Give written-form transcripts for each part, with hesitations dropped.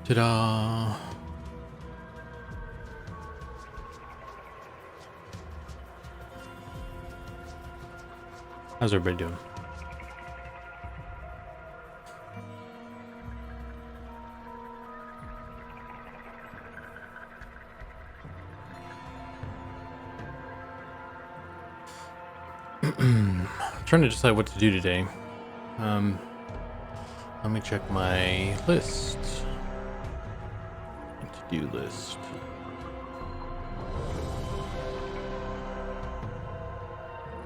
Ta-da! How's everybody doing? Trying to decide what to do today. Let me check my list. To-do list.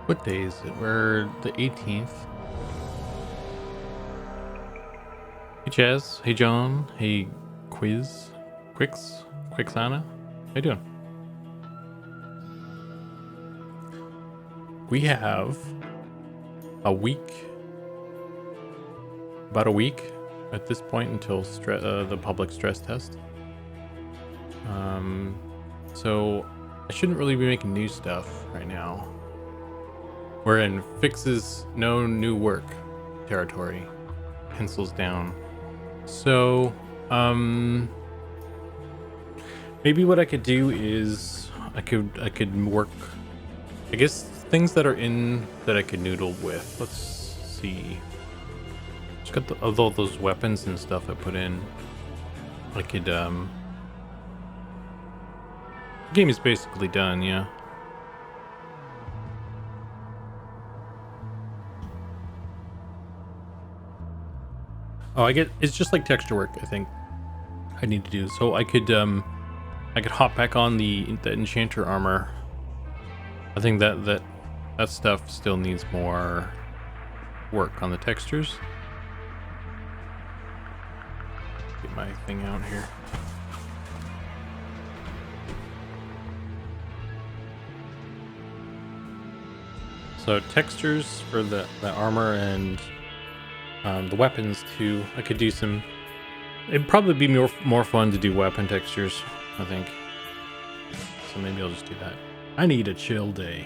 What day is it? We're the 18th. Hey Chaz. Hey John. Hey Quixana. How you doing? We have about a week at this point until the public stress test. So I shouldn't really be making new stuff right now. We're in fixes, no new work territory. Pencils down. So, maybe what I could do is I could work, I guess, things that are in that I could noodle with. Let's see. Just got of all those weapons and stuff I put in. I could, the game is basically done, yeah. Oh, it's just like texture work, I think I need to do. So I could hop back on the enchanter armor. I think that stuff still needs more work on the textures. Get my thing out here. So textures for the armor and the weapons too. I could do some. It'd probably be more fun to do weapon textures, I think. So maybe I'll just do that. I need a chill day.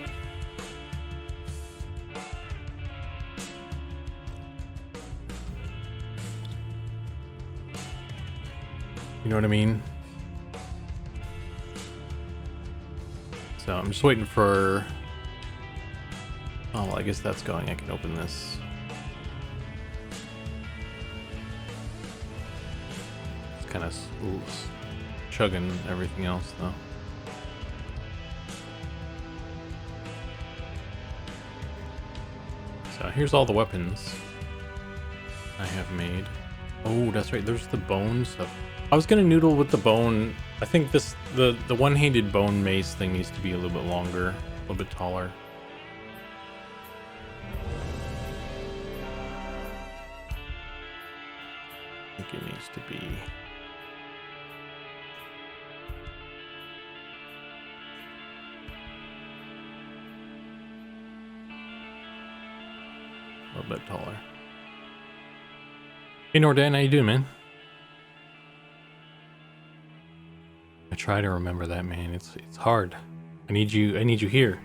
You know what I mean? So I'm just waiting for. Oh, well, I guess that's going. I can open this. It's kind of chugging everything else, though. So here's all the weapons I have made. Oh, that's right. There's the bone stuff. I was gonna noodle with the bone. I think the one-handed bone mace thing needs to be a little bit longer, a little bit taller. I think it needs to be. A little bit taller. Hey Nordan, how you doing, man? I try to remember that, man. It's hard. I need you here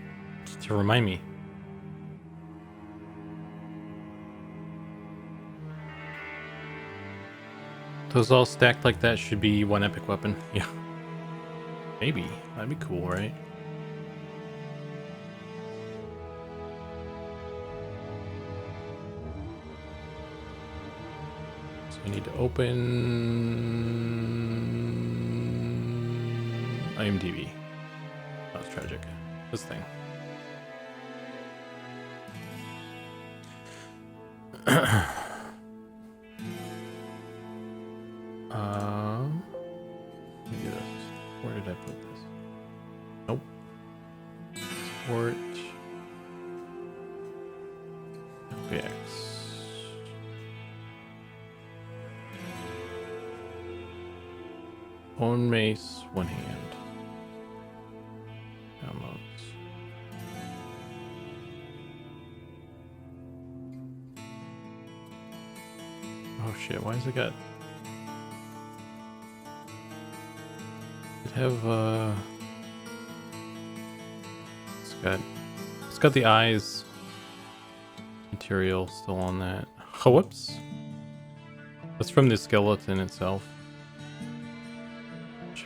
to remind me. Those all stacked like that should be one epic weapon. Yeah. Maybe. That'd be cool, right? So I need to open IMDb. That was tragic. This thing. Let me do this. Where did I put this? Nope. Support. LPX. Bone Mace, one hand. Downloads. Oh shit, why has it got... It have it's got the eyes material still on that. Oh, whoops. That's from the skeleton itself.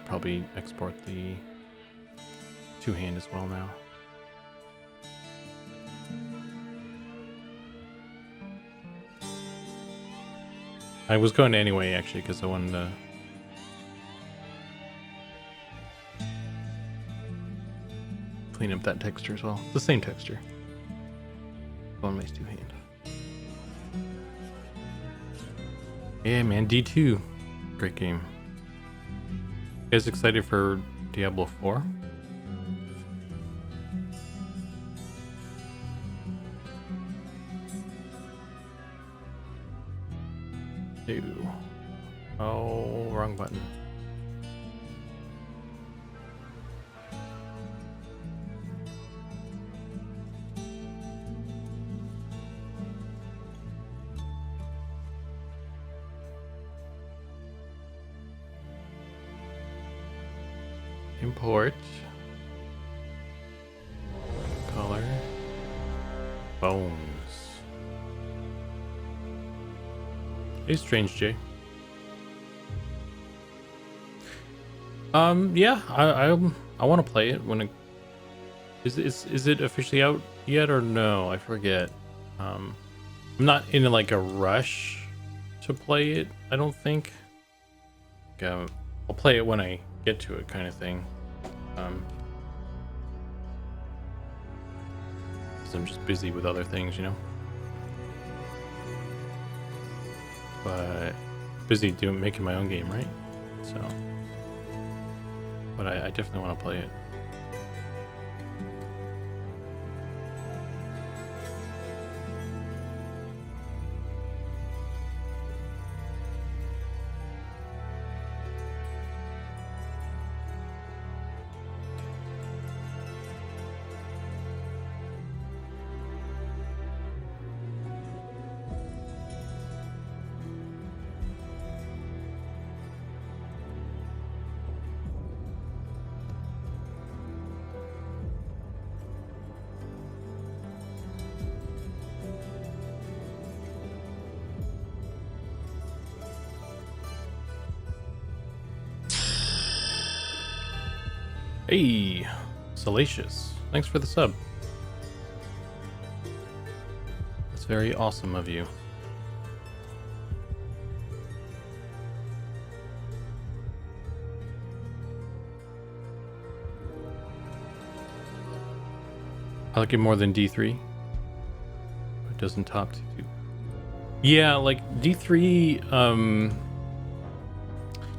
probably export the two-hand as well now. I was going to anyway, actually, because I wanted to clean up that texture as well. It's the same texture. Bone Mace two-hand. Yeah, man, D2. Great game. You guys excited for Diablo 4? Ew. Oh, wrong button. Import. Color. Bones. Hey, Strange J. Yeah, I want to play it when it is it officially out yet or no? I forget. I'm not in like a rush to play it. I don't think. I'll play it when I get to it, kind of thing. 'Cause I'm just busy with other things, you know. But busy making my own game, right? So, but I definitely want to play it. Hey, Salacious. Thanks for the sub. That's very awesome of you. I like it more than D3. It doesn't top D2. Yeah, like D3,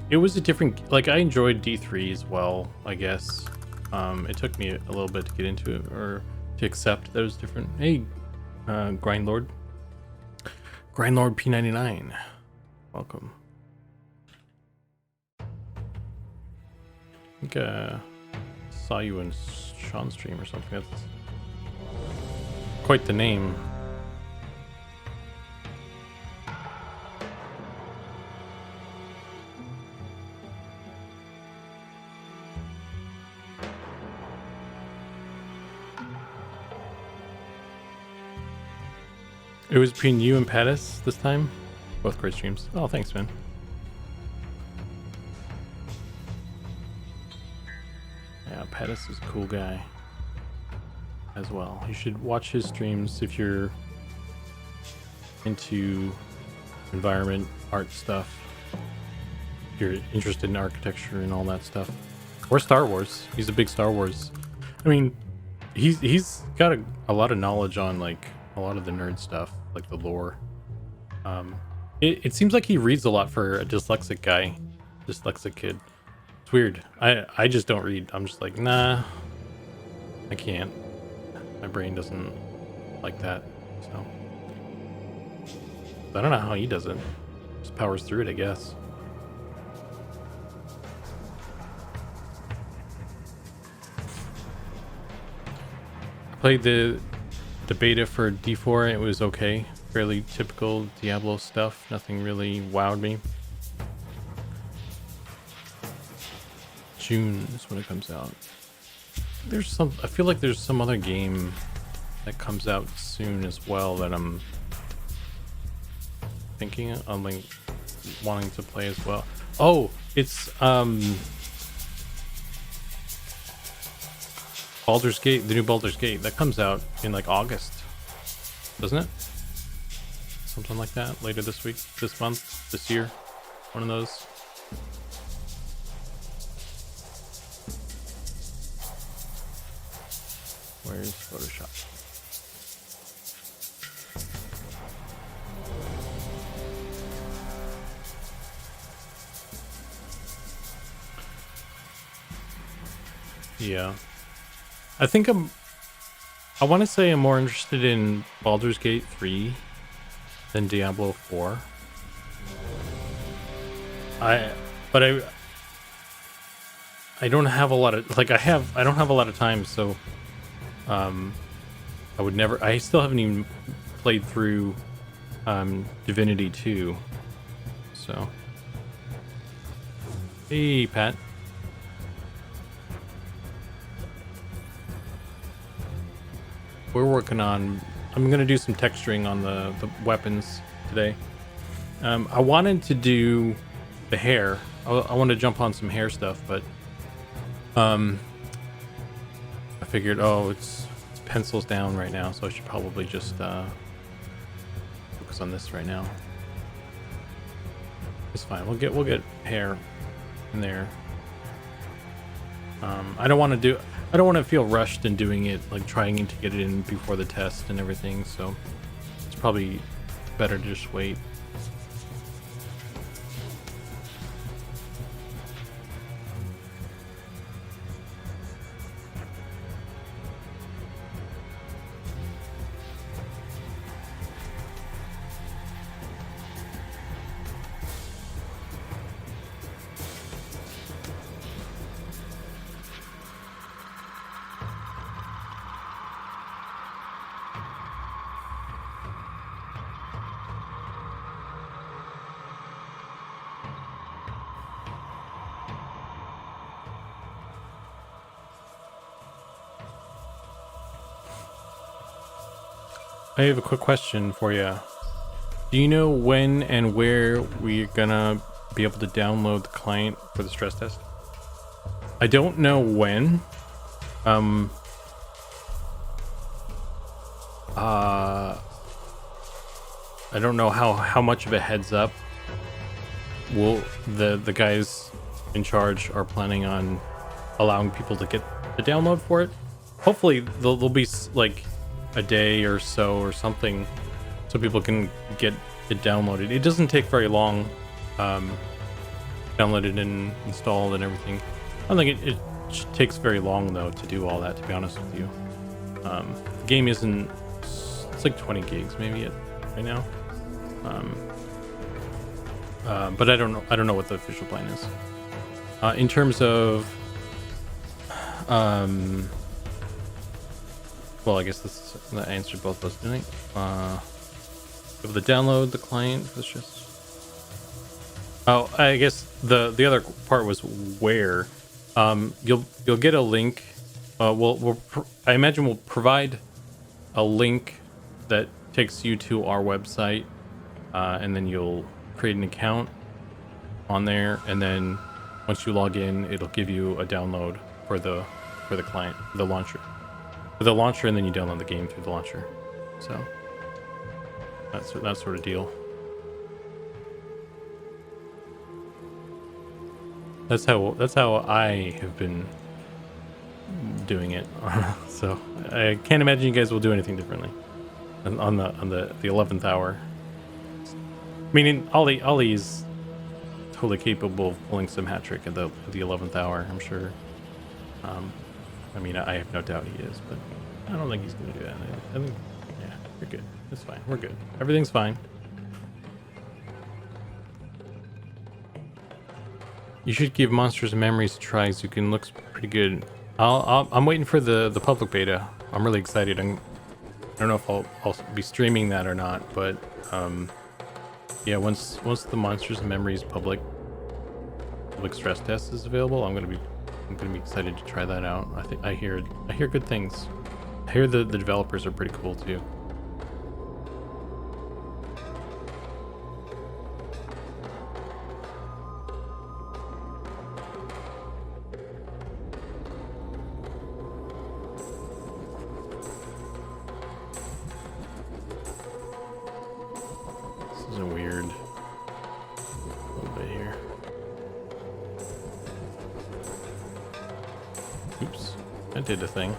it was a different, like I enjoyed D3 as well, I guess. It took me a little bit to get into it or to accept that it was different. Hey, Grindlord. Grindlord P99. Welcome. I think saw you in Sean's stream or something. That's quite the name. It was between you and Pattis this time. Both great streams. Oh, thanks, man. Yeah, Pattis is a cool guy as well. You should watch his streams if you're into environment, art stuff. If you're interested in architecture and all that stuff. Or Star Wars. He's a big Star Wars. I mean, he's got a lot of knowledge on like a lot of the nerd stuff, like the lore. It seems like he reads a lot for a dyslexic guy, dyslexic kid. It's weird. I just don't read. I'm just like, nah, I can't. My brain doesn't like that. So I don't know how he does it. Just powers through it, I guess. I played the beta for D4 and it was okay. Fairly typical Diablo stuff. Nothing really wowed me. June is when it comes out. I feel like there's some other game that comes out soon as well that I'm thinking of, like wanting to play as well. Oh, it's Baldur's Gate, the new Baldur's Gate, that comes out in like August, doesn't it? Something like that, later this week, this month, this year, one of those. Where's Photoshop? Yeah, I think I want to say I'm more interested in Baldur's Gate 3 than Diablo 4. I don't have a lot of I don't have a lot of time, so I still haven't even played through Divinity 2. So hey Pat. We're working on, I'm going to do some texturing on the weapons today. I wanted to do the hair. I wanted to jump on some hair stuff, but I figured, it's pencils down right now, so I should probably just focus on this right now. It's fine. We'll get hair in there. I don't want to feel rushed in doing it, like trying to get it in before the test and everything, so it's probably better to just wait. I have a quick question for you. Do you know when and where we're gonna be able to download the client for the stress test? I don't know when. I don't know how much of a heads up will the guys in charge are planning on allowing people to get the download for it. Hopefully there'll be like a day or so or something so people can get it downloaded. It doesn't take very long, downloaded and installed and everything. I don't think it takes very long though to do all that, to be honest with you. The game isn't, it's like 20 gigs maybe right now. But I don't know what the official plan is. In terms of well, I guess that answered both those, didn't I? Able to download the client for the stress. Oh, I guess the other part was where. You'll get a link. I imagine we'll provide a link that takes you to our website, and then you'll create an account on there, and then once you log in, it'll give you a download for the client, the launcher, and then you download the game through the launcher. So that's that sort of deal. That's how I have been doing it. So I can't imagine you guys will do anything differently on the 11th hour. Meaning Ollie is totally capable of pulling some hat trick at the 11th hour, I'm sure. I mean, I have no doubt he is, but I don't think he's gonna do that. I think, yeah, you're good. It's fine. We're good. Everything's fine. You should give Monsters and Memories a try. Zukan looks pretty good. I'm waiting for the public beta. I'm really excited. I don't know if I'll be streaming that or not, but yeah, once the Monsters and Memories public stress test is available, I'm gonna be excited to try that out. I hear good things. I hear the developers are pretty cool too. That did a thing.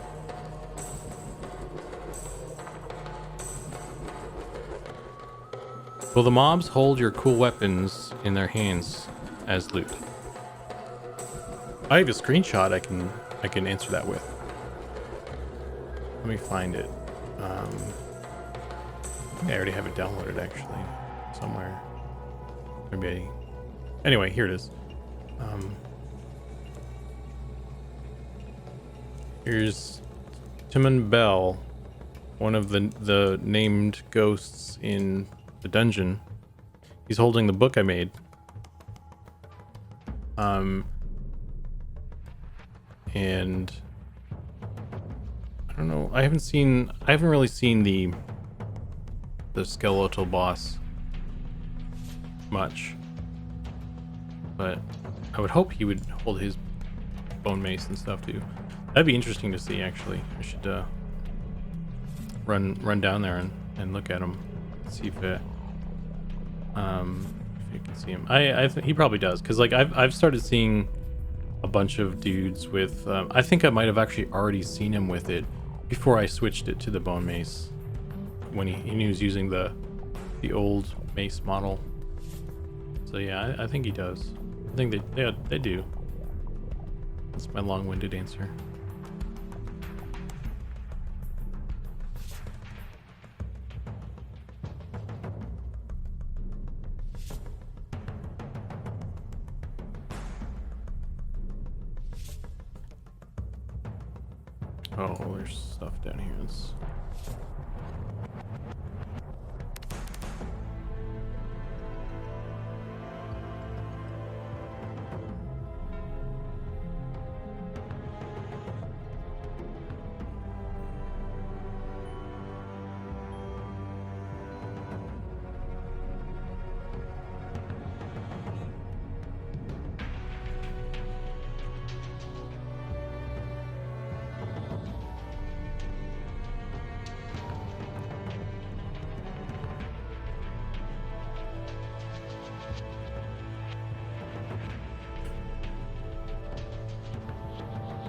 Will the mobs hold your cool weapons in their hands as loot? I have a screenshot I can answer that with. Let me find it. I think I already have it downloaded actually somewhere. Maybe. Anyway, here it is. Here's Timon Bell, one of the named ghosts in the dungeon. He's holding the book I made. And I don't know. I haven't really seen the skeletal boss much, but I would hope he would hold his bone mace and stuff too. That'd be interesting to see. Actually, I should run down there and look at him, see if you can see him. I think he probably does, because like I've started seeing a bunch of dudes with. I think I might have actually already seen him with it before I switched it to the bone mace, when he was using the old mace model. So yeah, I think he does. I think they do. That's my long-winded answer. Oh, there's stuff down here.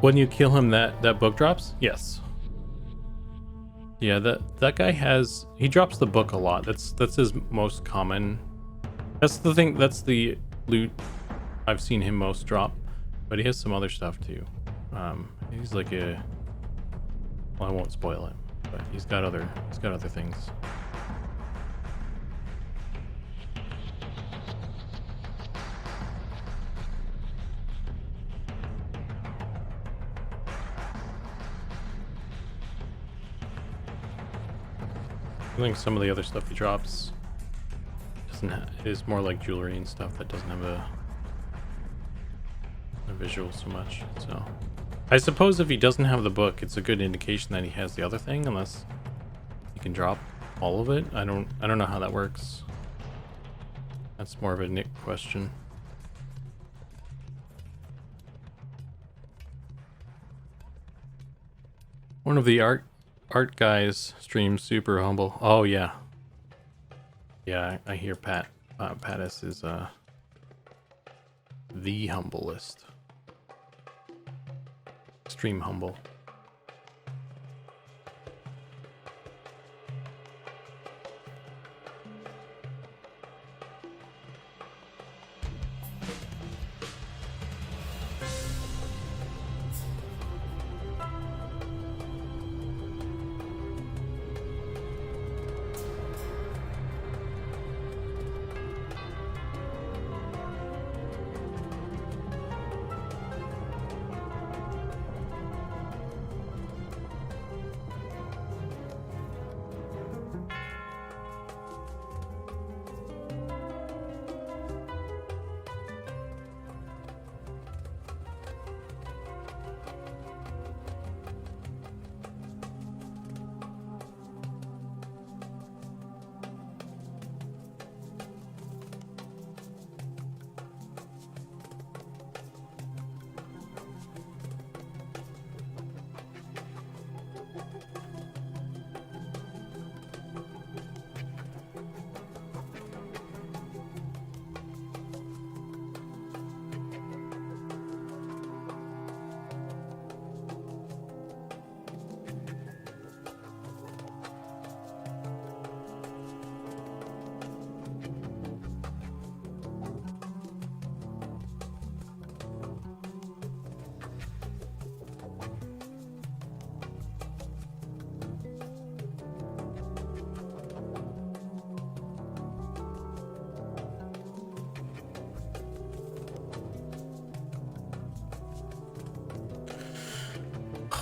When you kill him, that book drops? Yes. Yeah, that guy he drops the book a lot. That's his most common. That's the thing. That's the loot I've seen him most drop. But he has some other stuff too. He's like well, I won't spoil it, but he's got other things. I think some of the other stuff he drops is more like jewelry and stuff that doesn't have a visual so much. So I suppose if he doesn't have the book, it's a good indication that he has the other thing, unless he can drop all of it. I don't know how that works. That's more of a Nick question. One of the art guys streams super humble. Oh yeah. Yeah, I hear Pattis is the humblest. Extreme humble.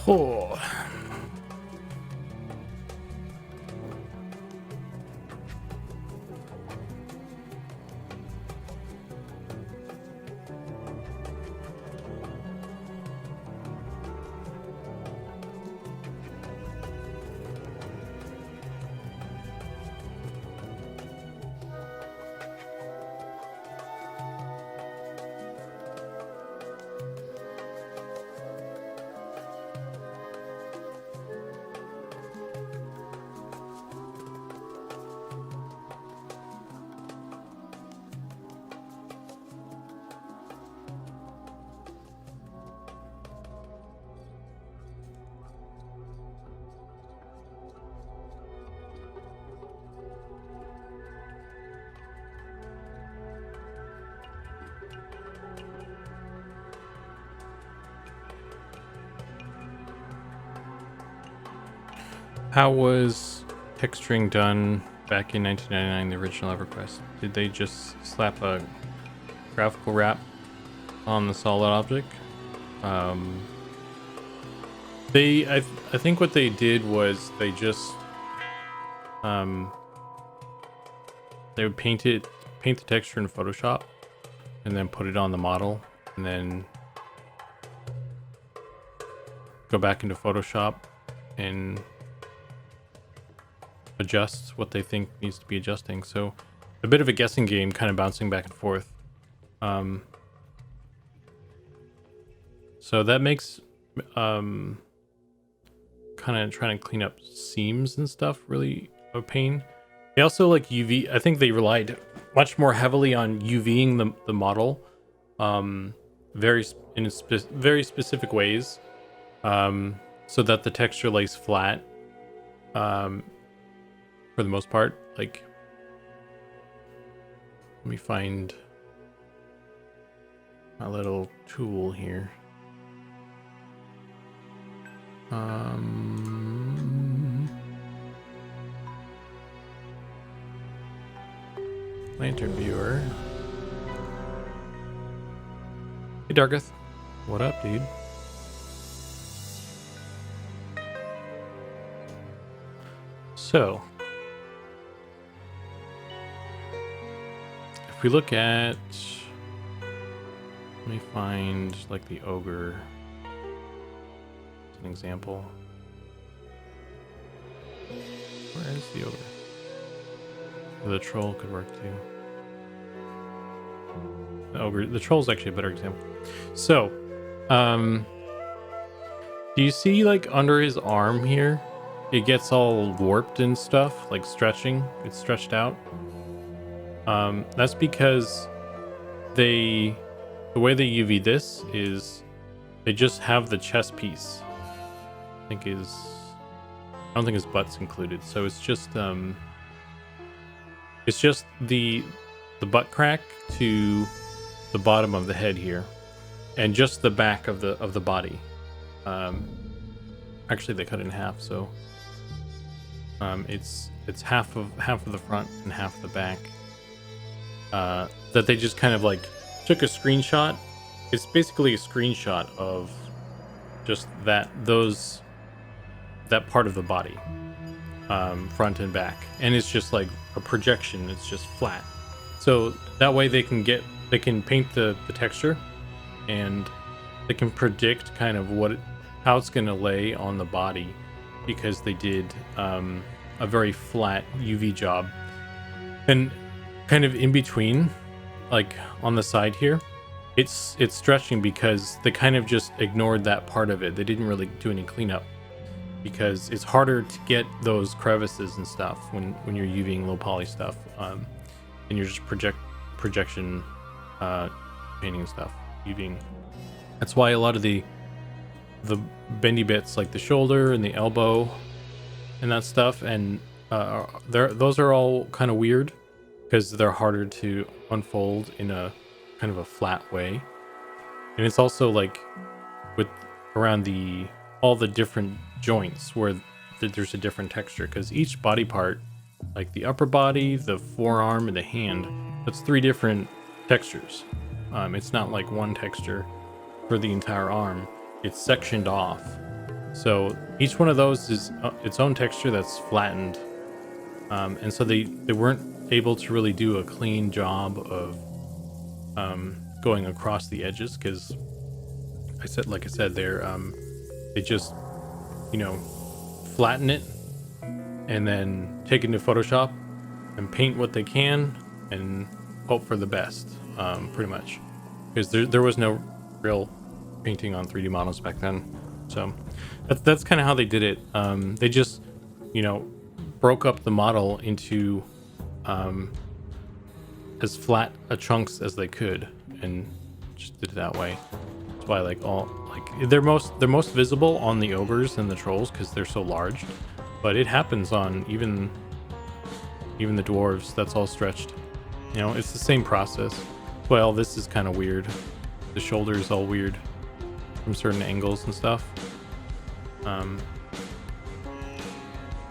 Oh. How was texturing done back in 1999, the original EverQuest? Did they just slap a graphical wrap on the solid object? I think what they did was they just they would paint the texture in Photoshop and then put it on the model and then go back into Photoshop and adjust what they think needs to be adjusting. So a bit of a guessing game, kind of bouncing back and forth. So that makes kind of trying to clean up seams and stuff really a pain. They also like UV. I think they relied much more heavily on UVing the model, very specific ways, so that the texture lays flat. For the most part, like, let me find my little tool here. Lantern viewer. Hey Dargeth, what up, dude? So if we look at, let me find like the ogre as an example. Where is the ogre? The troll could work too. The troll's actually a better example. So, do you see like under his arm here? It gets all warped and stuff, like stretching. It's stretched out. That's because the way they UV this is they just have the chest piece. I don't think his butt's included. So it's just the butt crack to the bottom of the head here, and just the back of the body. Actually, they cut it in half, so it's half of the front and half of the back. That they just kind of like took a screenshot. It's basically a screenshot of just that part of the body, front and back, and it's just like a projection. It's just flat, so that way they can paint the texture, and they can predict kind of how it's going to lay on the body, because they did a very flat UV job. And kind of in between, like on the side here, it's stretching because they kind of just ignored that part of it. They didn't really do any cleanup, because it's harder to get those crevices and stuff when you're UVing low poly stuff, and you're just projection painting stuff, UVing. That's why a lot of the bendy bits, like the shoulder and the elbow and that stuff, and those are all kind of weird because they're harder to unfold in a kind of a flat way. And it's also like with around all the different joints where there's a different texture, because each body part, like the upper body, the forearm, and the hand, that's 3 different textures. It's not like one texture for the entire arm. It's sectioned off So each one of those is its own texture that's flattened. And so they weren't able to really do a clean job of going across the edges, because like I said, they just, you know, flatten it and then take it into Photoshop and paint what they can and hope for the best, pretty much, because there was no real painting on 3D models back then. So that's kind of how they did it. They just, you know, broke up the model into as flat a chunks as they could and just did it that way. That's why they're most visible on the ogres and the trolls because they're so large, but it happens on even the dwarves. That's all stretched. You know, it's the same process. Well, this is kind of weird. The shoulder is all weird from certain angles and stuff.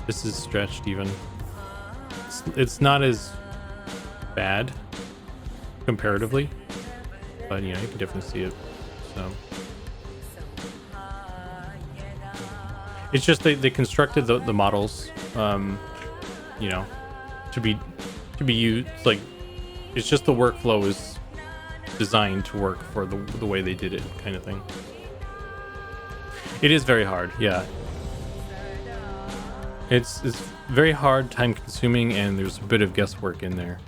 This is stretched even. It's not as bad comparatively, but you know, you can definitely see it. So it's just they constructed the models, you know, to be used. Like, it's just the workflow is designed to work for the way they did it, kind of thing. It is very hard, yeah. It's very hard, time consuming, and there's a bit of guesswork in there.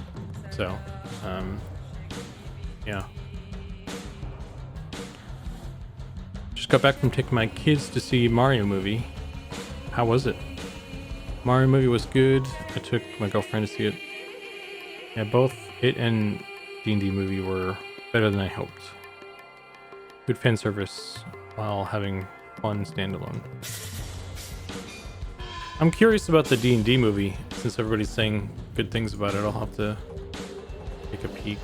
So, yeah. Just got back from taking my kids to see Mario movie. How was it? Mario movie was good. I took my girlfriend to see it. Yeah, both it and D&D movie were better than I hoped. Good fan service while having fun standalone. I'm curious about the D&D movie. Since everybody's saying good things about it, I'll have to take a peek.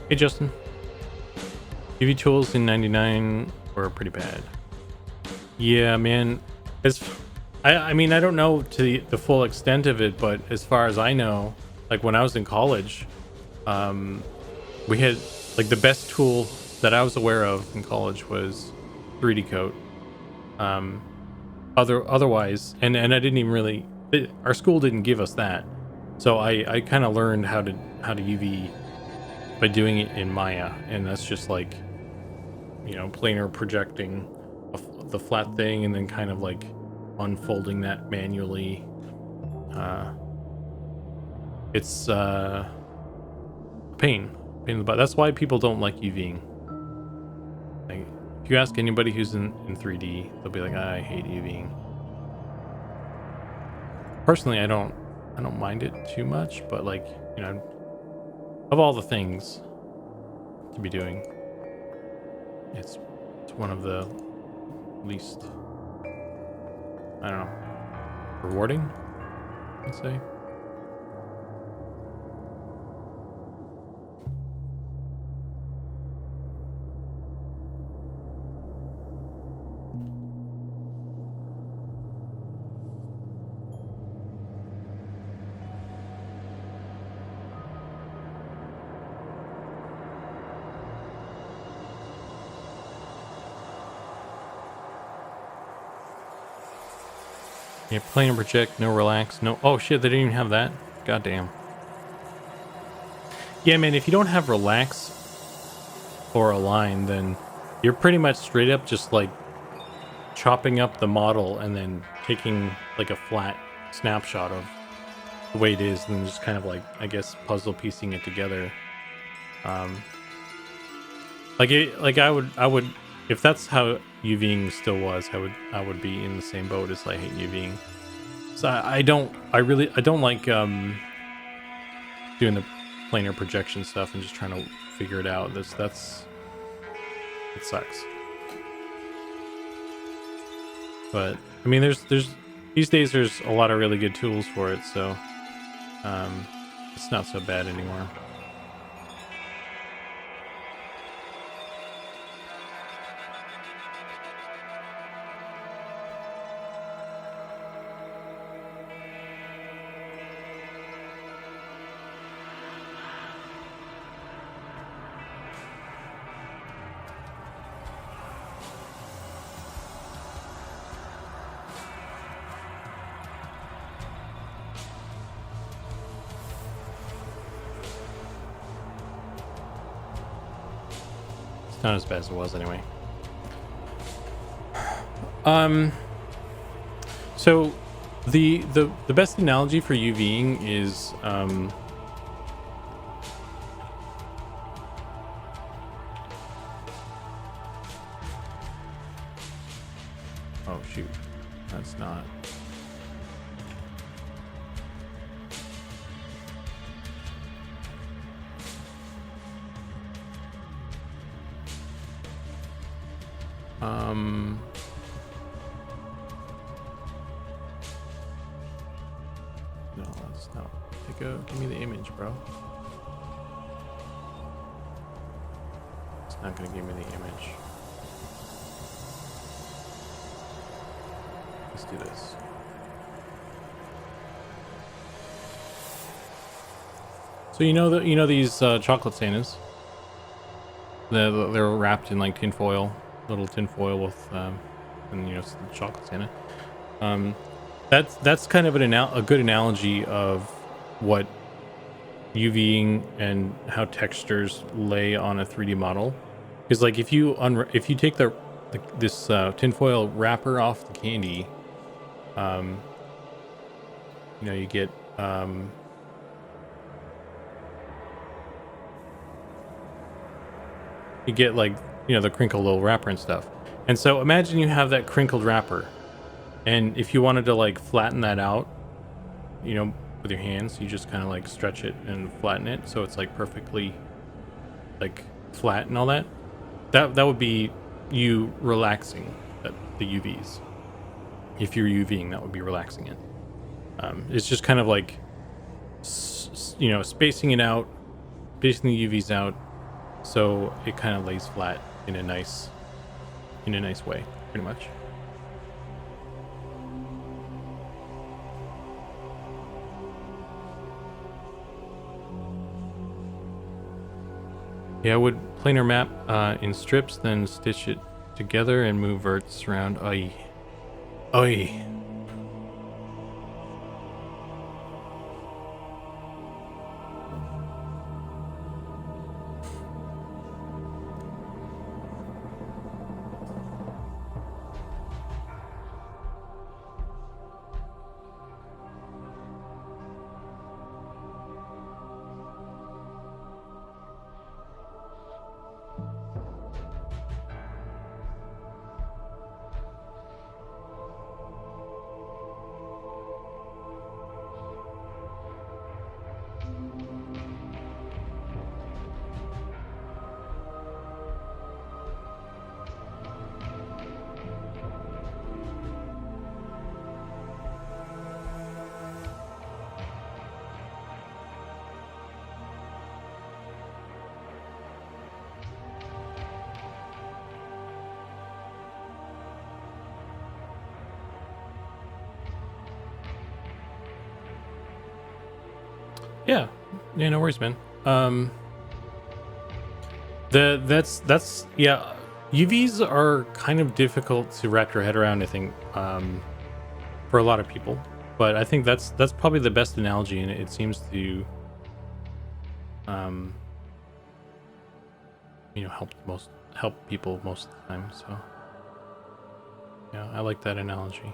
Hey Justin. UV tools in 99 were pretty bad. Yeah, man. I mean, I don't know to the full extent of it, but as far as I know, like when I was in college, we had like the best tool that I was aware of in college was 3D coat. Otherwise, and I didn't even really, our school didn't give us that, so I kind of learned how to UV by doing it in Maya, and that's just like, you know, planar projecting the flat thing and then kind of like unfolding that manually. It's pain in the butt. That's why people don't like UVing. Like, if you ask anybody who's in 3D, they'll be like, I hate UVing. Personally, I don't mind it too much, but like, you know, of all the things to be doing, it's one of the least, I don't know, rewarding, I'd say. Yeah, play and project, no relax, no. Oh shit, they didn't even have that. God damn. Yeah, man, if you don't have relax or align, then you're pretty much straight up just like chopping up the model and then taking like a flat snapshot of the way it is, and then just kind of like, I guess, puzzle piecing it together. Like I would, if that's how UVing still was, I would be in the same boat as I hate UVing. So I don't like doing the planar projection stuff and just trying to figure it out. It sucks. But I mean, there's these days there's a lot of really good tools for it, so it's not so bad anymore. not as bad as it was anyway. So the best analogy for UVing is oh shoot, that's not. No, that's not. Give me the image, bro. It's not gonna give me the image. Let's do this. So you know these chocolate Santas. They're wrapped in like tin foil, little tin foil with and you know chocolate Santa. That's kind of a good analogy of what UVing and how textures lay on a 3D model. Because like if you take this tinfoil wrapper off the candy, you know, you get like, you know, the crinkled little wrapper and stuff. And so imagine you have that crinkled wrapper, and if you wanted to like flatten that out, you know, with your hands, you just kind of like stretch it and flatten it so it's like perfectly like flat and all that. That would be you relaxing the UVs. If you're UVing, that would be relaxing it. It's just kind of like you know, spacing it out, spacing the UVs out, so it kind of lays flat in a nice way, pretty much. Yeah, I would planar map in strips, then stitch it together and move verts around. Oi. Oi. Yeah, no worries, man. That's yeah. UVs are kind of difficult to wrap your head around, I think, for a lot of people. But I think that's probably the best analogy, and it seems to, you know, help people most of the time. So yeah, I like that analogy.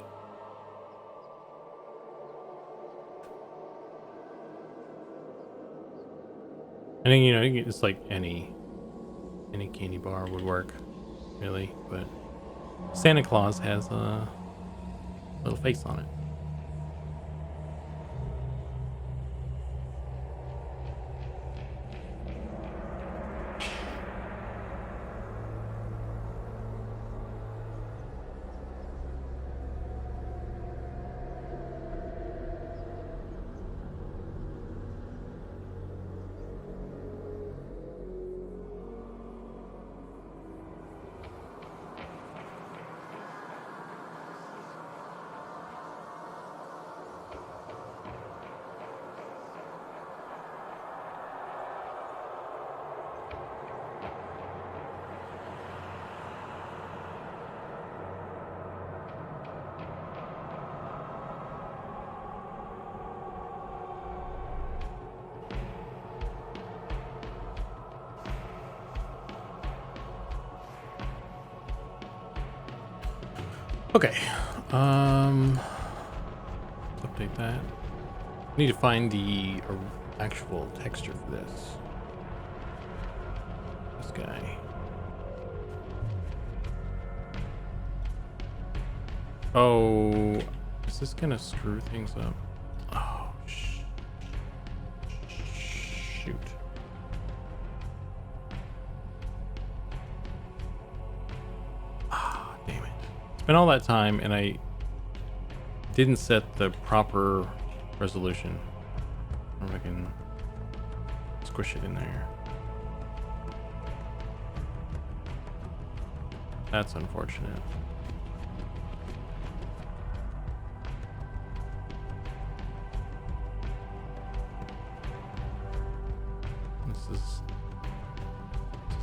I think, you know, it's like any candy bar would work, really, but Santa Claus has a little face on it. Okay. Let's update that. I need to find the actual texture for this. This guy. Oh, is this gonna screw things up? Oh, shoot. Ah, damn it. It's been all that time and I didn't set the proper resolution. I wonder if I can squish it in there. That's unfortunate. This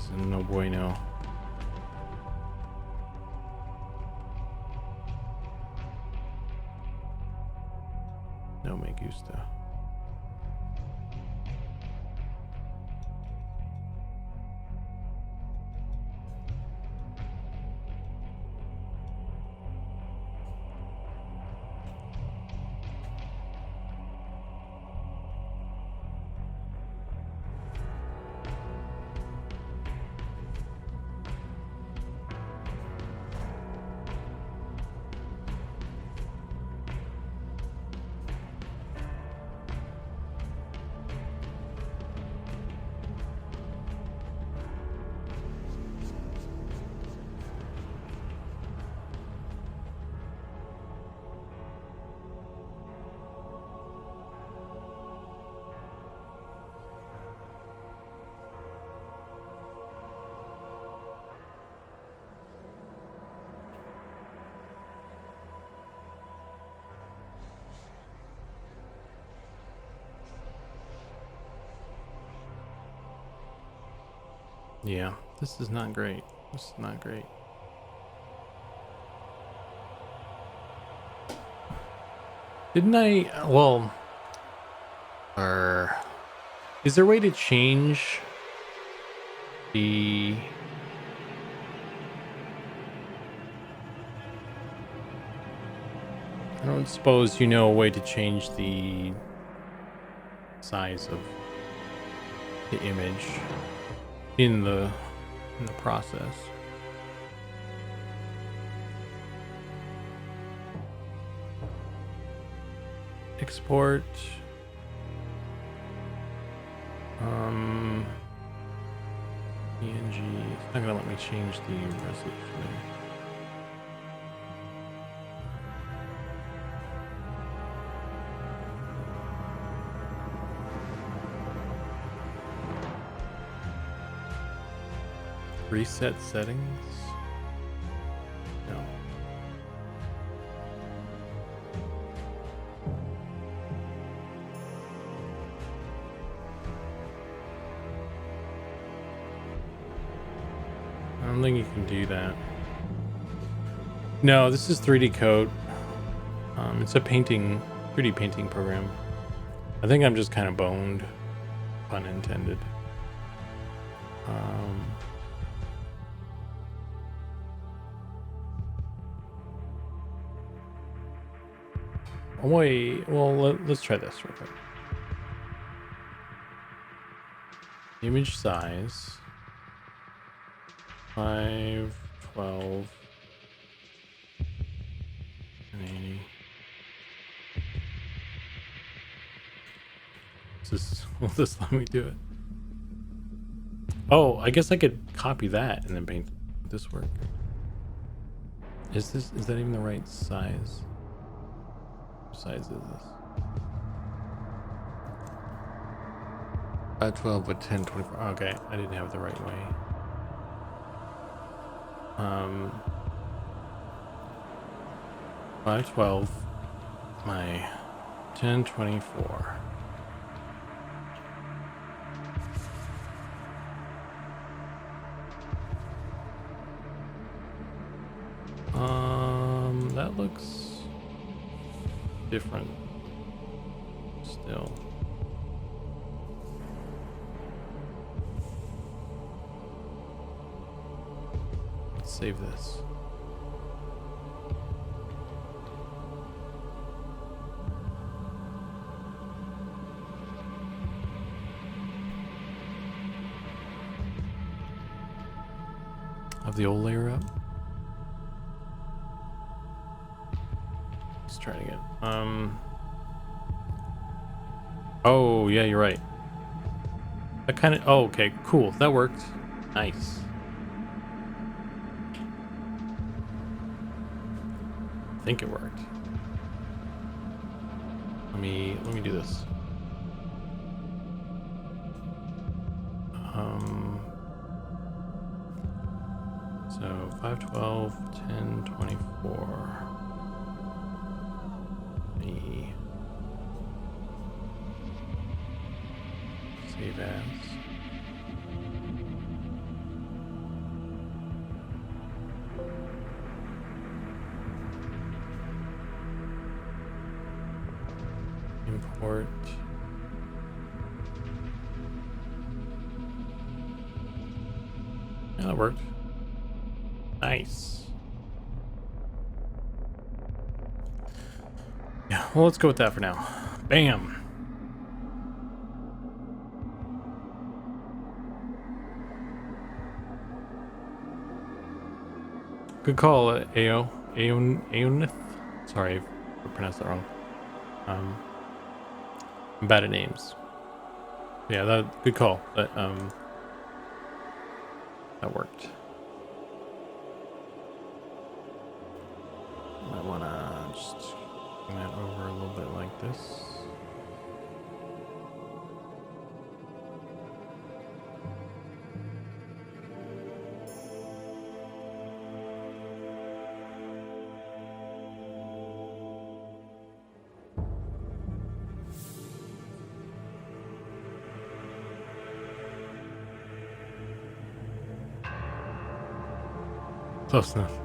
is no bueno. No me gusta. Yeah, this is not great. This is not great. Didn't I? Well, is there a way to change the? I don't suppose you know a way to change the size of the image in the process. Export. PNG. It's not gonna let me change the resolution. Reset settings. No. I don't think you can do that. No, this is 3D Coat. It's a 3D painting program. I think I'm just kind of boned, pun intended. Wait, well, let's try this real quick. Image size 5, 12, and 80. Will this let me do it? Oh, I guess I could copy that and then paint this work. Is that even the right size? What size is this? 12 with 10, 24. Okay, I didn't have it the right way. 512, my 1024. That looks different still. Let's save this. of the old layer up. Let's try it again. Oh yeah, you're right. That kind of. Oh, okay, cool. That worked. Nice. I think it worked. Let me do this. So 5, 12, 10, 24. Save as. Import. Yeah, that worked. Nice. Yeah, well, let's go with that for now. Bam. Good call, Aonith. Sorry if I pronounced that wrong. I'm bad at names. Yeah, good call. That worked. Might wanna just bring that over a little bit like this. Close enough.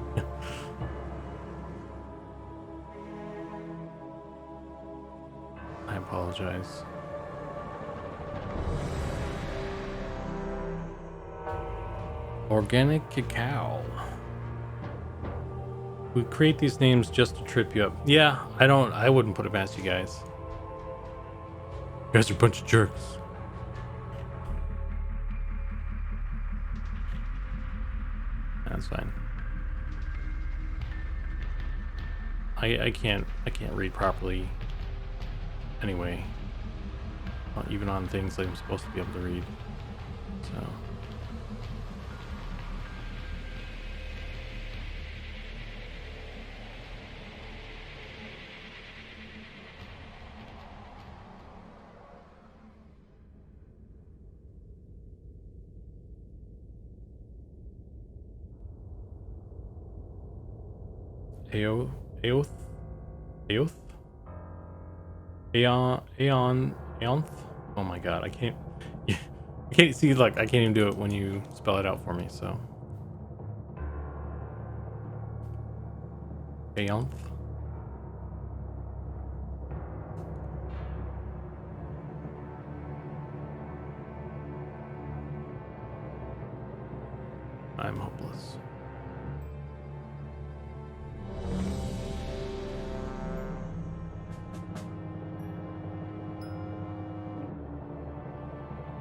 I apologize. Organic cacao. We create these names just to trip you up. Yeah, I wouldn't put it past you guys. You guys are a bunch of jerks. That's fine. I can't read properly anyway. Not even on things I'm supposed to be able to read. So Aoth? Aonth? Oh my god, I can't see, like, I can't even do it when you spell it out for me, so. Aonth? I'm hopeless.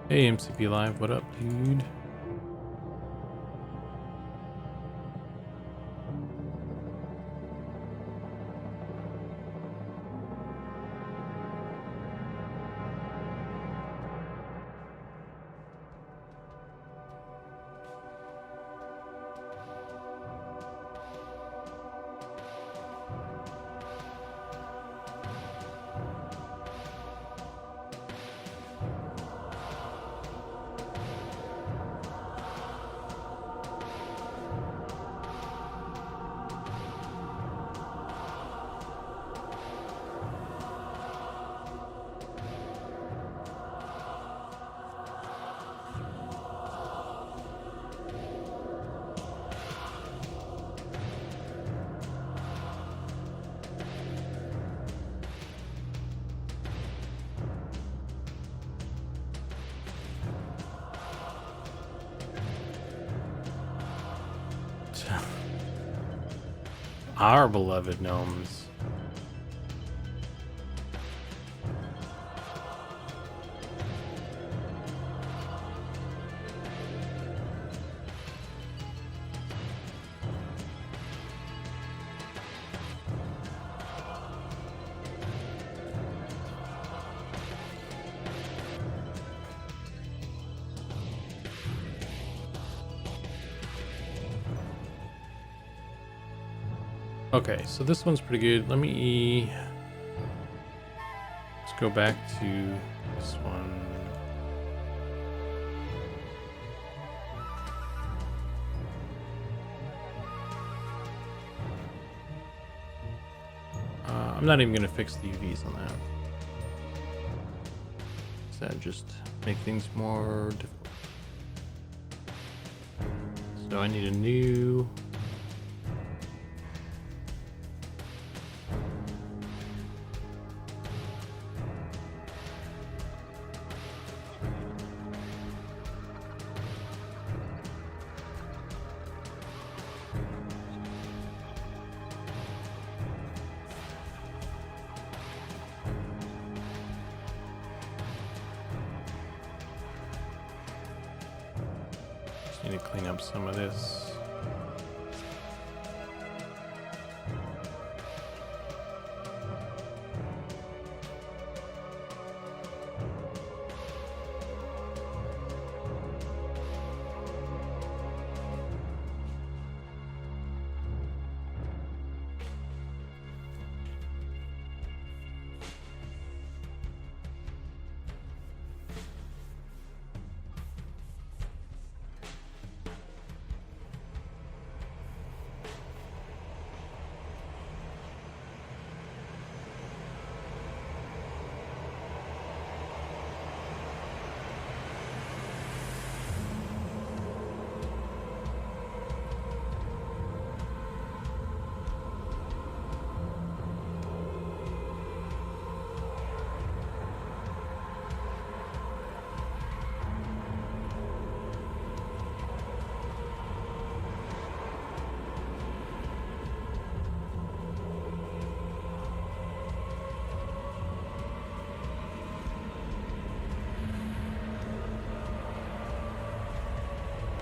Hey MCP Live, what up, dude? Our beloved gnomes. Okay, so this one's pretty good. Let's go back to this one. I'm not even going to fix the UVs on that. Does that just make things more difficult? So I need a new... Need to clean up some of this.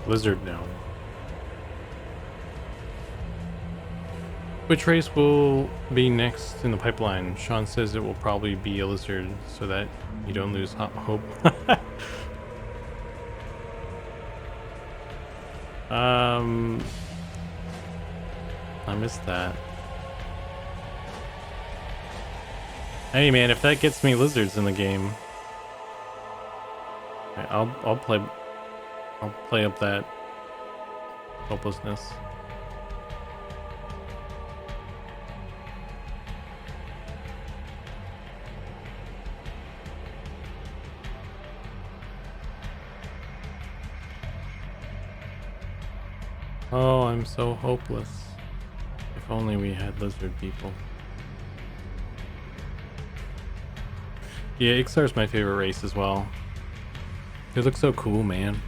Lizard now. Which race will be next in the pipeline? Sean says it will probably be a lizard so that you don't lose hope. I missed that. Hey man, if that gets me lizards in the game, I'll play up that hopelessness. Oh, I'm so hopeless. If only we had lizard people. Yeah, Ixar's my favorite race as well. They look so cool, man.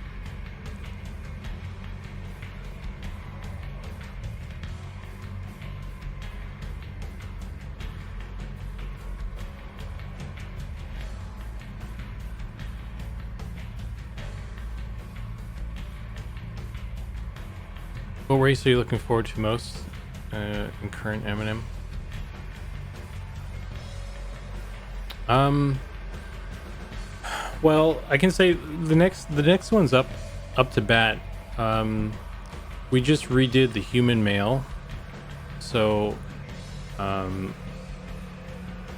What race are you looking forward to most in current M&M? Well, I can say the next one's up to bat. We just redid the human male, so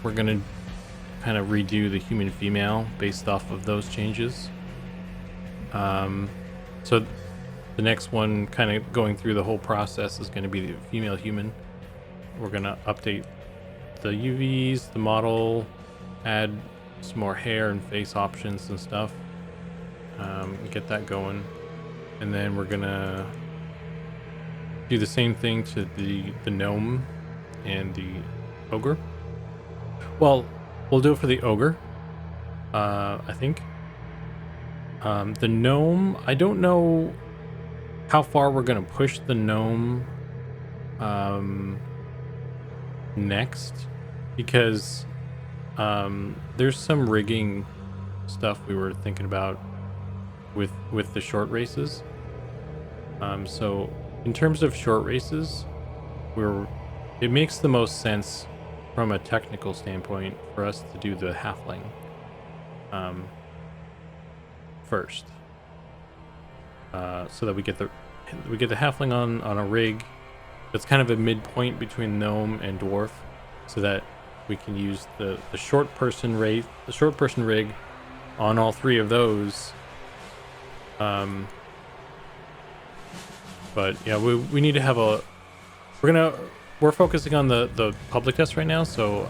we're gonna kind of redo the human female based off of those changes. So the next one, kind of going through the whole process, is going to be the female human. We're going to update the UVs, the model, add some more hair and face options and stuff. Get that going. And then we're going to do the same thing to the gnome and the ogre. Well, we'll do it for the ogre, I think. The gnome, I don't know how far we're gonna push the gnome next, because there's some rigging stuff we were thinking about with the short races. So in terms of short races, it makes the most sense from a technical standpoint for us to do the halfling first, so that we get the halfling on a rig, That's kind of a midpoint between gnome and dwarf, so that we can use the short person rig on all three of those. But yeah, we need to have a. We're focusing on the public test right now, so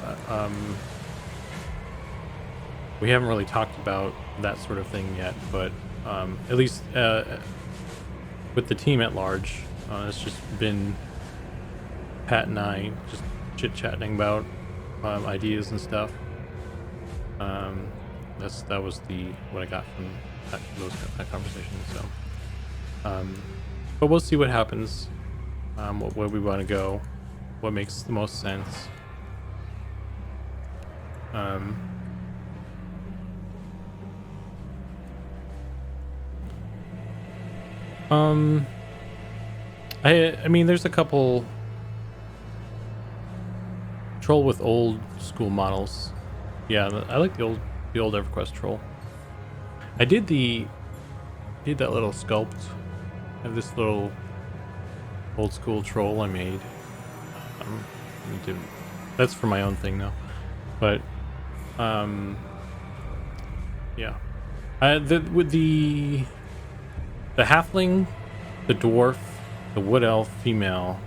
we haven't really talked about that sort of thing yet. But at least with the team at large, it's just been Pat and I just chit-chatting about ideas and stuff. That was what I got from that conversation. So, but we'll see what happens. Where we want to go, what makes the most sense. I mean, there's a couple troll with old school models. Yeah, I like the old EverQuest troll. I did that little sculpt. I have this little old school troll I made. That's for my own thing now. But yeah. With the halfling, the dwarf, the wood elf female,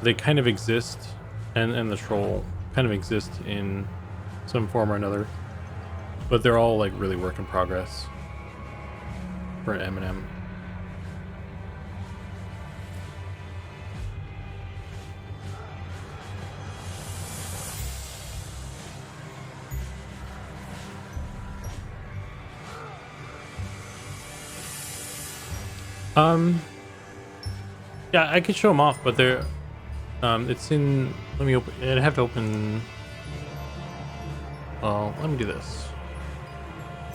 they kind of exist, and the troll kind of exist in some form or another, but they're all like really work in progress for M&M. Yeah, I could show them off, but they're it's in. Let me open. I'd have to open. Well, let me do this.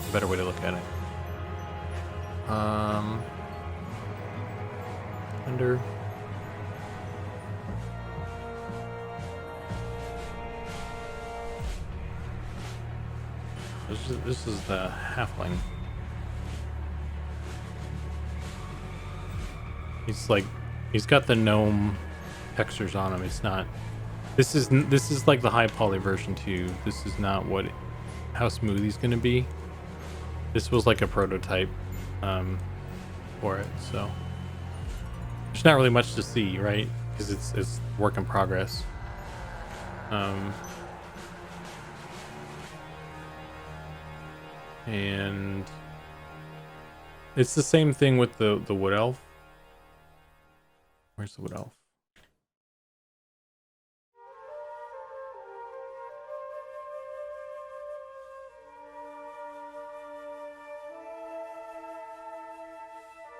A better way to look at it. Under. This is the halfling. He's got the gnome textures on him. It's not. This is like the high poly version 2. This is not how smooth he's gonna be. This was like a prototype for it, so there's not really much to see, right? Because it's work in progress. And it's the same thing with the wood elf. Where's the wood elf?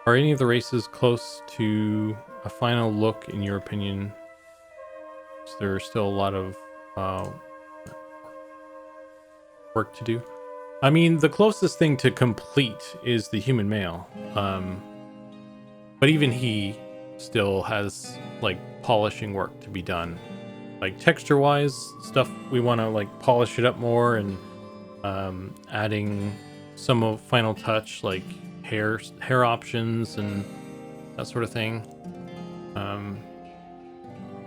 Are any of the races close to a final look, in your opinion? Is there still a lot of work to do? I mean, the closest thing to complete is the human male. But even he still has like polishing work to be done. Like texture wise stuff, we want to like polish it up more, and adding some of final touch like hair options and that sort of thing.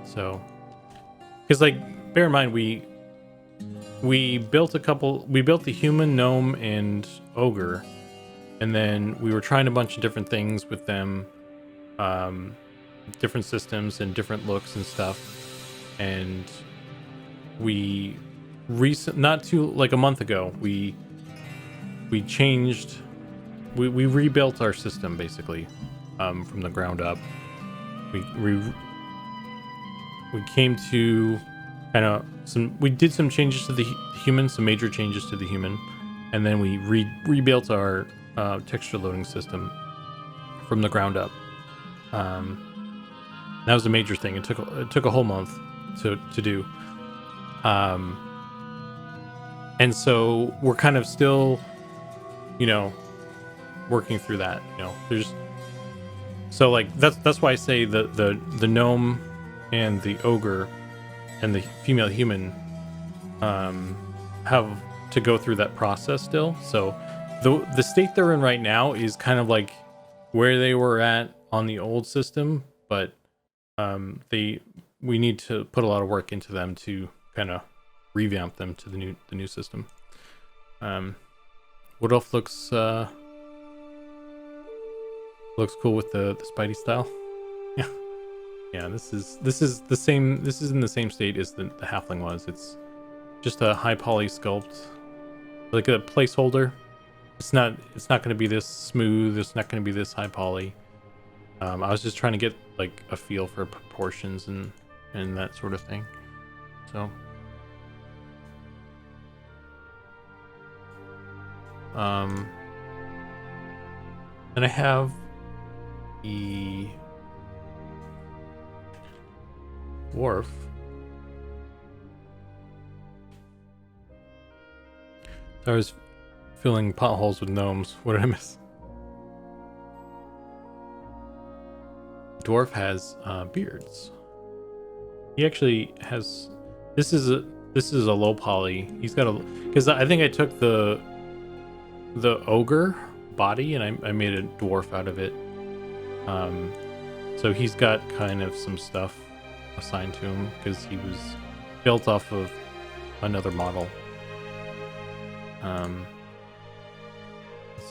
So because like bear in mind we built the human, gnome, and ogre, and then we were trying a bunch of different things with them, different systems and different looks and stuff. And like a month ago, we rebuilt our system basically from the ground up. We came to we did some changes to the human, some major changes to the human, and then we rebuilt our texture loading system from the ground up. That was a major thing. It took a whole month to do. And so we're kind of still, working through that. So like that's why I say the gnome and the ogre and the female human have to go through that process still. So the state they're in right now is kind of like where they were at on the old system, but we need to put a lot of work into them to kind of revamp them to the new system. Wood Elf looks cool with the Spidey style. Yeah, yeah. This is the same. This is in the same state as the halfling was. It's just a high poly sculpt, like a placeholder. It's not going to be this smooth. It's not going to be this high poly. I was just trying to get like a feel for proportions and that sort of thing. So, then I have the dwarf. So I was filling potholes with gnomes. What did I miss? Dwarf has beards. He actually has. This is a low poly. He's got a, because I think I took the ogre body and I made a dwarf out of it. So he's got kind of some stuff assigned to him because he was built off of another model. Let's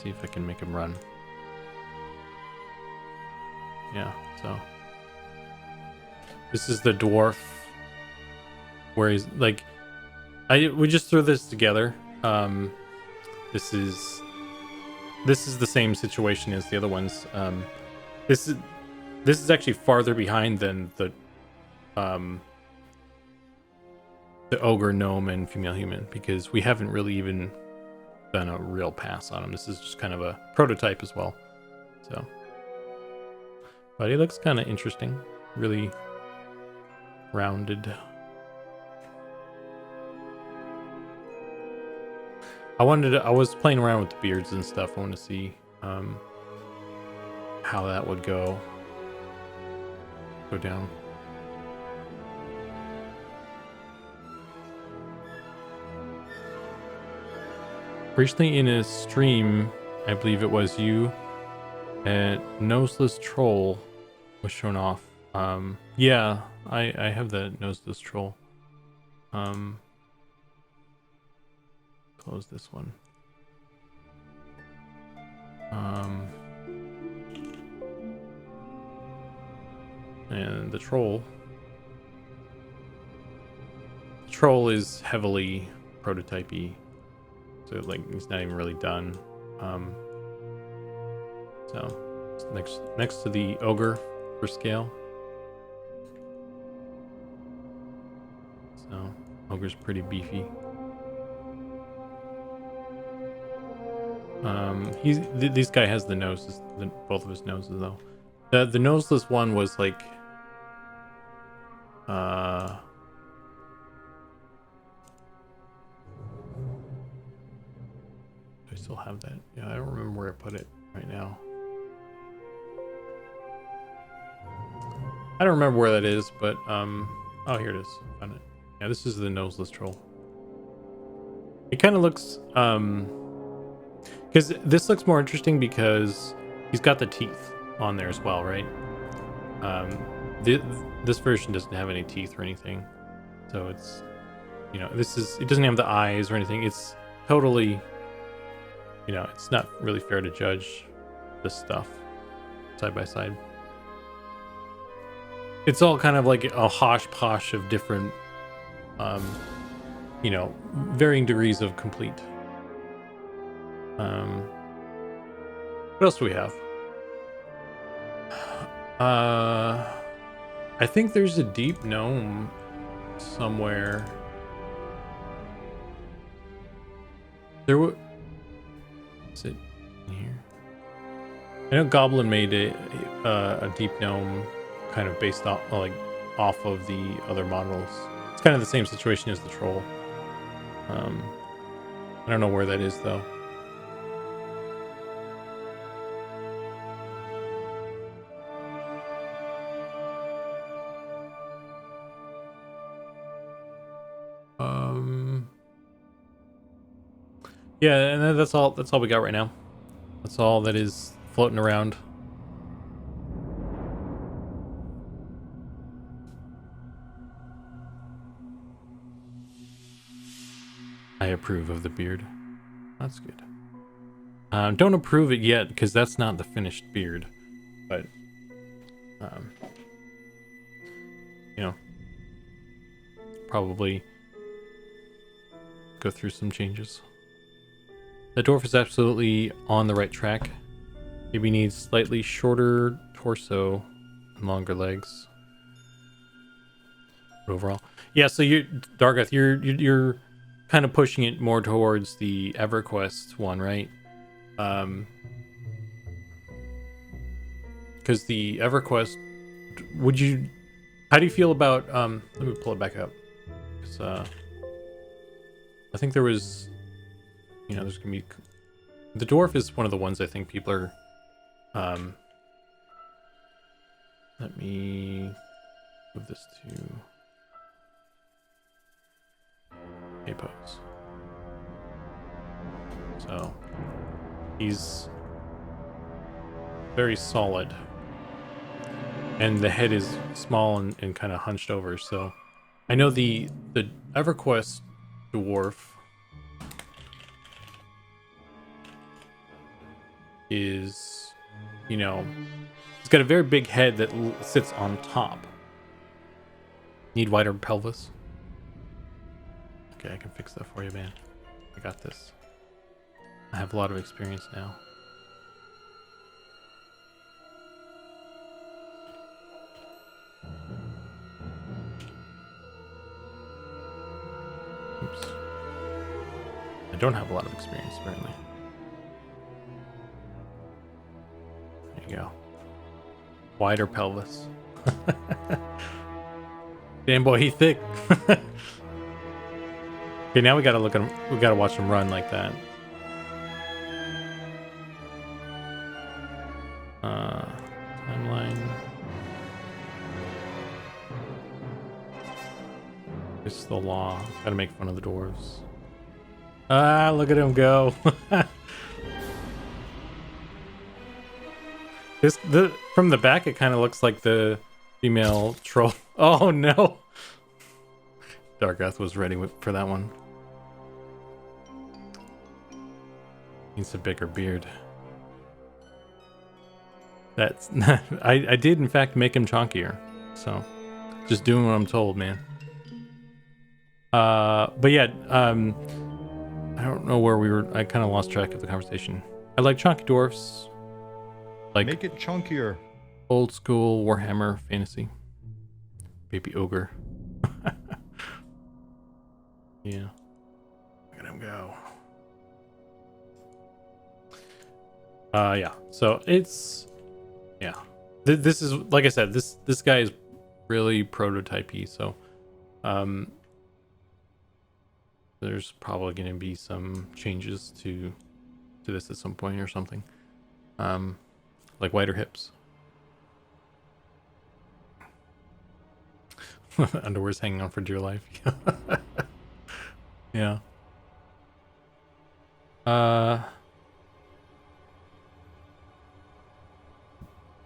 see if I can make him run. Yeah, so this is the dwarf where he's like, we just threw this together. This is the same situation as the other ones. This is actually farther behind than the ogre, gnome, and female human, because we haven't really even done a real pass on him. This is just kind of a prototype as well. So, but he looks kind of interesting, really rounded. I was playing around with the beards and stuff. I wanted to see how that would go down. Recently in a stream, I believe it was you, a noseless troll was shown off. Yeah, I have the noseless troll. Close this one. And the troll is heavily prototypey, so like he's not even really done. So next to the ogre for scale. So ogre's pretty beefy. This guy has the noses, both of his noses though. The noseless one was like, I still have that. Yeah, I don't remember where I put it right now. I don't remember where that is, but oh, here it is. Found it. Yeah, this is the noseless troll. It kind of looks because this looks more interesting because he's got the teeth on there as well, right? This version doesn't have any teeth or anything, so it's, you know, it doesn't have the eyes or anything. It's totally, you know, it's not really fair to judge this stuff side by side. It's all kind of like a hodgepodge of different, you know, varying degrees of complete. What else do we have? I think there's a deep gnome somewhere. Is it in here? I know Goblin made a deep gnome kind of based off of the other models. It's kind of the same situation as the troll. I don't know where that is though. Yeah, and that's all we got right now. That's all that is floating around. I approve of the beard. That's good. Don't approve it yet because that's not the finished beard, but you know, probably go through some changes. The dwarf is absolutely on the right track. Maybe needs slightly shorter torso and longer legs. But overall, yeah. So you, Dargoth, you're kind of pushing it more towards the EverQuest one, right? Because the EverQuest, how do you feel about let me pull it back up, because I think there was, there's gonna be, the dwarf is one of the ones I think people are let me move this to a pose. So he's very solid, and the head is small and kind of hunched over. So I know the EverQuest dwarf is, it's got a very big head that sits on top. Need wider pelvis. Okay, I can fix that for you, man. I got this. I have a lot of experience now. Oops. I don't have a lot of experience, apparently. There you go. Wider pelvis. Damn boy, he thick. Okay, now we gotta look at him. We gotta watch him run like that. Timeline. It's the law. Gotta make fun of the dwarves. Ah, look at him go. From the back, it kind of looks like the female troll. Oh no! Dargoth was ready for that one. Needs a bigger beard. That's I did in fact make him chonkier, so just doing what I'm told, man. But yeah, I don't know where we were. I kind of lost track of the conversation. I like chunky dwarfs. Like, make it chunkier. Old school Warhammer fantasy. Baby ogre. Yeah. Look at him go. Yeah. So it's, yeah. This is, like I said, this guy is really prototypey. So, there's probably going to be some changes to this at some point or something. Like wider hips. Underwear's hanging on for dear life. Yeah.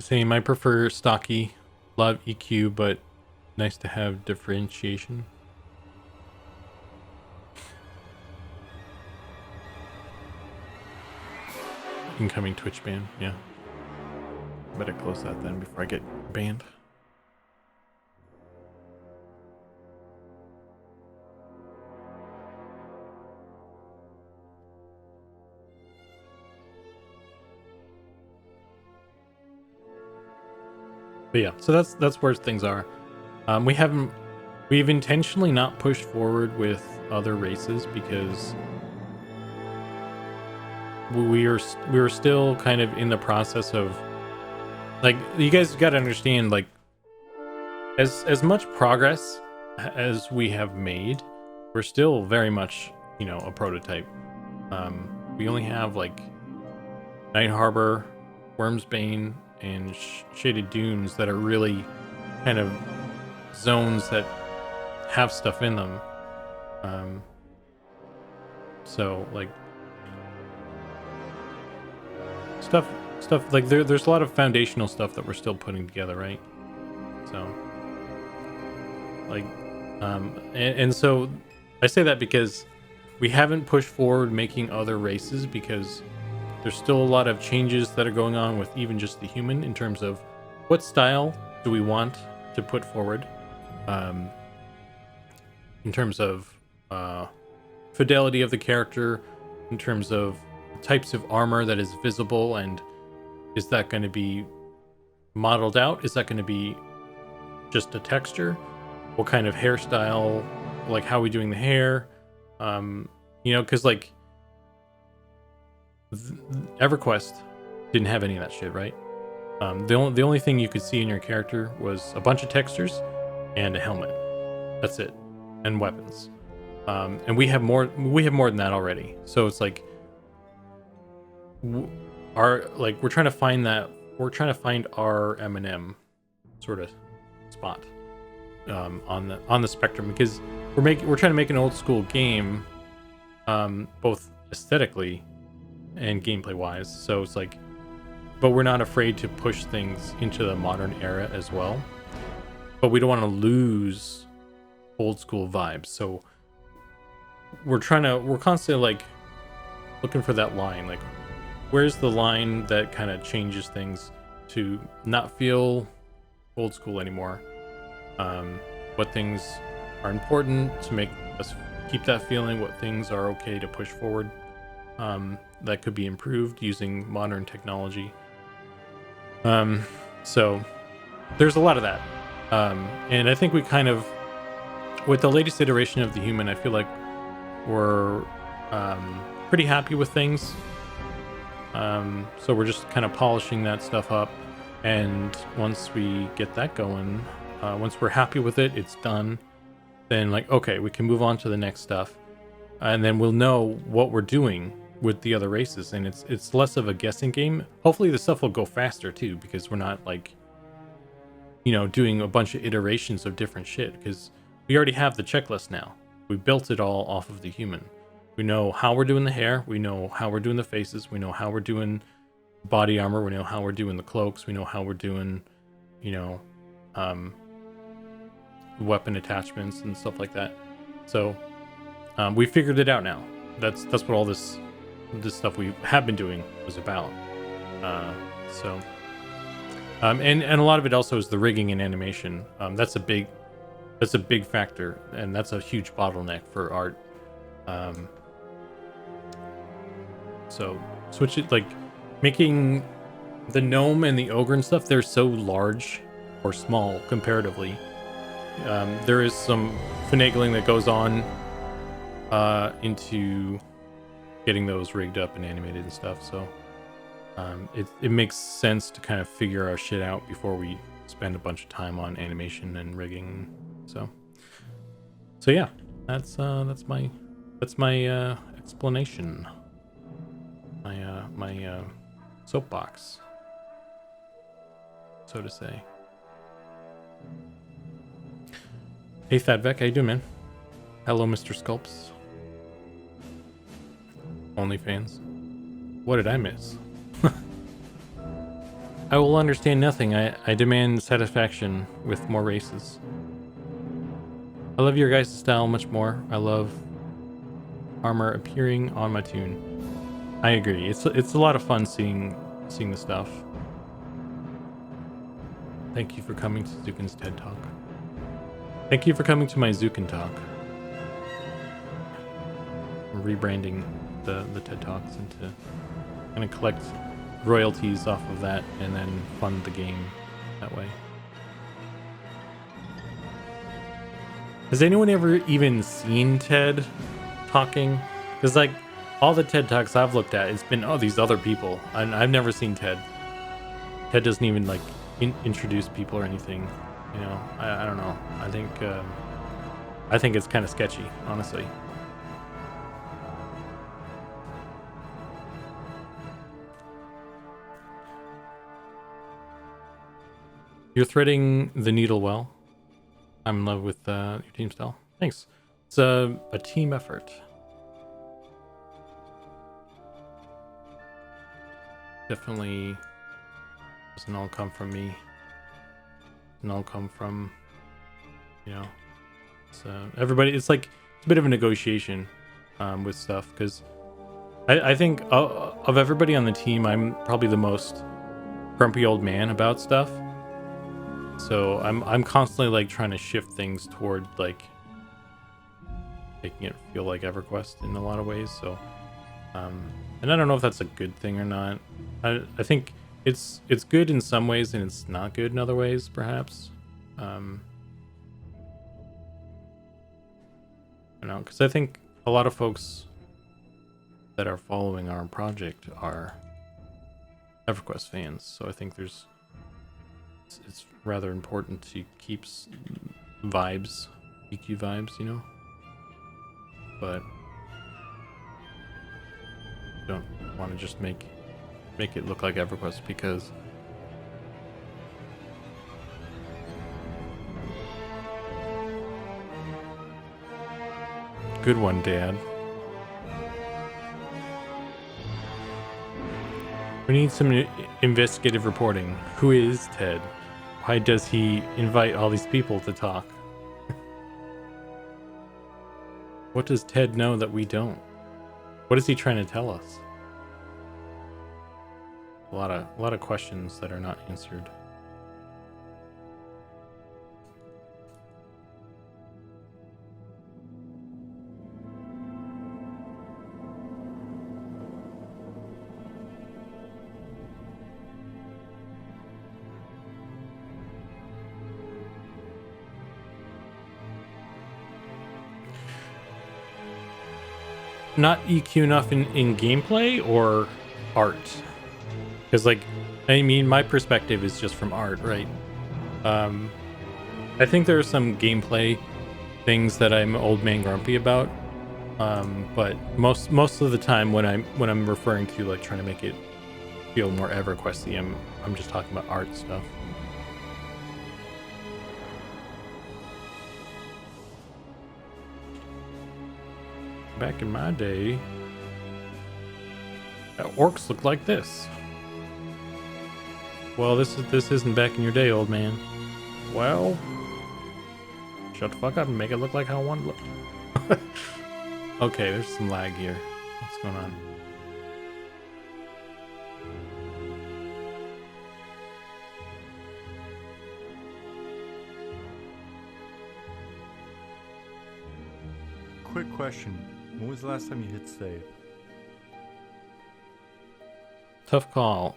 Same. I prefer stocky. Love EQ, but nice to have differentiation. Incoming Twitch ban. Yeah. Better close that then before I get banned. But yeah, so that's where things are. We've intentionally not pushed forward with other races because we were still kind of in the process of, like, you guys got to understand, like, as much progress as we have made, we're still very much, a prototype. We only have like Night Harbor, Wormsbane, and Shaded Dunes that are really kind of zones that have stuff in them. So like stuff like there's a lot of foundational stuff that we're still putting together, right? So like and so I say that because we haven't pushed forward making other races because there's still a lot of changes that are going on with even just the human in terms of what style do we want to put forward, in terms of fidelity of the character, in terms of types of armor that is visible, and is that going to be modeled out? Is that going to be just a texture? What kind of hairstyle? Like, how are we doing the hair? Because like EverQuest didn't have any of that shit, right? The only thing you could see in your character was a bunch of textures and a helmet. That's it, and weapons. And we have more than that already. So it's like we're trying to find our M&M sort of spot on the spectrum, because we're trying to make an old school game, both aesthetically and gameplay wise. So it's like, but we're not afraid to push things into the modern era as well. But we don't want to lose old school vibes. So we're constantly like looking for that line. Like, where's the line that kind of changes things to not feel old school anymore? What things are important to make us keep that feeling? What things are okay to push forward? That could be improved using modern technology. So there's a lot of that. And I think we kind of, with the latest iteration of the human, I feel like we're pretty happy with things. So we're just kind of polishing that stuff up. And once we get that going, once we're happy with it, it's done. Then like, okay, we can move on to the next stuff. And then we'll know what we're doing with the other races, and it's less of a guessing game. Hopefully the stuff will go faster too, because we're not like, doing a bunch of iterations of different shit, because we already have the checklist now. We built it all off of the human. We know how we're doing the hair, we know how we're doing the faces, we know how we're doing body armor, we know how we're doing the cloaks, we know how we're doing weapon attachments and stuff like that. So we figured it out now. That's what all this stuff we have been doing was about. And a lot of it also is the rigging and animation. That's a big factor, and that's a huge bottleneck for art. So switch it, like making the gnome and the ogre and stuff, they're so large or small comparatively. There is some finagling that goes on into getting those rigged up and animated and stuff. So it makes sense to kind of figure our shit out before we spend a bunch of time on animation and rigging. So yeah, that's my explanation. My soapbox, so to say. Hey Thadvec, how you doing, man? Hello, Mr. Sculpts. OnlyFans. What did I miss? I will understand nothing. I demand satisfaction with more races. I love your guys' style much more. I love armor appearing on my tune. I agree. It's a lot of fun seeing the stuff. Thank you for coming to Zukan's TED Talk. Thank you for coming to my Zukan Talk. I'm rebranding the TED Talks into kind of collect royalties off of that and then fund the game that way. Has anyone ever even seen TED talking? Because like all the TED Talks I've looked at, it's been these other people, and I've never seen TED. TED doesn't even like introduce people or anything. I don't know. I think it's kind of sketchy, honestly. You're threading the needle well. I'm in love with your team style. Thanks. It's a team effort. Definitely doesn't all come from me. Doesn't all come from, it's everybody. It's like it's a bit of a negotiation. with stuff, because I think of everybody on the team, I'm probably the most grumpy old man about stuff. So I'm constantly like trying to shift things toward like making it feel like EverQuest in a lot of ways. So and I don't know if that's a good thing or not. I think it's good in some ways and it's not good in other ways, perhaps. You know, because I think a lot of folks that are following our project are EverQuest fans, so I think it's rather important to keep vibes, EQ vibes, you know. But don't want to just make it look like EverQuest, because good one, Dad. We need some investigative reporting. Who is Ted? Why does he invite all these people to talk? What does Ted know that we don't? What is he trying to tell us? A lot of questions that are not answered. Not EQ enough in gameplay or art? Because like, I mean, my perspective is just from art, right? I think there are some gameplay things that I'm old man grumpy about, but most of the time when I'm referring to like trying to make it feel more EverQuesty, I'm just talking about art stuff. Back in my day, orcs looked like this. Well, this isn't back in your day, old man. Well, shut the fuck up and make it look like how I want it to look. Okay, there's some lag here. What's going on? Quick question. When was the last time you hit save? Tough call.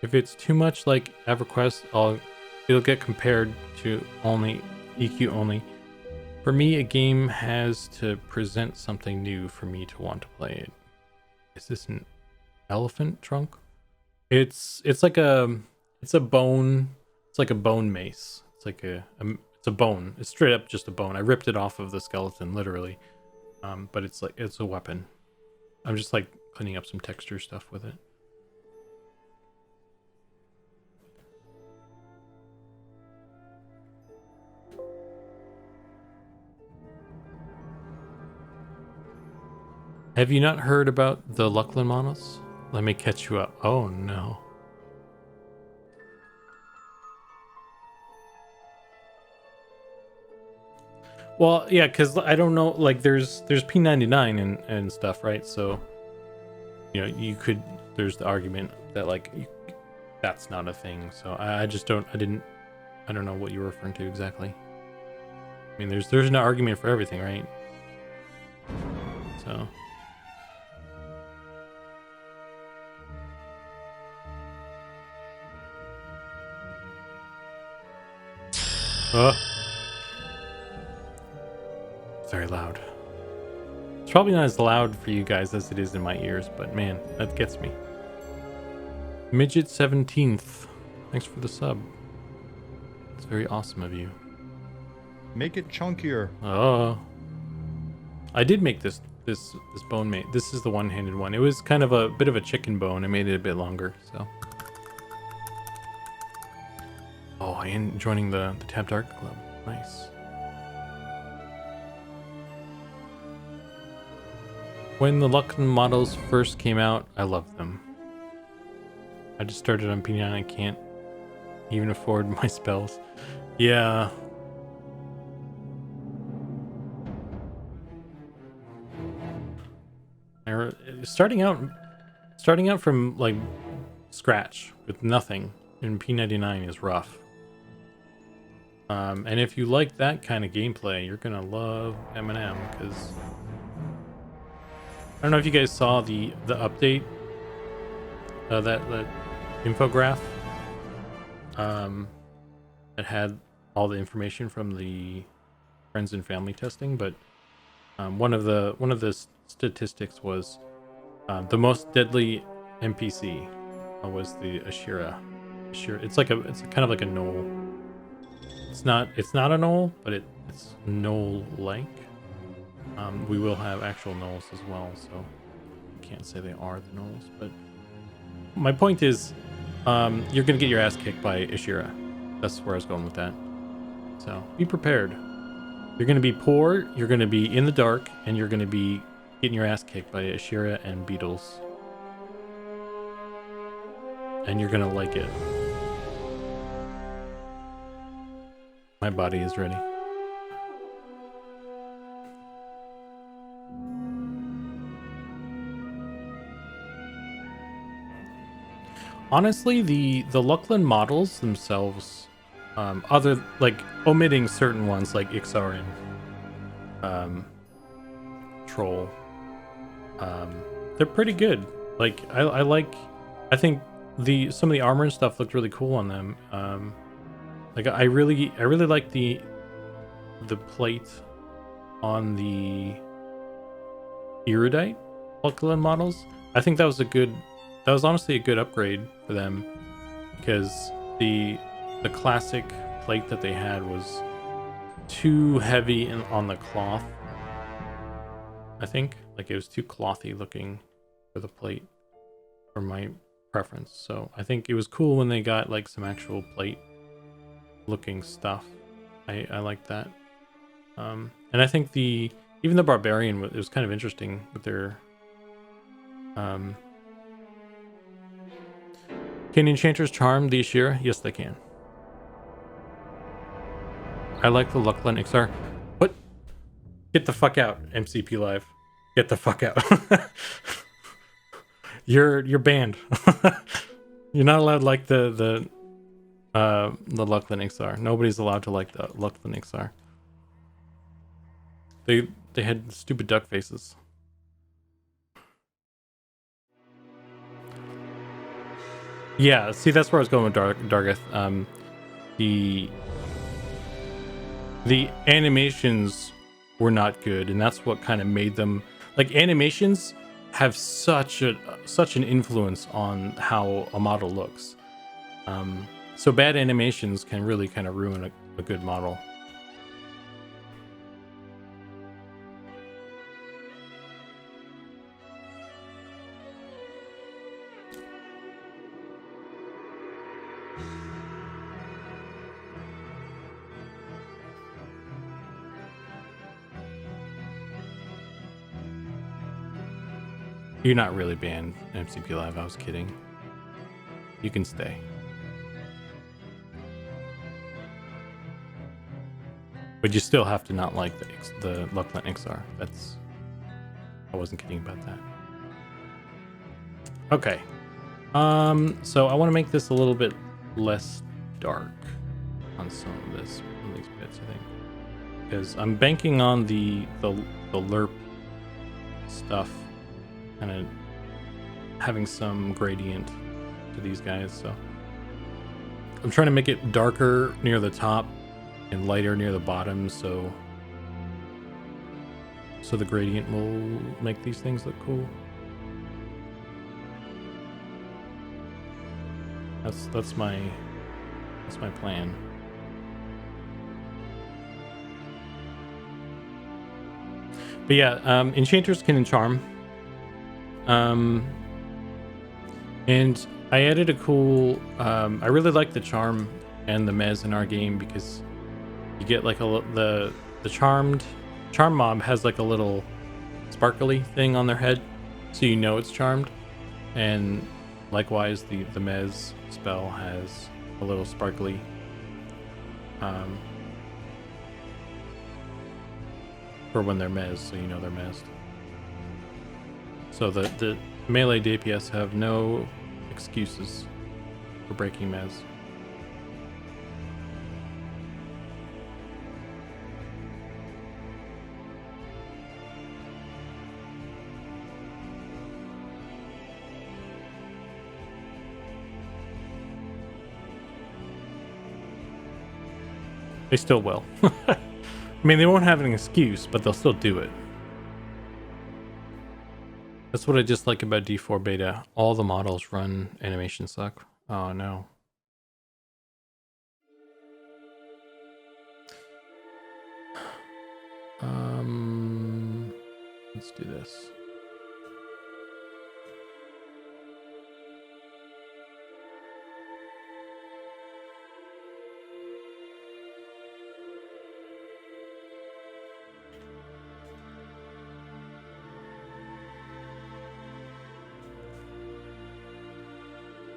If it's too much like EverQuest, it'll get compared to only EQ only. For me, a game has to present something new for me to want to play it. Is this an elephant trunk? It's like a bone. It's like a bone mace. It's like it's a bone. It's straight up just a bone. I ripped it off of the skeleton, literally. But it's a weapon. I'm just like cleaning up some texture stuff with it. Have you not heard about the Lucklin Monos? Let me catch you up. Oh no. Well, yeah, because I don't know, like there's P99 and stuff, right? So, you know, there's the argument that like that's not a thing. So I don't know what you're referring to exactly. I mean, there's an argument for everything, right? So. Very loud. It's probably not as loud for you guys as it is in my ears, but man, that gets me. Midget 17th, thanks for the sub. It's very awesome of you. Make it chunkier. Oh, I did make this bone mate. This is the one-handed one. It was kind of a bit of a chicken bone. I made it a bit longer, so. Oh, I am joining the Tapped Art Club. Nice. When the Lucklin models first came out, I loved them. I just started on P9. I can't even afford my spells. Yeah. or starting out from like scratch with nothing in P99 is rough. And if you like that kind of gameplay, you're gonna love M&M, because I don't know if you guys saw the update, that infograph that had all the information from the friends and family testing, but one of the statistics was the most deadly NPC was the Ashira. It's kind of like a gnoll. It's not a gnoll, but it's gnoll-like. We will have actual gnolls as well, so I can't say they are the gnolls. But my point is, you're gonna get your ass kicked by Ashira. That's where I was going with that. So be prepared. You're gonna be poor. You're gonna be in the dark, and you're gonna be getting your ass kicked by Ashira and beetles. And you're gonna like it. My body is ready. Honestly, the Luckland models themselves, other like omitting certain ones like Ixarin, Troll, they're pretty good. Like I think some of the armor and stuff looked really cool on them. Like I really like the plate on the erudite Luckland models. I think that was honestly a good upgrade for them, because the classic plate that they had was too heavy on the cloth. I think like it was too clothy looking for the plate for my preference. So I think it was cool when they got like some actual plate looking stuff. I like that. And I think even the barbarian, it was kind of interesting with their can enchanters charm the Ashira? Yes, they can. I like the Luckland Ixar. What? Get the fuck out, MCP Live. Get the fuck out. You're banned. You're not allowed to like the Luckland Ixar. Nobody's allowed to like the Luckland Ixar. They had stupid duck faces. Yeah, see, that's where I was going with Dargeth. The animations were not good, and that's what kind of made them, like, animations have such an influence on how a model looks. So bad animations can really kind of ruin a good model. You're not really banned, MCP Live. I was kidding. You can stay. But you still have to not like the Luckland Ixar. I wasn't kidding about that. Okay. So I want to make this a little bit less dark on some of these bits, I think, because I'm banking on the lerp stuff, kind of having some gradient to these guys. So I'm trying to make it darker near the top and lighter near the bottom, so the gradient will make these things look cool. That's my plan. But yeah, enchanters can charm. And I added a cool, I really like the charm and the mez in our game, because you get like the charm mob has like a little sparkly thing on their head, so you know it's charmed. And likewise, the mez spell has a little sparkly for when they're mez, so you know they're mezzed. So the melee DPS have no excuses for breaking mez. They still will. I mean, they won't have an excuse, but they'll still do it. That's what I just like about D4 beta. All the models run animation suck. Oh no. Let's do this.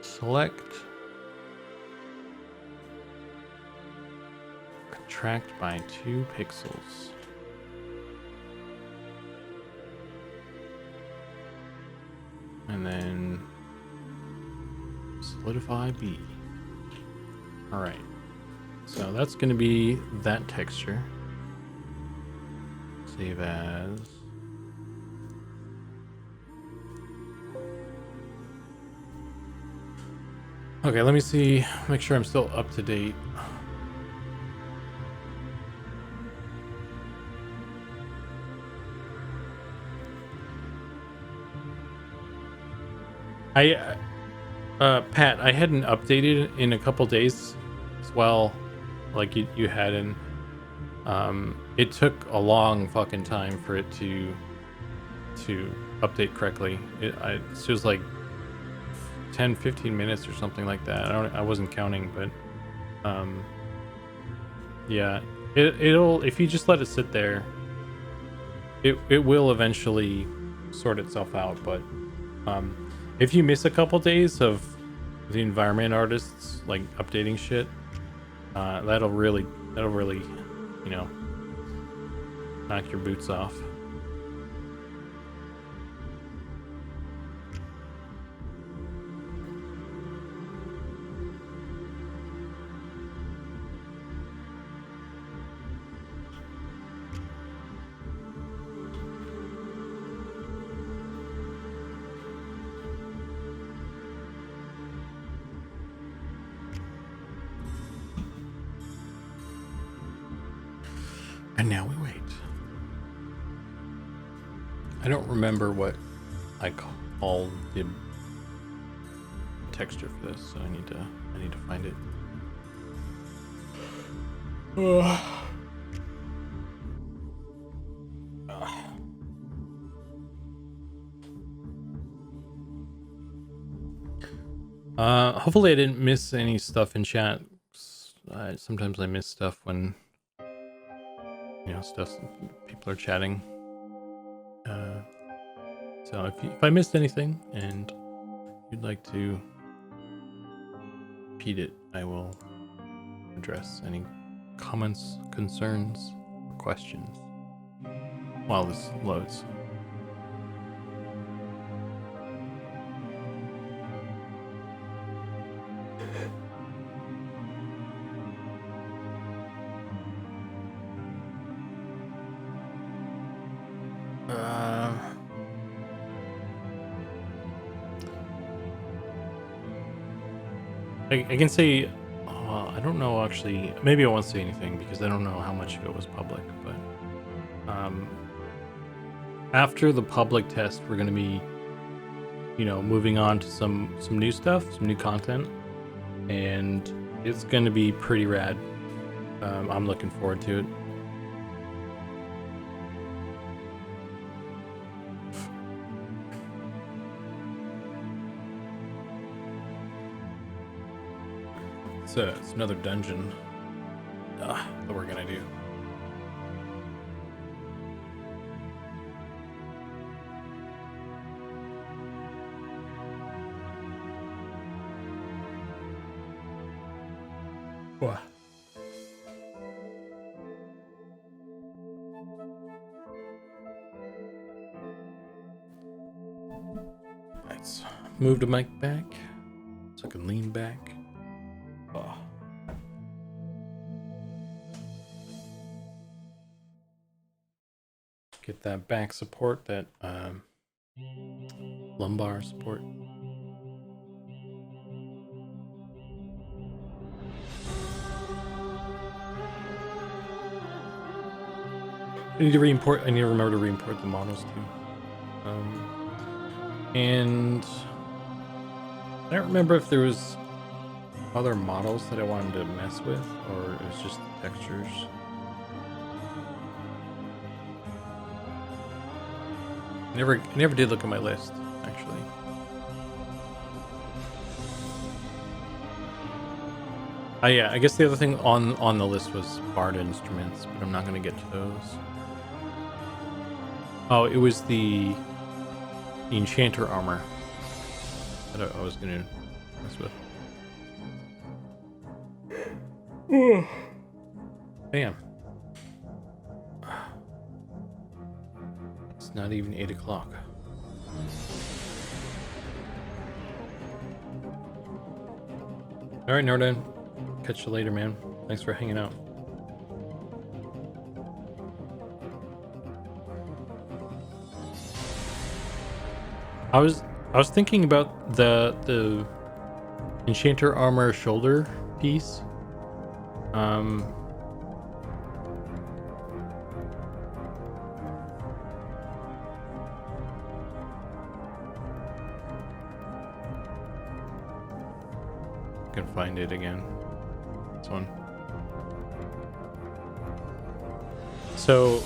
Select. Contract by 2 pixels. And then solidify B. All right. So that's going to be that texture. Save as. Okay, let me see. Make sure I'm still up to date. Pat, I hadn't updated in a couple days as well, like you had in. It took a long fucking time for it to update correctly. It was like 10-15 minutes or something like that. I wasn't counting, but yeah, it'll, if you just let it sit there, it will eventually sort itself out. But if you miss a couple days of the environment artists like updating shit, that'll really you know, knock your boots off. And now we wait. I don't remember what I called the texture for this, so I need to find it. Hopefully I didn't miss any stuff in chat. Sometimes I miss stuff when, you know, people are chatting. So if I missed anything and you'd like to repeat it, I will address any comments, concerns, or questions while this loads. I can say, I don't know actually, maybe I won't say anything because I don't know how much of it was public, but after the public test, we're going to be, you know, moving on to some new stuff, some new content, and it's going to be pretty rad. I'm looking forward to it. It's another dungeon that we're gonna do. What? Let's move the mic back so I can lean back. Oh. Get that back support, that lumbar support. I need to remember to re-import the models too. And I don't remember if there was other models that I wanted to mess with, or it was just the textures. I never did look at my list, actually. Yeah, I guess the other thing on the list was bard instruments, but I'm not going to get to those. Oh, it was the enchanter armor that I was going to mess with. Damn. It's not even 8 o'clock. All right, Nordan. Catch you later, man. Thanks for hanging out. I was thinking about the enchanter armor shoulder piece. Can find it again. This one. So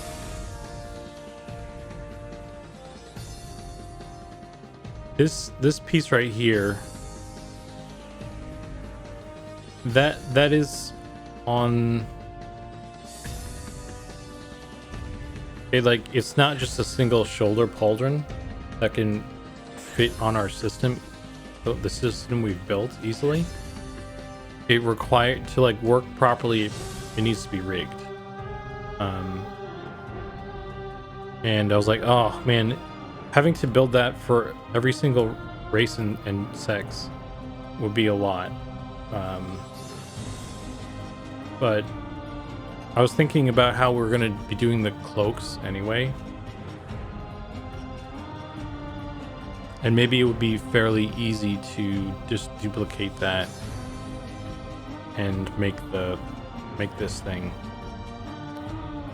this piece right here, that is on it, like it's not just a single shoulder pauldron that can fit on our system, the system we've built easily. It required to like work properly, it needs to be rigged. And I was like, oh man, having to build that for every single race and sex would be a lot. But I was thinking about how we're going to be doing the cloaks anyway. And maybe it would be fairly easy to just duplicate that and make this thing.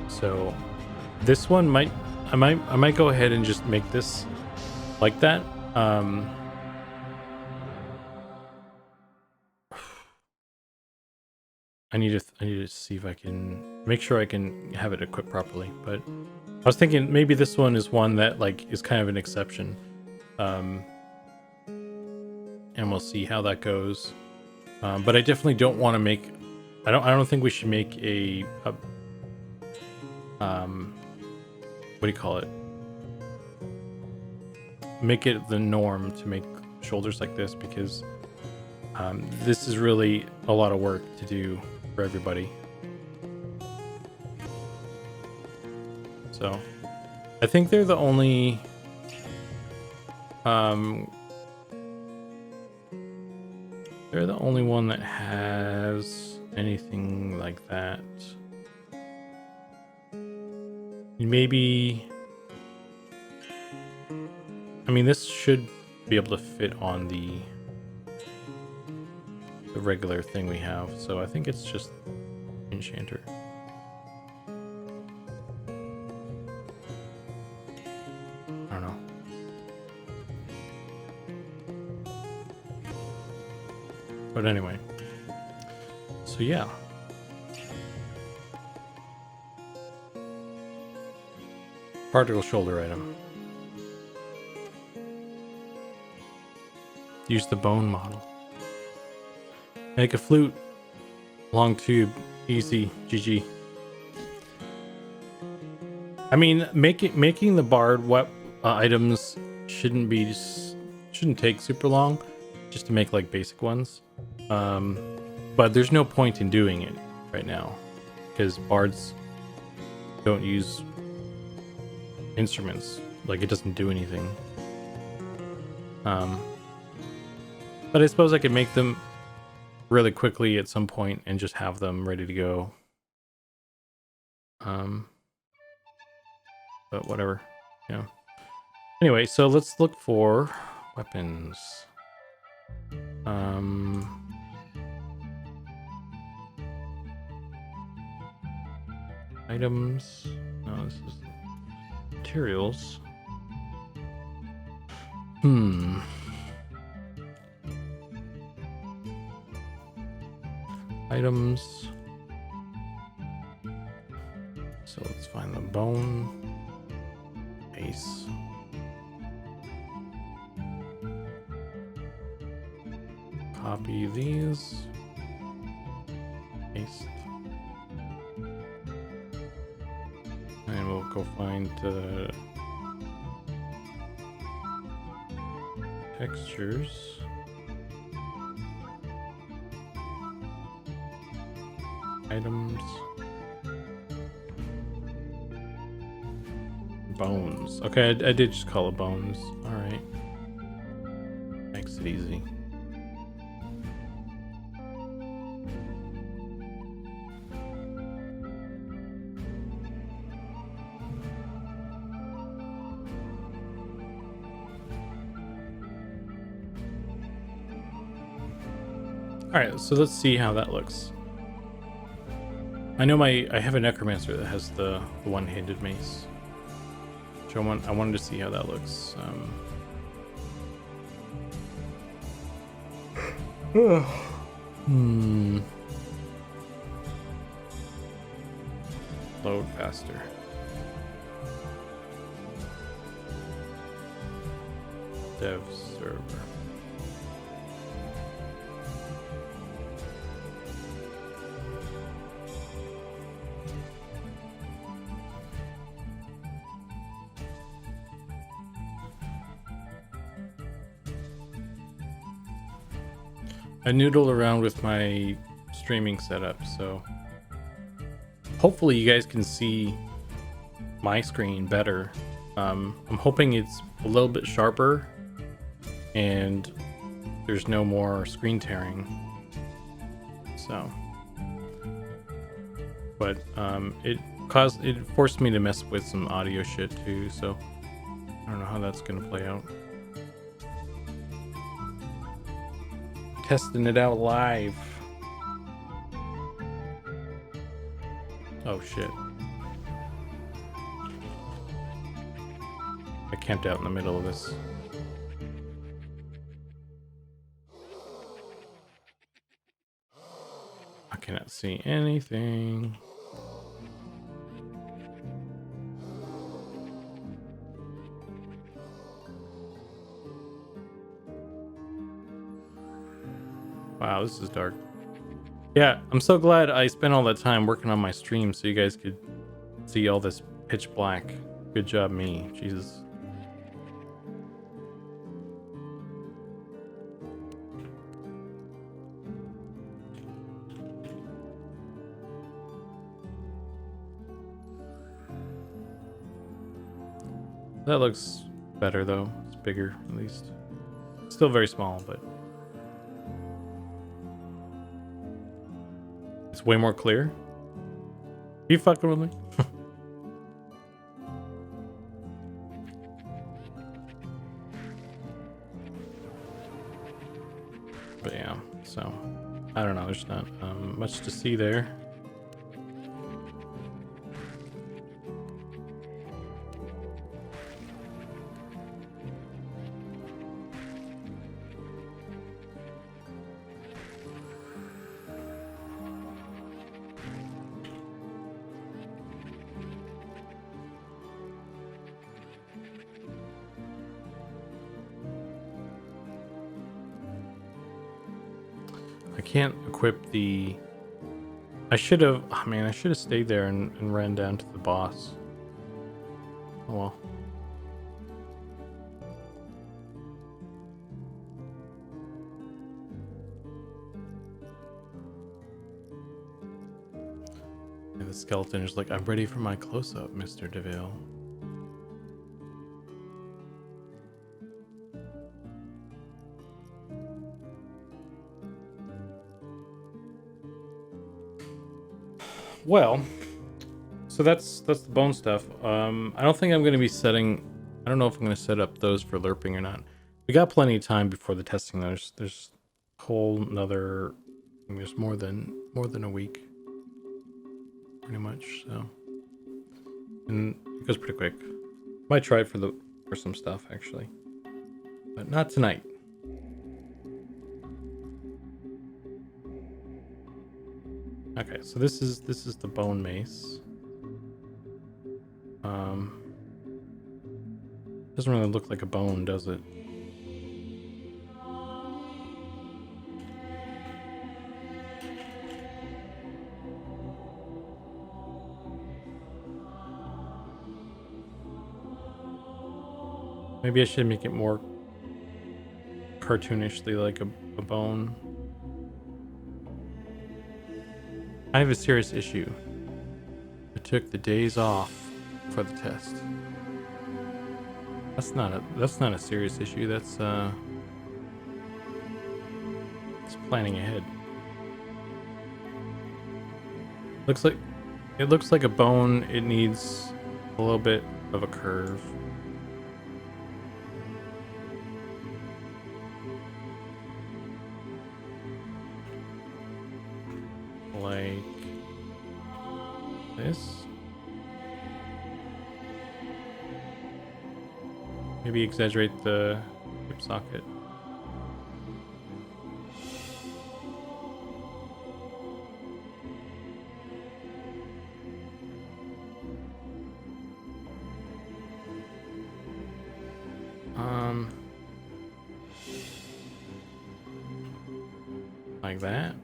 So this one I might go ahead and just make this like that. I need to see if I can make sure I can have it equipped properly. But I was thinking maybe this one is one that like is kind of an exception. And we'll see how that goes. But I definitely don't want to make. I don't think we should make a what do you call it? Make it the norm to make shoulders like this, because this is really a lot of work to do for everybody. So I think they're the only one that has anything like that. Maybe, I mean, this should be able to fit on the regular thing we have, so I think it's just enchanter. I don't know. But anyway, so yeah. Particle shoulder item. Use the bone model. Make a flute. Long tube. Easy. GG. I mean, making the bard items shouldn't take super long, just to make like basic ones. But there's no point in doing it right now, because bards don't use instruments. Like, it doesn't do anything. But I suppose I could make them really quickly at some point and just have them ready to go. But whatever, yeah. Anyway, so let's look for weapons. Items. No, this is materials. Items. So let's find the bone mace. Copy these. Paste. And we'll go find textures. Items. Bones. Okay, I did just call it bones. Alright. Makes it easy. Alright, so let's see how that looks. I know I have a necromancer that has the one-handed mace. So I wanted to see how that looks. Load faster. Dev server. I noodled around with my streaming setup, so hopefully you guys can see my screen better. I'm hoping it's a little bit sharper and there's no more screen tearing. So, but it forced me to mess with some audio shit too, so I don't know how that's gonna play out. Testing it out live. Oh shit. I camped out in the middle of this. I cannot see anything. Wow, this is dark. Yeah, I'm so glad I spent all that time working on my stream so you guys could see all this pitch black. Good job, me. Jesus. That looks better though. It's bigger, at least. Still very small, but it's way more clear. You fucking with me? But yeah, so I don't know. There's not much to see there. I can't equip the... I should have... Oh, man, I should have stayed there and ran down to the boss. Oh well. And the skeleton is like, I'm ready for my close-up, Mr. DeVille. Well, so that's the bone stuff. I don't think I'm going to be setting. I don't know if I'm going to set up those for lerping or not. We got plenty of time before the testing. There's a whole another. I think there's more than a week, pretty much. So, and it goes pretty quick. Might try it for some stuff actually, but not tonight. Okay, so this is the Bone Mace. Doesn't really look like a bone, does it? Maybe I should make it more cartoonishly like a bone. I have a serious issue. I took the days off for the test. That's not a serious issue. That's it's planning ahead. It looks like a bone. It needs a little bit of a curve. Like this. Maybe exaggerate the hip socket. Like that.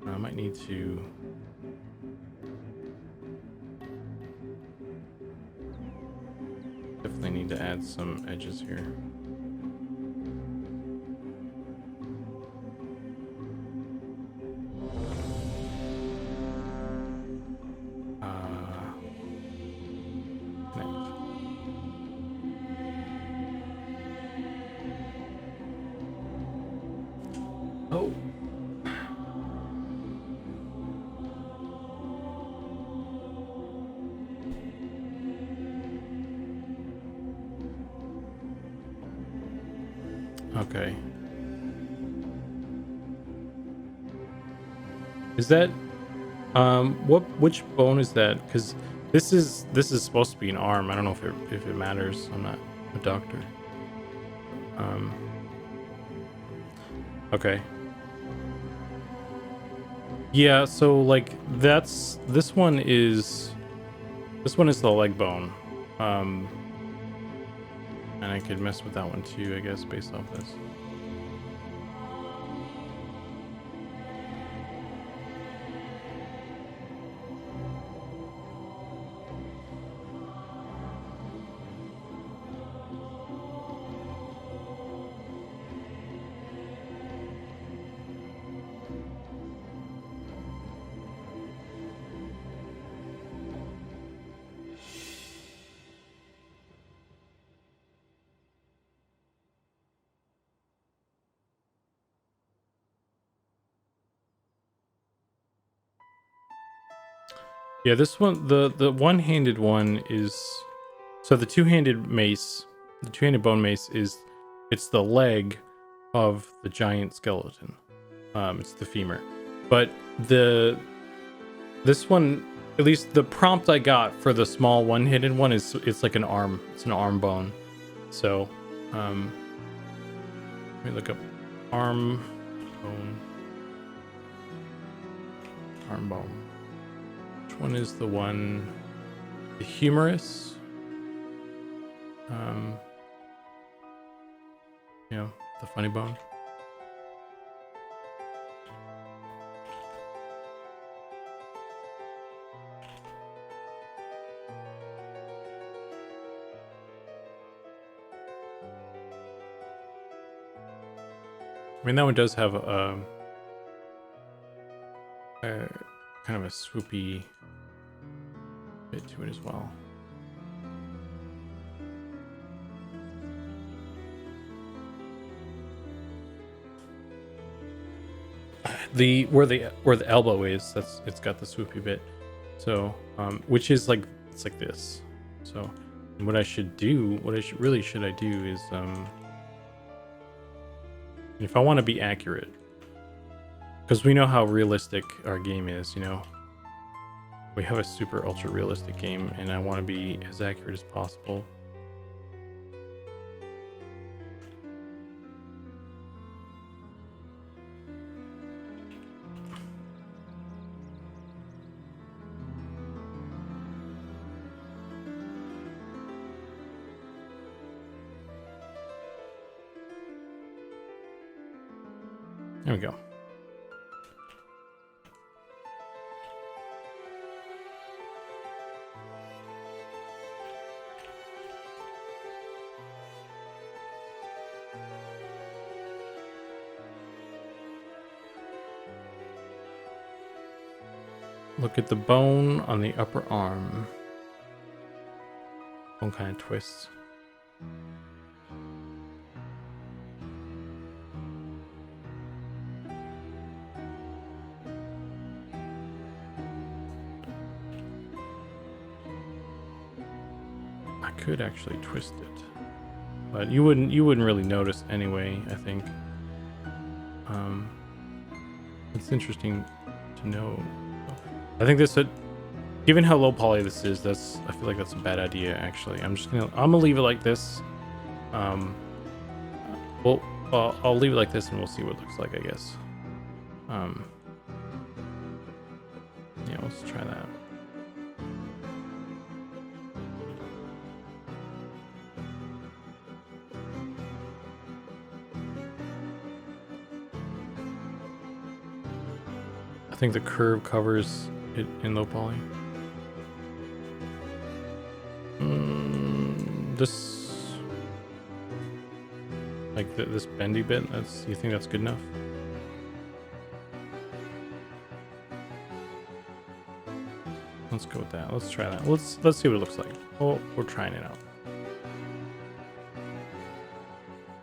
I might need to definitely need to add some edges here. Connect. Oh. Okay. Is that which bone is that? Because this is supposed to be an arm. I don't know if it matters. I'm not a doctor. Okay. Yeah, so like this one is the leg bone. And I could mess with that one too, I guess, based off this. Yeah, this one, the one-handed one is, so the two-handed mace, the two-handed bone mace it's the leg of the giant skeleton. It's the femur. But this one, at least the prompt I got for the small one-handed one it's like an arm. It's an arm bone. So, let me look up arm bone. Arm bone. Which one is the one? The humerus. Yeah, the funny bone. I mean, that one does have a kind of a swoopy bit to it as well. where the elbow is, it's got the swoopy bit. So which is like, it's like this. So what I should do, should I do is if I want to be accurate, because we know how realistic our game is, you know, we have a super ultra realistic game, and I want to be as accurate as possible. There we go. Look at the bone on the upper arm. Bone kind of twists. I could actually twist it, but you wouldn't really notice anyway, I think. It's interesting to know. I think this would, given how low poly this is, I feel like that's a bad idea actually. I'm gonna leave it like this. Well, I'll leave it like this and we'll see what it looks like, I guess. Yeah, let's try that. I think the curve covers it in low poly. This, like this bendy bit, you think that's good enough? Let's go with that. Let's try that. Let's see what it looks like. Oh, we're trying it out.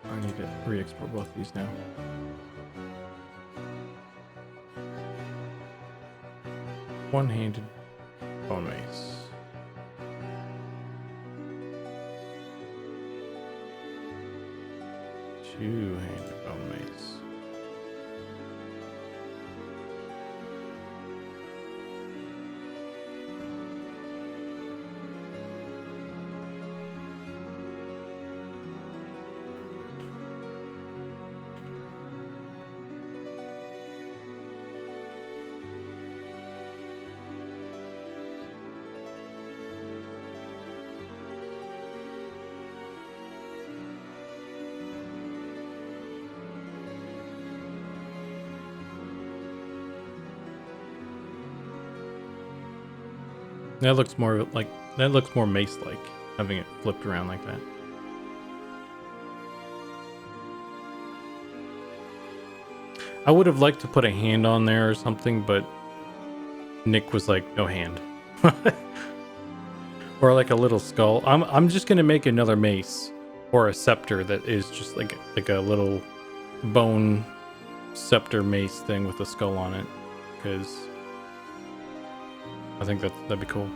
I need to re-export both of these now. One-handed bone mace. Two-handed bone mace. That looks more mace-like, having it flipped around like that. I would have liked to put a hand on there or something, but Nick was like, no hand. Or like a little skull. I'm just gonna make another mace or a scepter that is just like a little bone scepter mace thing with a skull on it, because I think that'd be cool.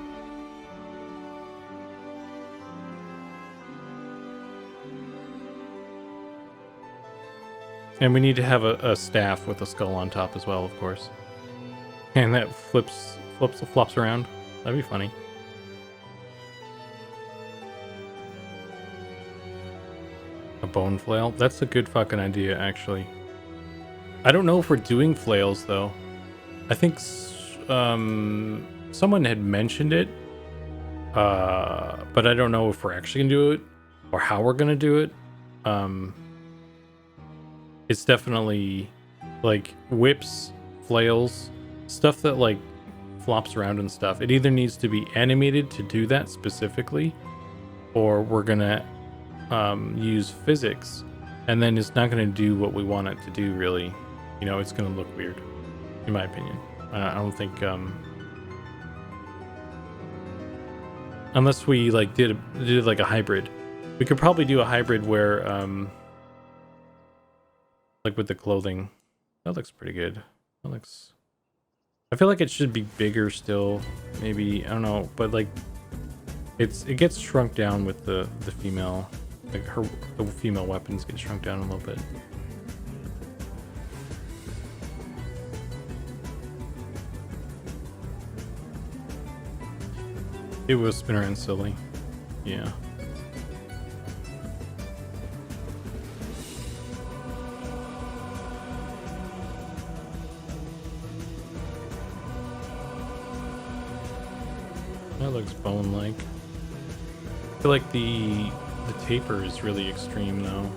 And we need to have a staff with a skull on top as well, of course. And that flops around. That'd be funny. A bone flail? That's a good fucking idea, actually. I don't know if we're doing flails, though. I think someone had mentioned it, but I don't know if we're actually gonna do it or how we're gonna do it. It's definitely like whips, flails, stuff that like flops around and stuff. It either needs to be animated to do that specifically, or we're gonna use physics, and then it's not gonna do what we want it to do. Really, you know, it's gonna look weird, in my opinion. I don't think unless we like did like a hybrid. We could probably do a hybrid where like with the clothing, that looks pretty good. That looks... I feel like it should be bigger still. Maybe, I don't know, but like it gets shrunk down with the female, like the female weapons get shrunk down a little bit. It will spin around silly. Yeah. That looks bone-like. I feel like the taper is really extreme though.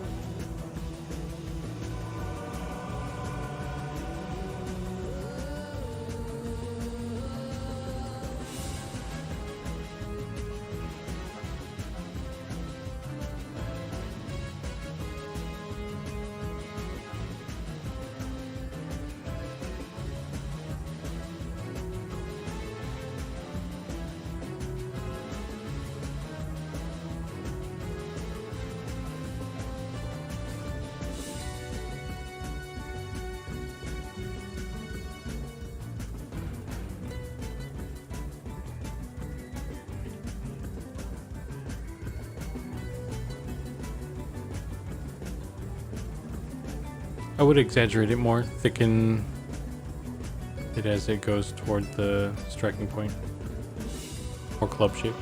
I would exaggerate it more, thicken it as it goes toward the striking point. Or club shape.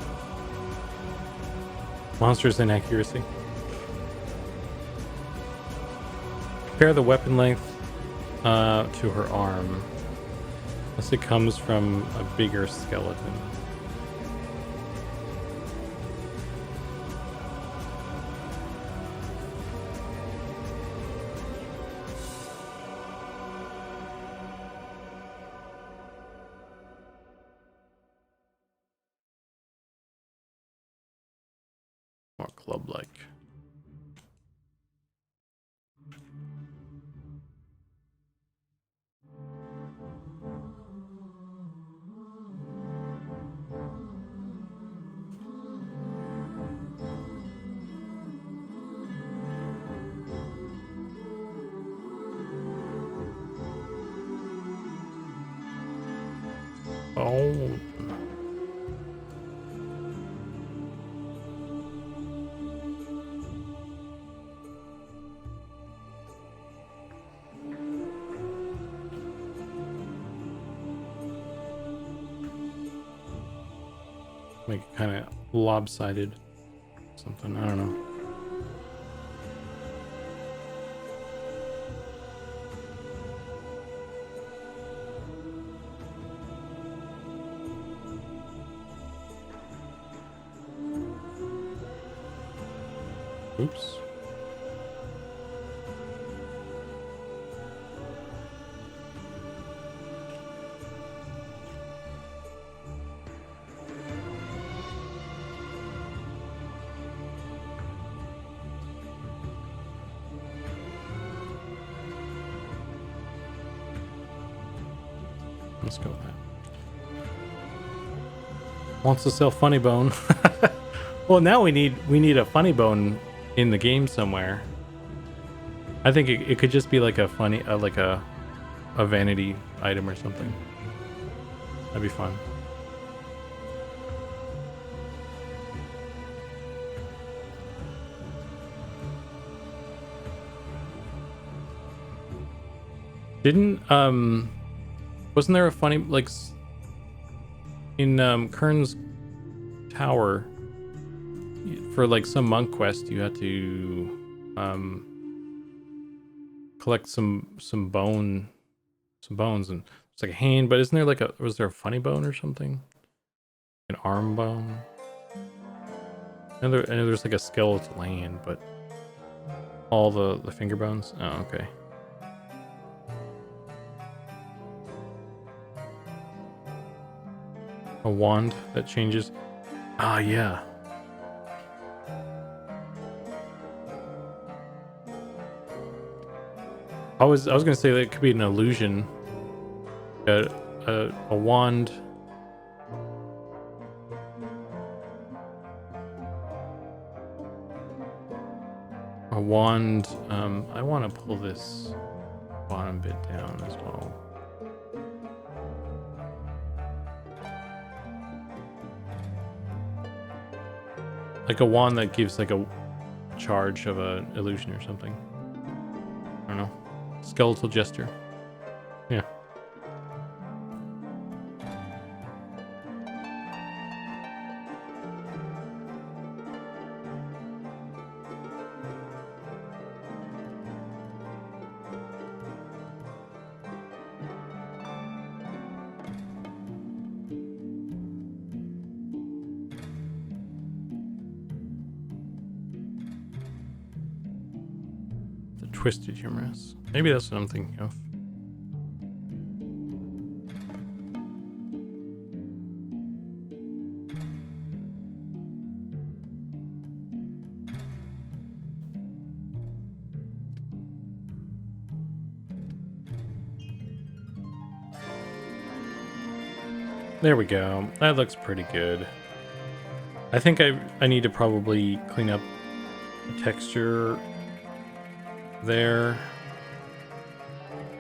Monsters inaccuracy. Compare the weapon length to her arm. Unless it comes from a bigger skeleton. More club-like. Oh. Make it kind of lopsided. Something, I don't know. Oops. Let's go with that. Wants to sell funny bone. Well, now we need a funny bone in the game somewhere. I think it could just be like a funny, like a vanity item or something. That'd be fun. Didn't wasn't there a funny, like, in Kern's Tower, for like some monk quest you had to collect some bones, and it's like a hand, but isn't there like was there a funny bone or something? An arm bone? I know there's like a skeletal hand, but all the finger bones? Oh, okay. A wand that changes. Ah, yeah. I was gonna say that it could be an illusion. A wand. A wand. I want to pull this bottom bit down as well. Like a wand that gives like a charge of a illusion or something. I don't know. Skeletal gesture. Yeah. The twisted humorous. Maybe that's what I'm thinking of. There we go. That looks pretty good. I think I need to probably clean up the texture there.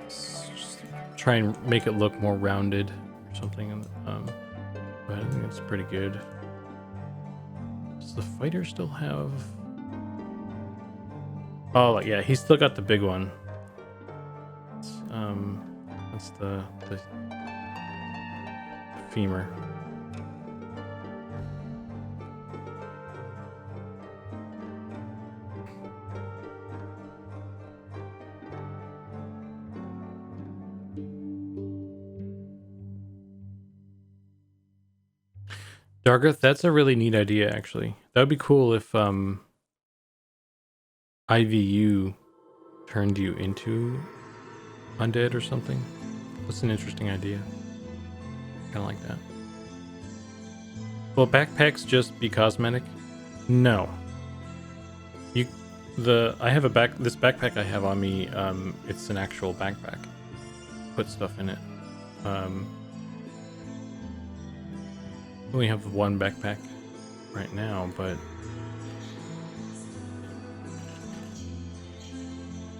Just try and make it look more rounded or something. But I think it's pretty good. Does the fighter still have... Oh, yeah, he's still got the big one. That's the femur. Dargoth, that's a really neat idea, actually. That would be cool if IVU turned you into undead or something. That's an interesting idea. Kind of like that. Will backpacks just be cosmetic? No. I have this backpack I have on me. It's an actual backpack. Put stuff in it. Only have one backpack right now, but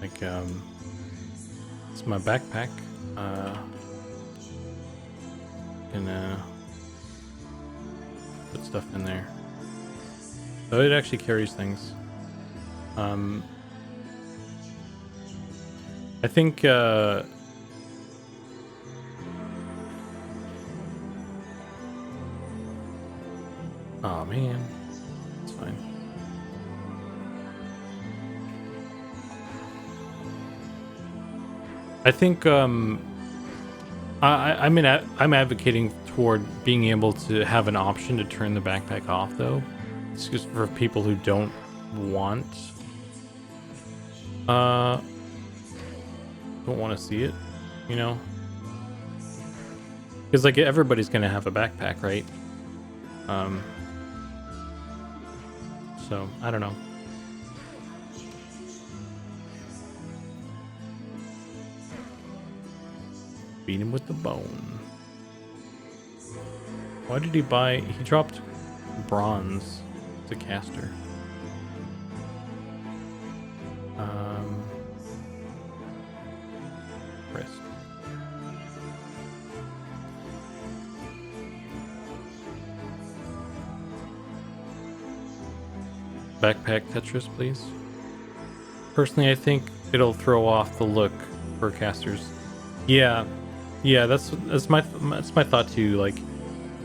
like it's my backpack. Can put stuff in there, so it actually carries things. I think oh man, it's fine. I think I'm advocating toward being able to have an option to turn the backpack off, though. It's just for people who don't want to see it, you know, because like everybody's gonna have a backpack, right? So I don't know. Beat him with the bone. Why did he buy? He dropped bronze to caster. Wrist. Backpack Tetris, please. Personally, I think it'll throw off the look for casters. Yeah, that's my thought too. Like,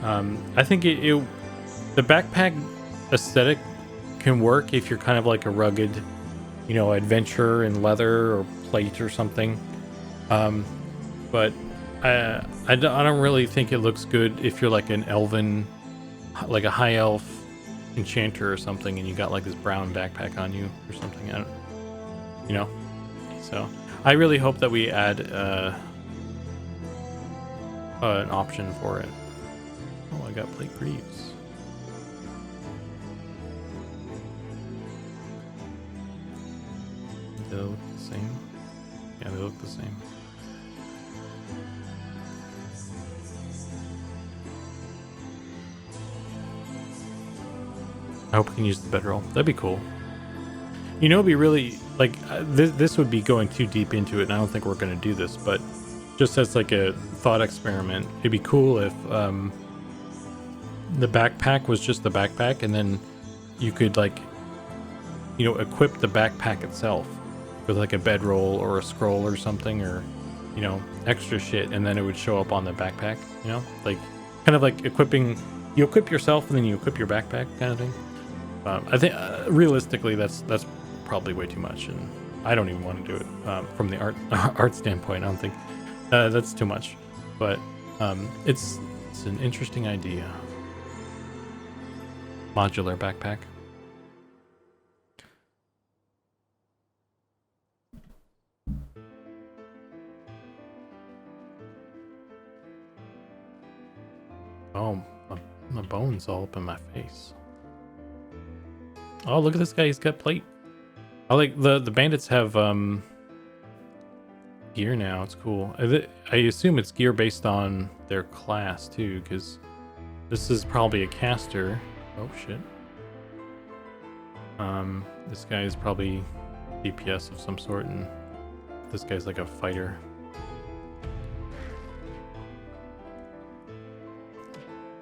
I think the backpack aesthetic can work if you're kind of like a rugged, you know, adventurer in leather or plate or something. But I don't really think it looks good if you're like an elven, like a high elf enchanter or something, and you got like this brown backpack on you or something. I don't, you know. So I really hope that we add an option for it. Oh, I got plate greaves. Do they look the same? Yeah, they look the same. I hope we can use the bedroll. That'd be cool. You know, it'd be really like this would be going too deep into it, and I don't think we're going to do this. But just as like a thought experiment, it'd be cool if the backpack was just the backpack, and then you could like, equip the backpack itself with like a bedroll or a scroll or something, or extra shit, and then it would show up on the backpack. Like kind of like equipping. You equip yourself and then you equip your backpack, kind of thing. I think realistically, that's probably way too much, and I don't even want to do it from the art standpoint. I don't think that's too much, but it's an interesting idea. Modular backpack. Oh, my bone's all up in my face. Oh, look at this guy. He's got plate. I like the bandits have gear now. It's cool. I assume it's gear based on their class too, because this is probably a caster. Oh shit. This guy is probably DPS of some sort, and this guy's like a fighter.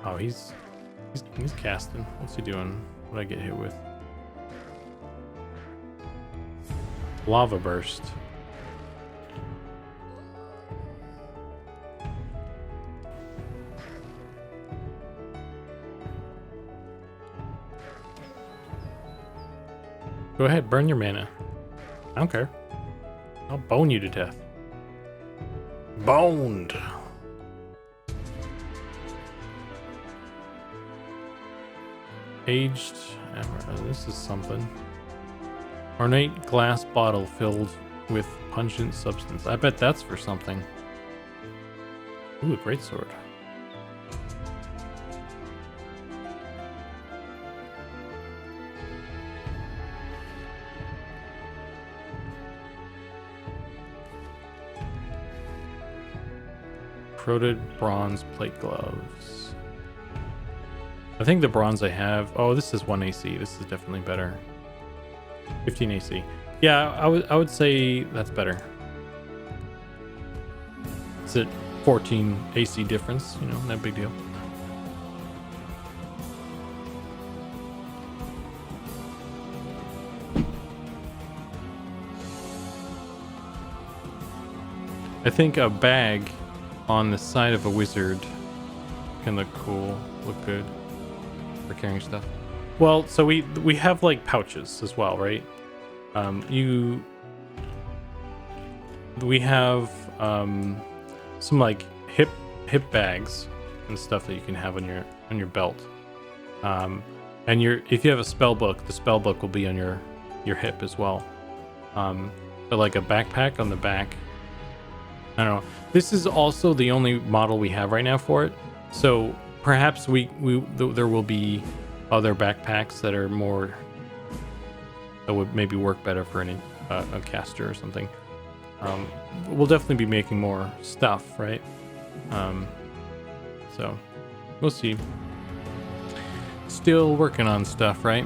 Oh, he's casting. What's he doing? What did I get hit with? Lava burst. Go ahead, burn your mana. I don't care. I'll bone you to death. Boned. Aged. This is something. Ornate glass bottle filled with pungent substance. I bet that's for something. Ooh, a great sword. Corroded bronze plate gloves. I think the bronze I have... Oh, this is 1 AC. This is definitely better. 15 AC. Yeah, I would say that's better. It's a 14 AC difference, not a big deal. I think a bag on the side of a wizard can look cool, look good for carrying stuff. Well, so we have like pouches as well, right? We have some like hip bags and stuff that you can have on your belt. And if you have a spell book, the spell book will be on your hip as well. But like a backpack on the back. I don't know. This is also the only model we have right now for it. So perhaps there will be other backpacks that are more, that would maybe work better for a caster or something. We'll definitely be making more stuff, right? So we'll see. Still working on stuff, right?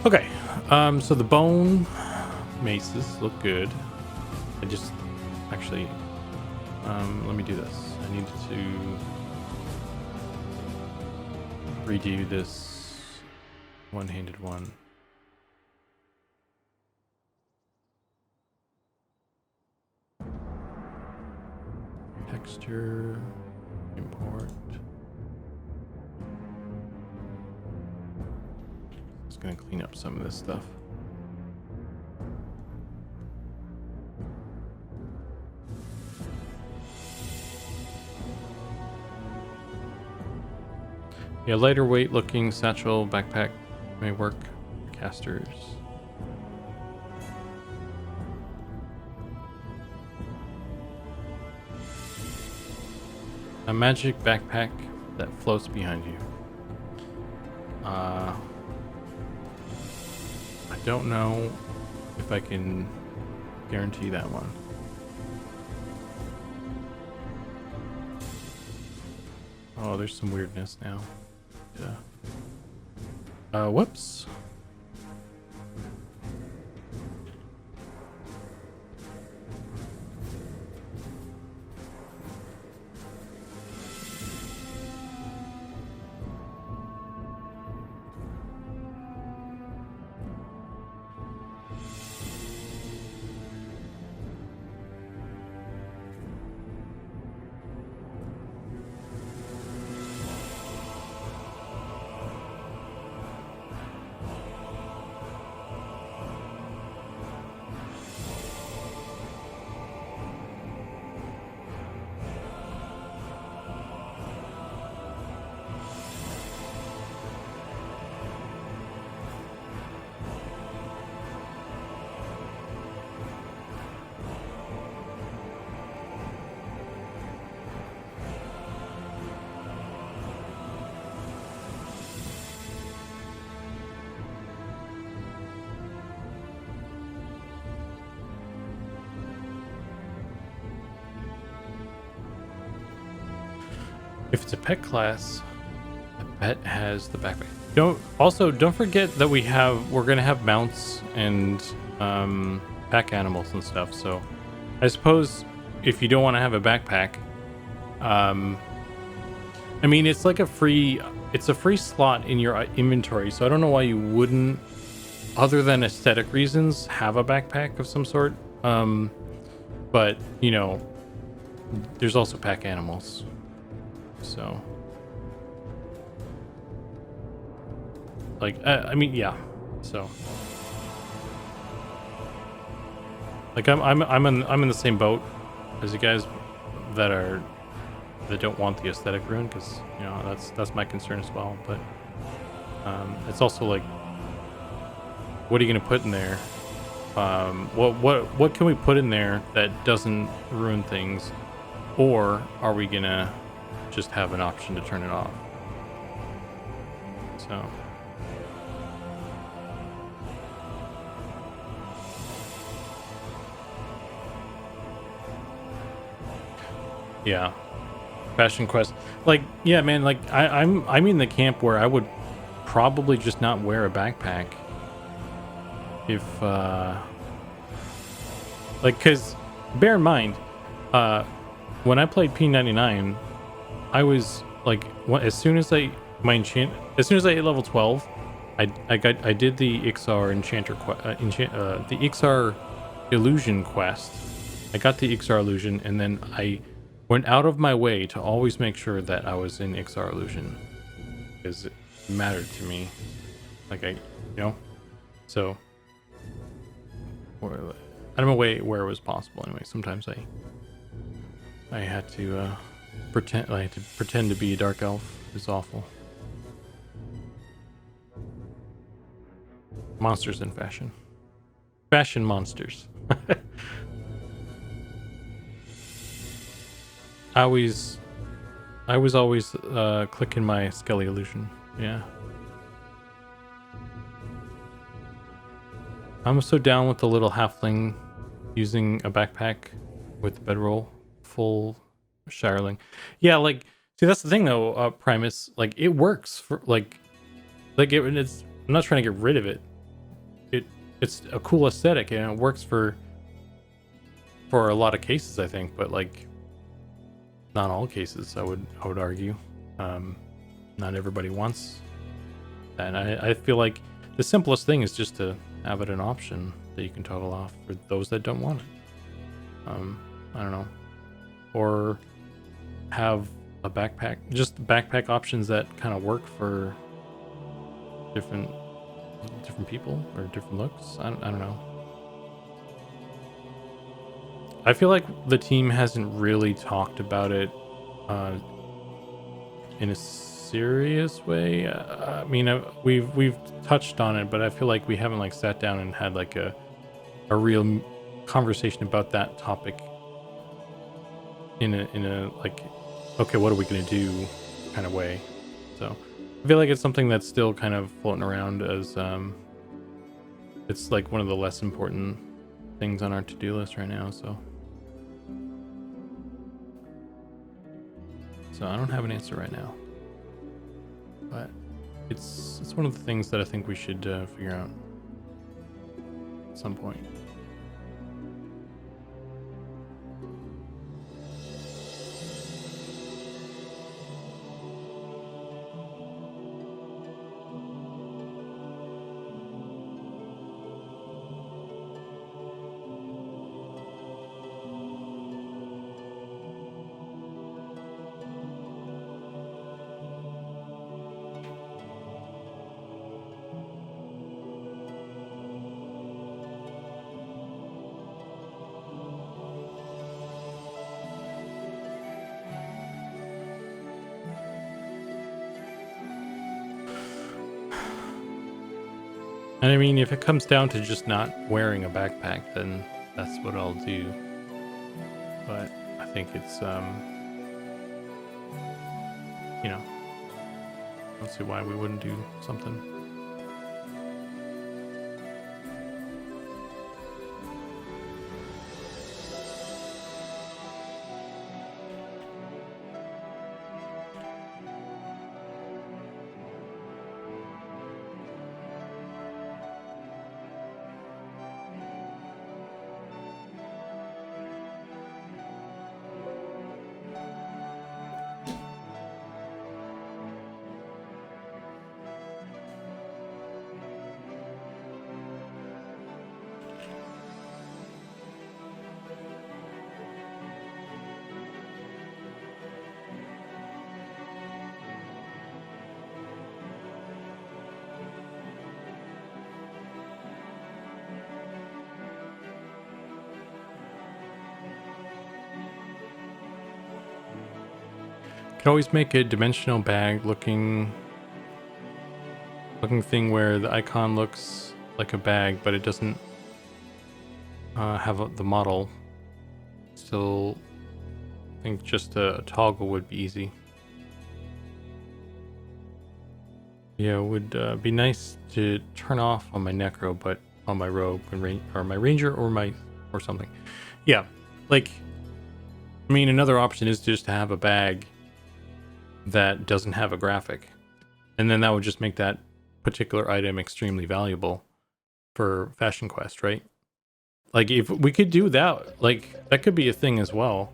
Okay. So the bone maces look good. I just actually let me do this. I need to redo this one-handed one. Texture, import. Just gonna clean up some of this stuff. Yeah, lighter weight looking satchel backpack may work for casters. A magic backpack that floats behind you. I don't know if I can guarantee that one. Oh, there's some weirdness now. Yeah. Whoops. If it's a pet class, the pet has the backpack. Don't forget that we're gonna have mounts and pack animals and stuff. So I suppose if you don't want to have a backpack, I mean it's like a free slot in your inventory. So I don't know why you wouldn't, other than aesthetic reasons, have a backpack of some sort. But you know, there's also pack animals. So like I mean, yeah. So like I'm in the same boat as you guys that don't want the aesthetic ruin, because you know that's my concern as well. But it's also like, what are you gonna put in there? What can we put in there that doesn't ruin things, or are we gonna just have an option to turn it off? So yeah, Fashion Quest, like, yeah, man, like I'm in the camp where I would probably just not wear a backpack if like, because bear in mind, when I played P99, I was like, as soon as I hit level 12, I did the Ixar enchanter the Ixar illusion quest. I got the Ixar illusion, and then I went out of my way to always make sure that I was in Ixar illusion, because it mattered to me. Like, so out of my way where it was possible. Anyway, sometimes I had to pretend to be a dark elf. It's awful. Monsters in fashion. Fashion monsters. I was always clicking my Skelly illusion. Yeah. I'm so down with the little halfling using a backpack with bedroll, full shireling. Yeah, like, see, that's the thing though, Primus. Like, it works for it's. I'm not trying to get rid of it. It's a cool aesthetic, and it works for a lot of cases, I think. But like, not all cases, I would argue. Not everybody wants that, and I feel like the simplest thing is just to have it an option that you can toggle off for those that don't want it. I don't know, or have a backpack, just backpack options that kind of work for different people or different looks. I don't know. I feel like the team hasn't really talked about it in a serious way. I mean, we've touched on it, but I feel like we haven't like sat down and had like a real conversation about that topic in a like, okay, what are we gonna do kind of way. So I feel like it's something that's still kind of floating around as it's like one of the less important things on our to-do list right now. So I don't have an answer right now, but it's one of the things that I think we should figure out at some point. And I mean, if it comes down to just not wearing a backpack, then that's what I'll do. But I think it's, you know, I don't see why we wouldn't do something. Could always make a dimensional bag looking thing where the icon looks like a bag, but it doesn't have the model. Still, I think just a toggle would be easy. Yeah, it would be nice to turn off on my necro, but on my rogue or my ranger or something. Yeah, like, I mean, another option is just to have a bag that doesn't have a graphic, and then that would just make that particular item extremely valuable for Fashion Quest, right? Like, if we could do that, like, that could be a thing as well.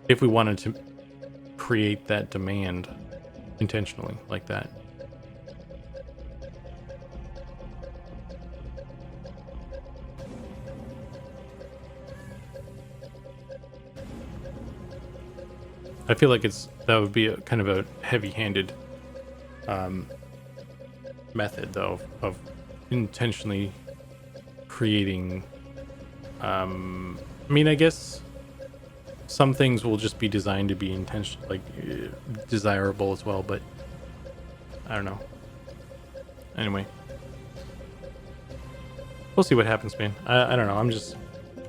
If we wanted to create that demand intentionally like that. I feel like that would be a kind of a heavy-handed method, though, of intentionally creating. I mean, I guess some things will just be designed to be desirable as well, but I don't know. Anyway, we'll see what happens, man. I don't know.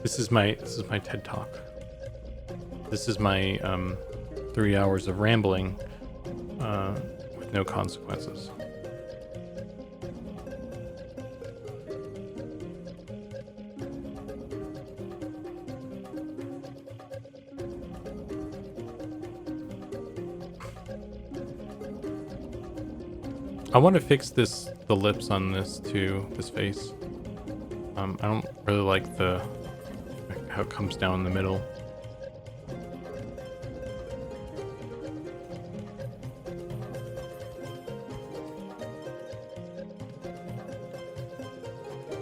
This is my TED talk. This is my 3 hours of rambling with no consequences. I want to fix the lips on this too, this face. I don't really like how it comes down the middle.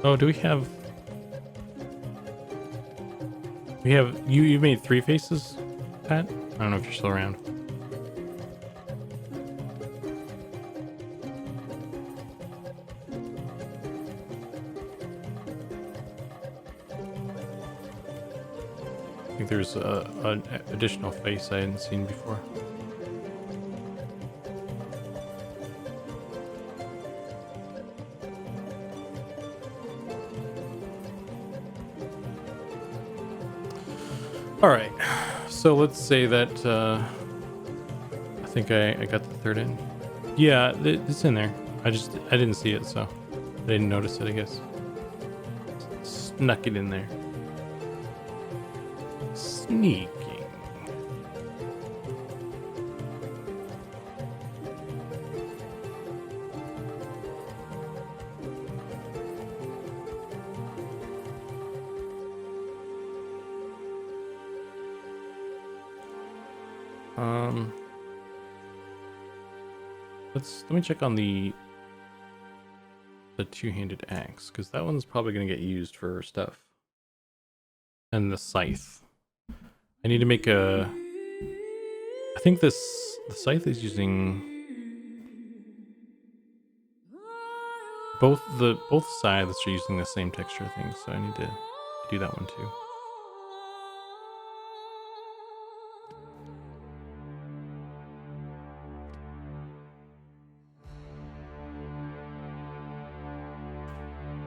Oh, do we have you made 3 faces, Pat? I don't know if you're still around. I think there's an additional face I hadn't seen before. All right, so let's say that I think I got the third in. Yeah, it's in there. I didn't see it, so I didn't notice it, I guess. Snuck it in there. Sneaking. Let me check on the two-handed axe, because that one's probably going to get used for stuff. And the scythe. I need to make I think the scythe is using both sides are using the same texture thing, so I need to do that one too.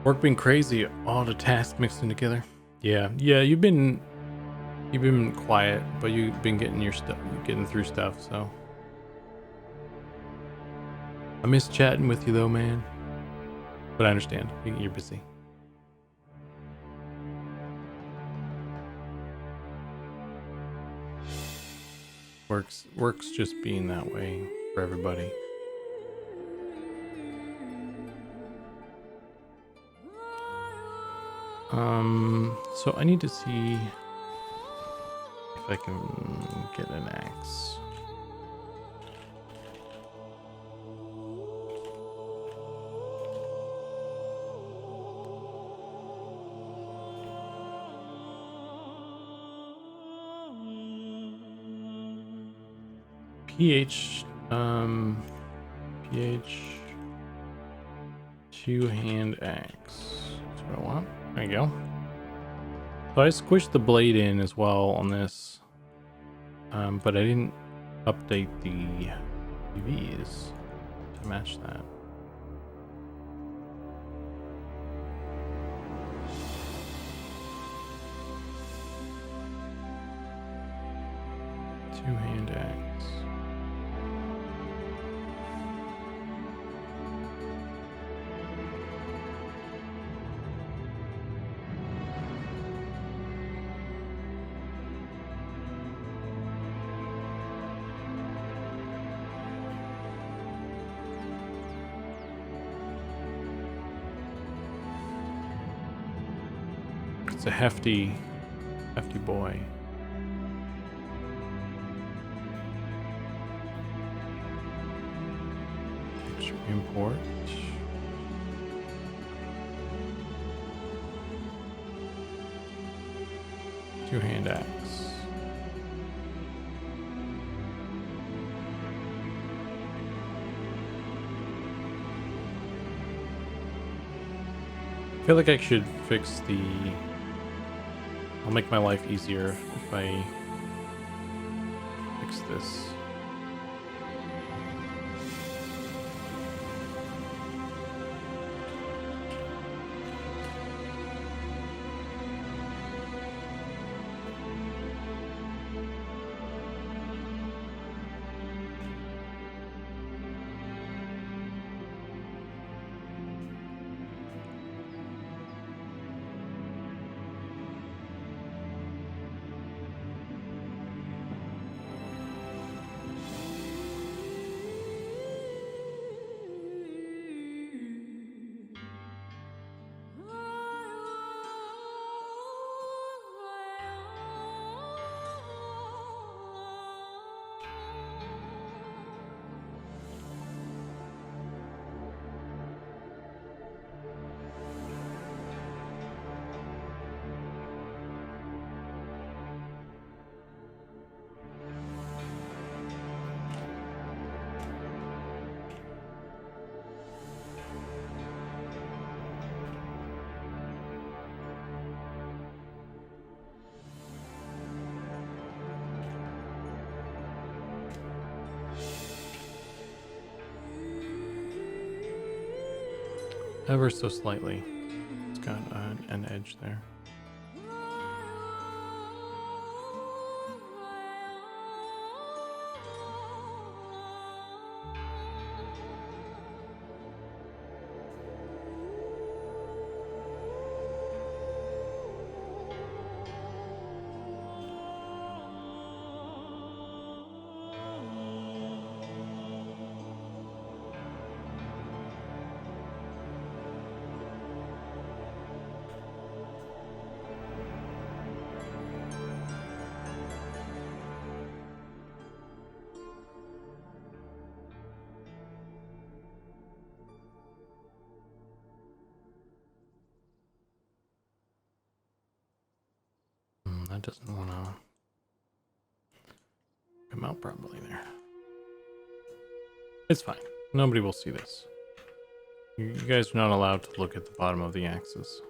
Work been crazy, all the tasks mixed in together. Yeah, you've been quiet, but you've been getting through stuff, so. I miss chatting with you though, man. But I understand, you're busy. Works just being that way for everybody. So I need to see if I can get an axe. PH two-hand axe. That's what I want. There you go. So I squished the blade in as well on this. But I didn't update the UVs to match that. Two-hand axe. It's a hefty boy. Picture import. Two-hand axe. I feel like I should fix the... I'll make my life easier if I fix this. Ever so slightly. It's got an edge there. That doesn't want to come out properly there. It's fine. Nobody will see this. You guys are not allowed to look at the bottom of the axis.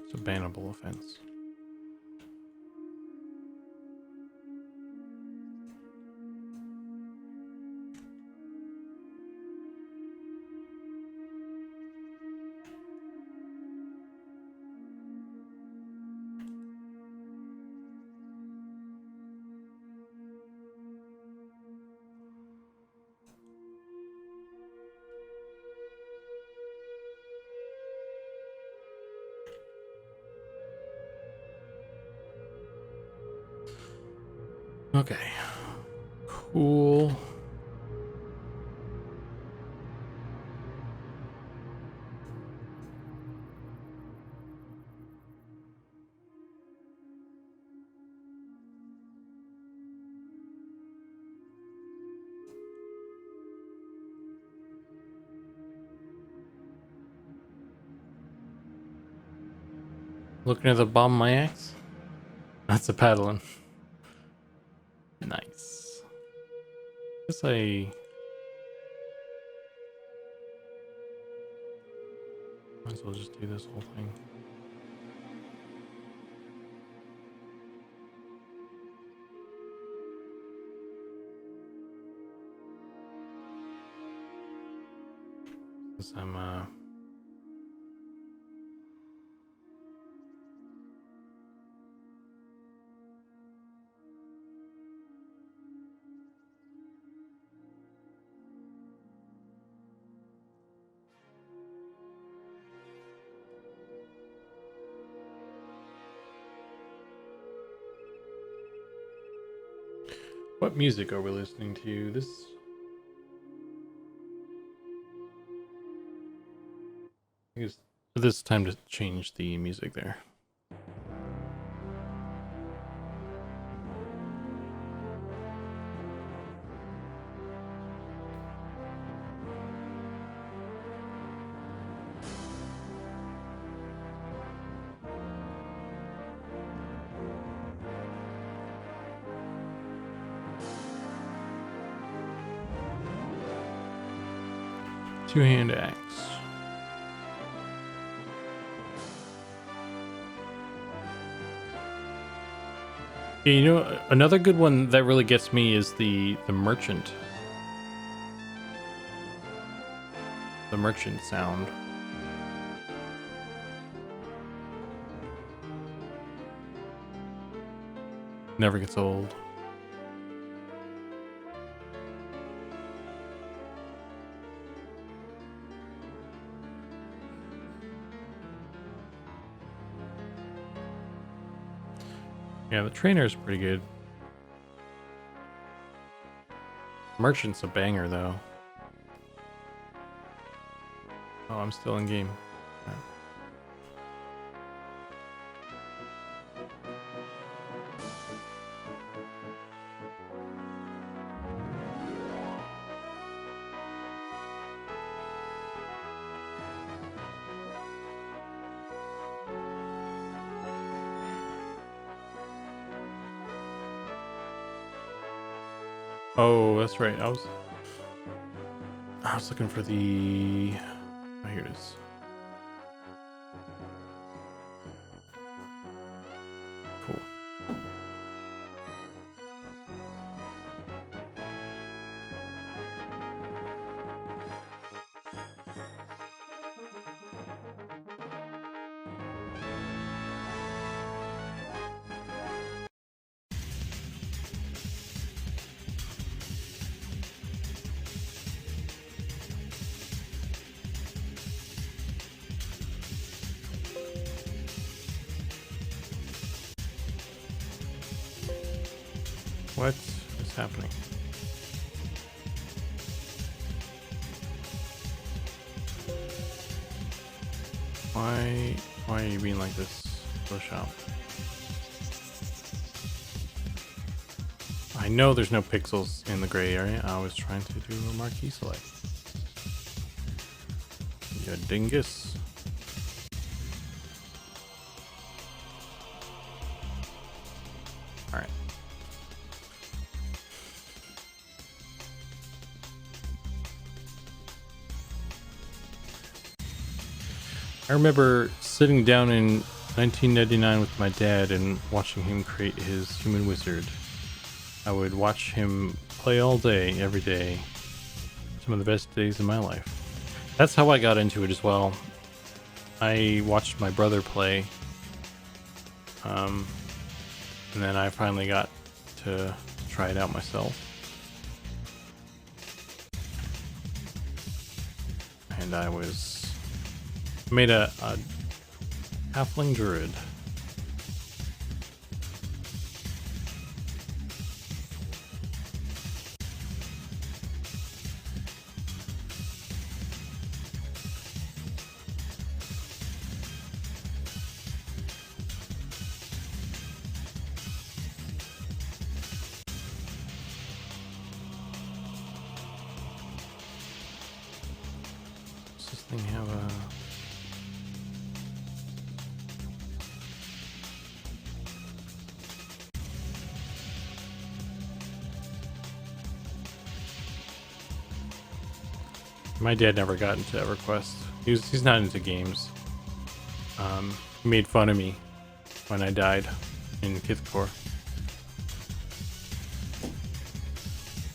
It's a bannable offense. Okay. Cool. Looking at the bottom of my axe? That's a paddling. Nice. Guess I Might as well just do this whole thing. Because I'm what music are we listening to? I guess this is time to change the music there. Two-hand axe. Yeah, you know, another good one that really gets me is the merchant. The merchant sound. Never gets old. Yeah, the trainer is pretty good. Merchant's a banger, though. Oh, I'm still in game. Yeah. Oh, that's right. I was looking for the. Oh, here it is. Cool. What is happening? Why are you being like this, Bush out? I know there's no pixels in the gray area. I was trying to do a marquee select. You dingus. Alright. I remember sitting down in 1999 with my dad and watching him create his human wizard. I would watch him play all day, every day. Some of the best days of my life. That's how I got into it as well. I watched my brother play. And then I finally got to try it out myself. And I made a halfling druid. Does this thing have a... My dad never got into EverQuest. He's not into games. He made fun of me when I died in Kithcore.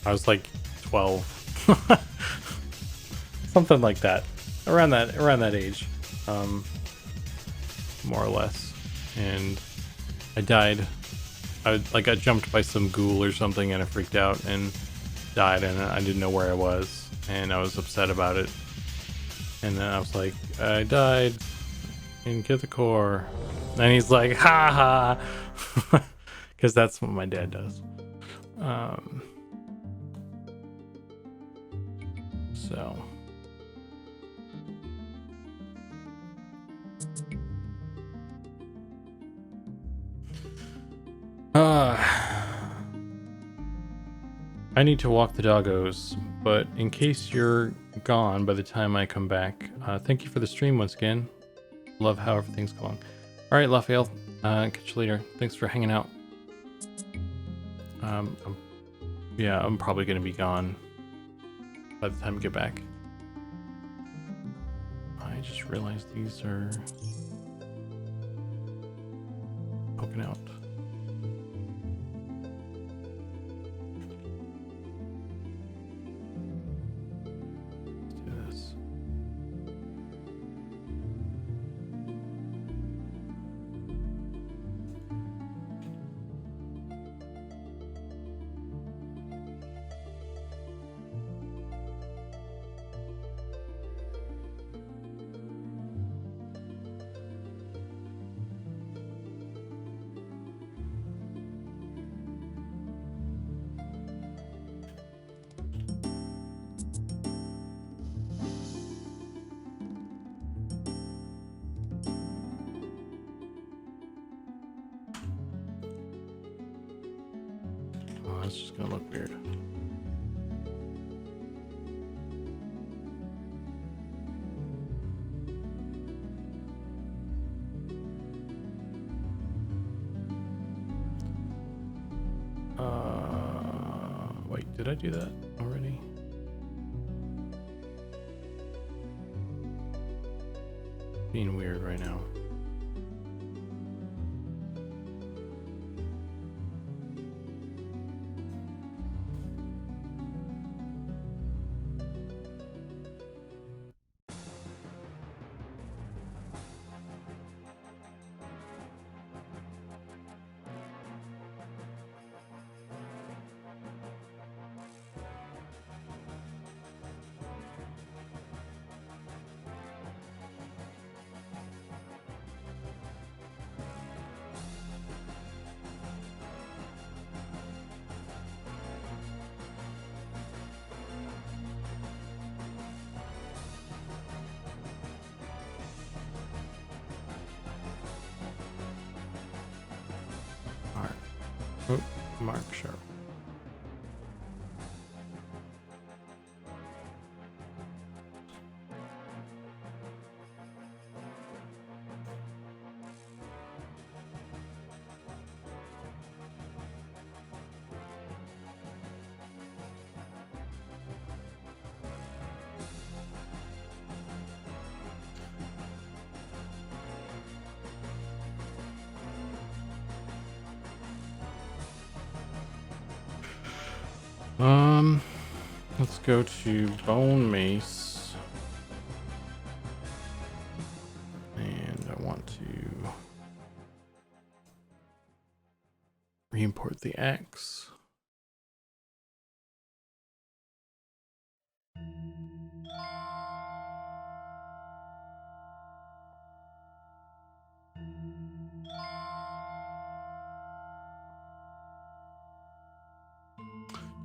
I was like 12. Something like that. Around that age. More or less. And I died. I got jumped by some ghoul or something and I freaked out and died and I didn't know where I was and I was upset about it. And then I was like, I died in Kithcore. And he's like, ha ha. Because that's what my dad does. So. I need to walk the doggos, but in case you're gone by the time I come back, thank you for the stream once again. Love how everything's going. All right, Raphael, catch you later. Thanks for hanging out. I'm probably going to be gone by the time I get back. I just realized these are poking out. It's just gonna look weird. Wait, did I do that already? Being weird right now. Oh, Mark Sharp. Let's go to Bone Mace. And I want to re-import the axe.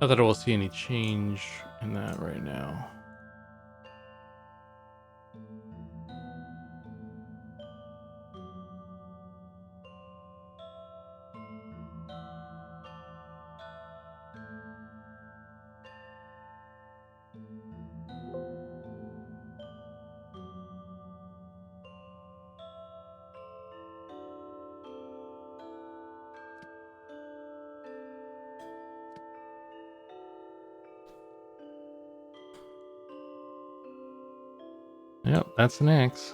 Not that I will see any change in that right now. Yep, that's an axe.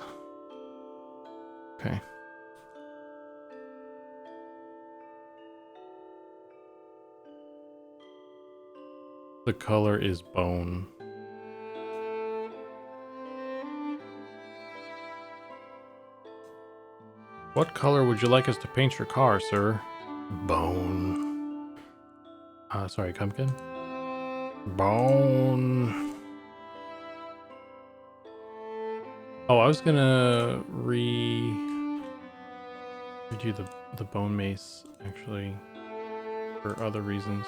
The color is bone. What color would you like us to paint your car, sir? Bone. Sorry, come again? Bone. Oh, I was gonna redo the Bone Mace, actually, for other reasons.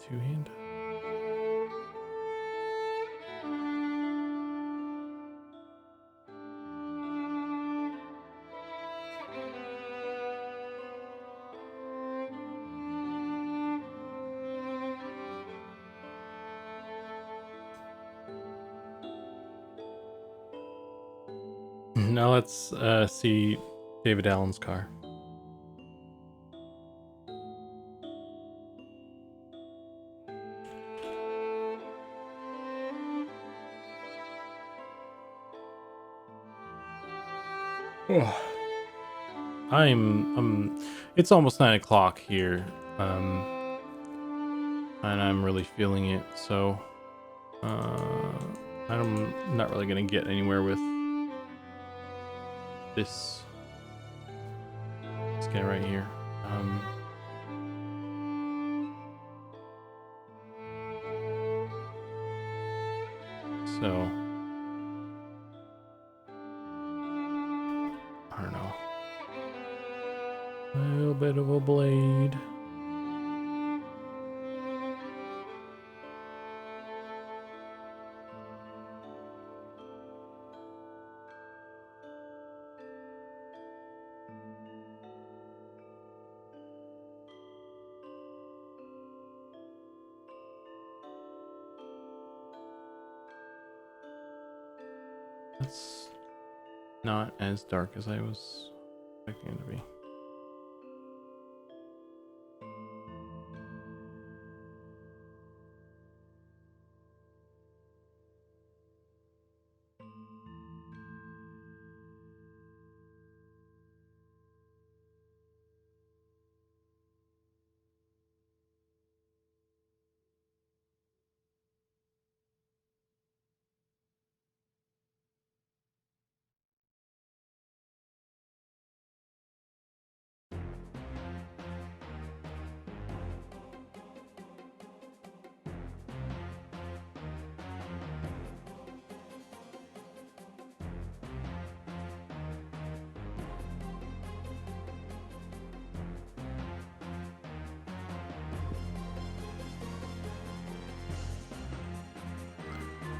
Two-hand. Now let's see David Allen's car. Oh. It's almost 9 o'clock here, and I'm really feeling it, so I'm not really gonna get anywhere with this guy right here. So I don't know. A little bit of a blade. That's not as dark as I was expecting it to be.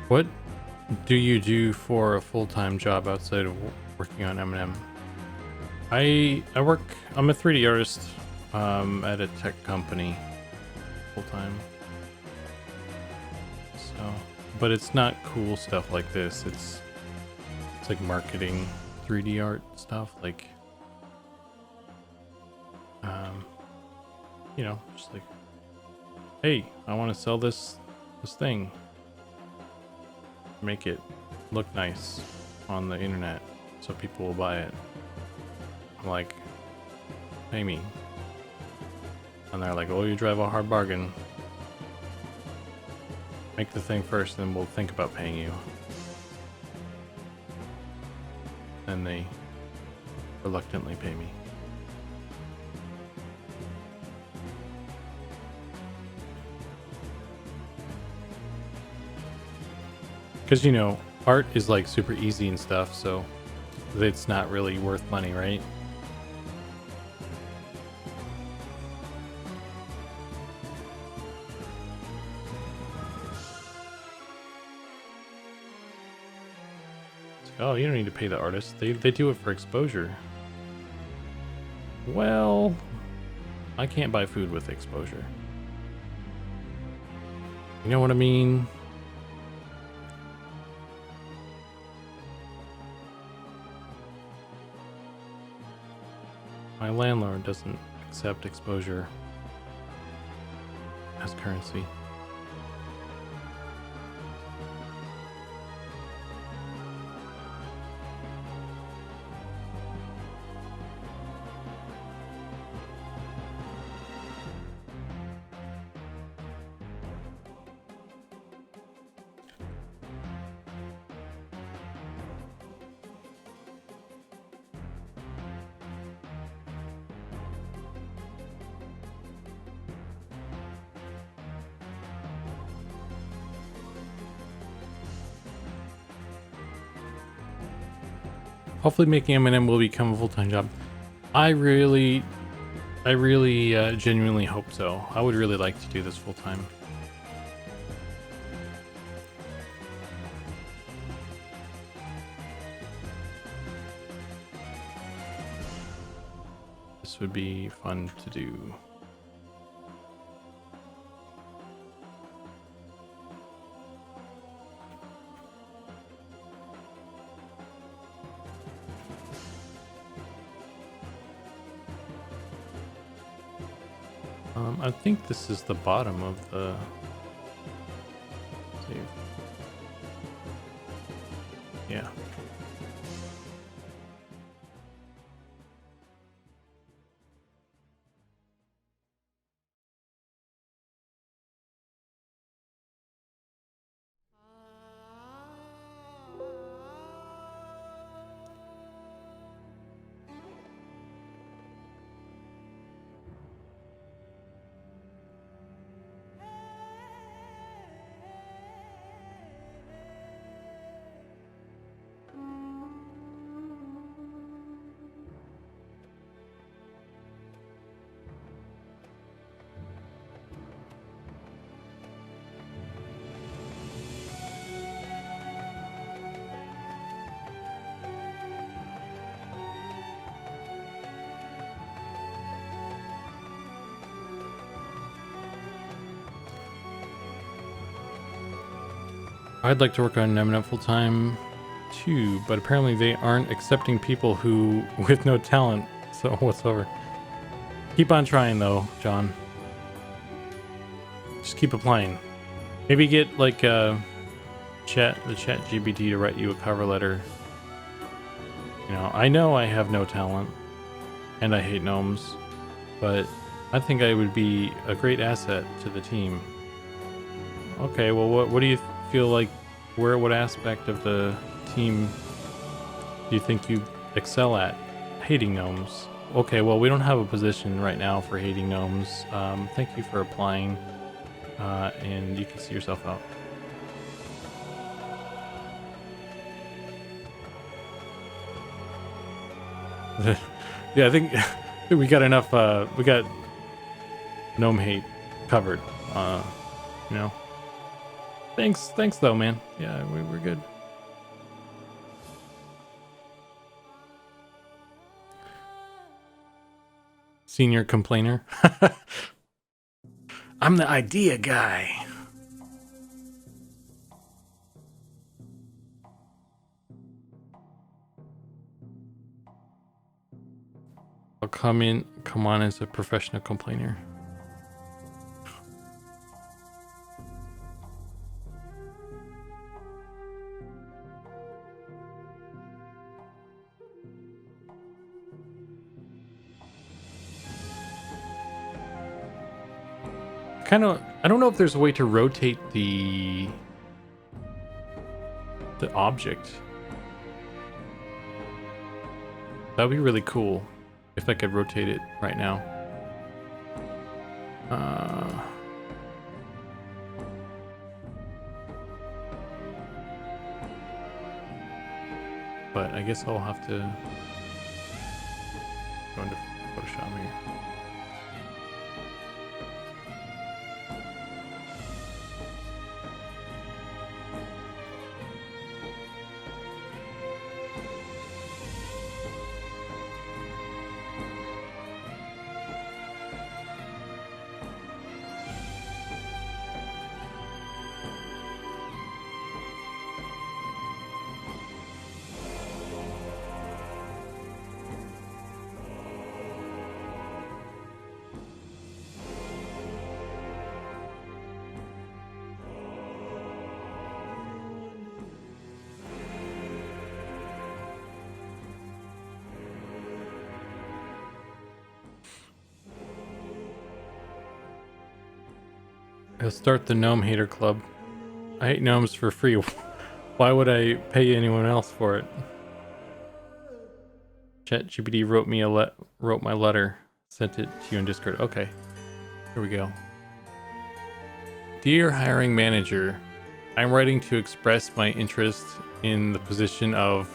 What do you do for a full-time job outside of working on M&M? I'm a 3D artist at a tech company full-time. So, but it's not cool stuff like this. It's like marketing 3D art stuff, like you know, just like, hey, I want to sell this thing. Make it look nice on the internet so people will buy it. I'm like, pay me. And they're like, oh, you drive a hard bargain. Make the thing first, then we'll think about paying you. And they reluctantly pay me. Because, you know, art is like super easy and stuff, so it's not really worth money, right? It's like, oh, you don't need to pay the artist. They do it for exposure. Well, I can't buy food with exposure. You know what I mean? My landlord doesn't accept exposure as currency. Hopefully making M&M will become a full-time job. I really genuinely hope so. I would really like to do this full-time. This would be fun to do. I think this is the bottom of the save. Yeah. I'd like to work on M&M full-time too, but apparently they aren't accepting people who with no talent so whatsoever. Keep on trying though, John. Just keep applying. Maybe get like the chat GPT to write you a cover letter. You know I have no talent and I hate gnomes, but I think I would be a great asset to the team. Okay, well what do you feel like, what aspect of the team do you think you excel at? Hating gnomes. Okay, well we don't have a position right now for hating gnomes. Thank you for applying, and you can see yourself out. Yeah, I think we got enough, we got gnome hate covered, you know. Thanks though, man. Yeah, we're good. Senior complainer. I'm the idea guy. I'll come on as a professional complainer. I don't know if there's a way to rotate the object. That would be really cool if I could rotate it right now. But I guess I'll have to go into Photoshop here. I'll start the gnome hater club. I hate gnomes for free. Why would I pay anyone else for it? ChatGPT wrote my letter, sent it to you in Discord. Okay, here we go. Dear hiring manager, I'm writing to express my interest in the position of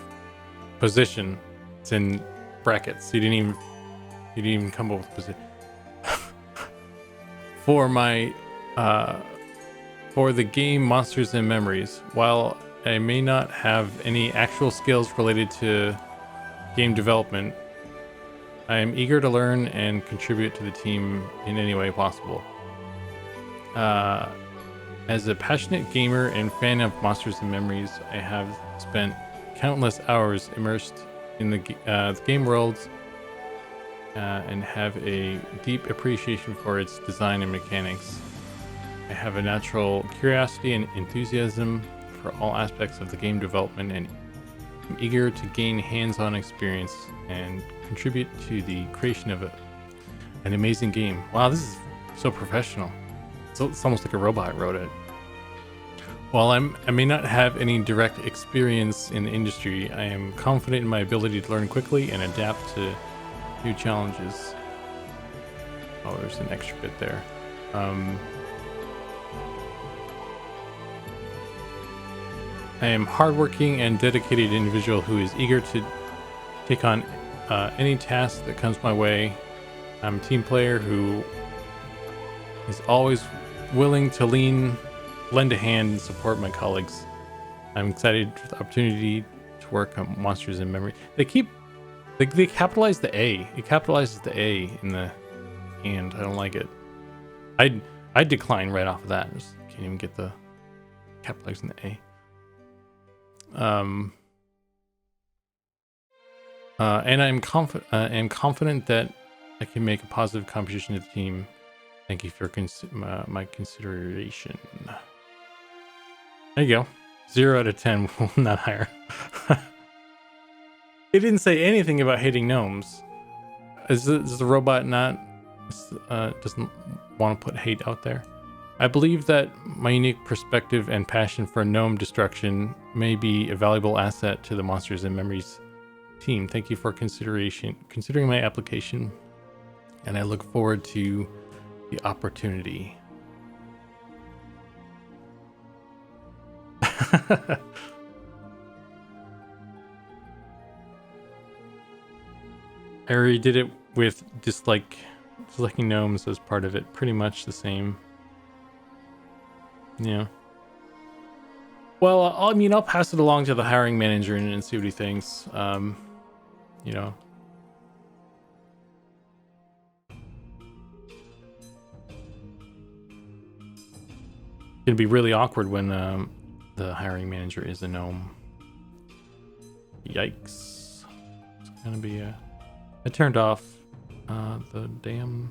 position. It's in brackets. He didn't even come up with position. For my for the game Monsters and Memories. While I may not have any actual skills related to game development, I am eager to learn and contribute to the team in any way possible. As a passionate gamer and fan of Monsters and Memories, I have spent countless hours immersed in the game worlds and have a deep appreciation for its design and mechanics. I have a natural curiosity and enthusiasm for all aspects of the game development, and I'm eager to gain hands-on experience and contribute to the creation of an amazing game. Wow, this is so professional. It's almost like a robot wrote it. While I may not have any direct experience in the industry, I am confident in my ability to learn quickly and adapt to new challenges. Oh, there's an extra bit there. I am hardworking and dedicated individual who is eager to take on any task that comes my way. I'm a team player who is always willing to lend a hand and support my colleagues. I'm excited for the opportunity to work on Monsters in Memory. They capitalize the A. It capitalizes the A in the and. I don't like it. I decline right off of that. Just can't even get the capitalizing the A. And I'm confident that I can make a positive contribution to the team. Thank you for my consideration. There you go. 0 out of 10 will not hire. It didn't say anything about hating gnomes. Is the robot not doesn't want to put hate out there? I believe that my unique perspective and passion for gnome destruction may be a valuable asset to the Monsters and Memories team. Thank you for considering my application, and I look forward to the opportunity. I already did it with disliking gnomes as part of it. Pretty much the same. Yeah. Well, I'll pass it along to the hiring manager and see what he thinks. You know. It's gonna be really awkward when the hiring manager is a gnome. Yikes. It's gonna be I turned off the damn.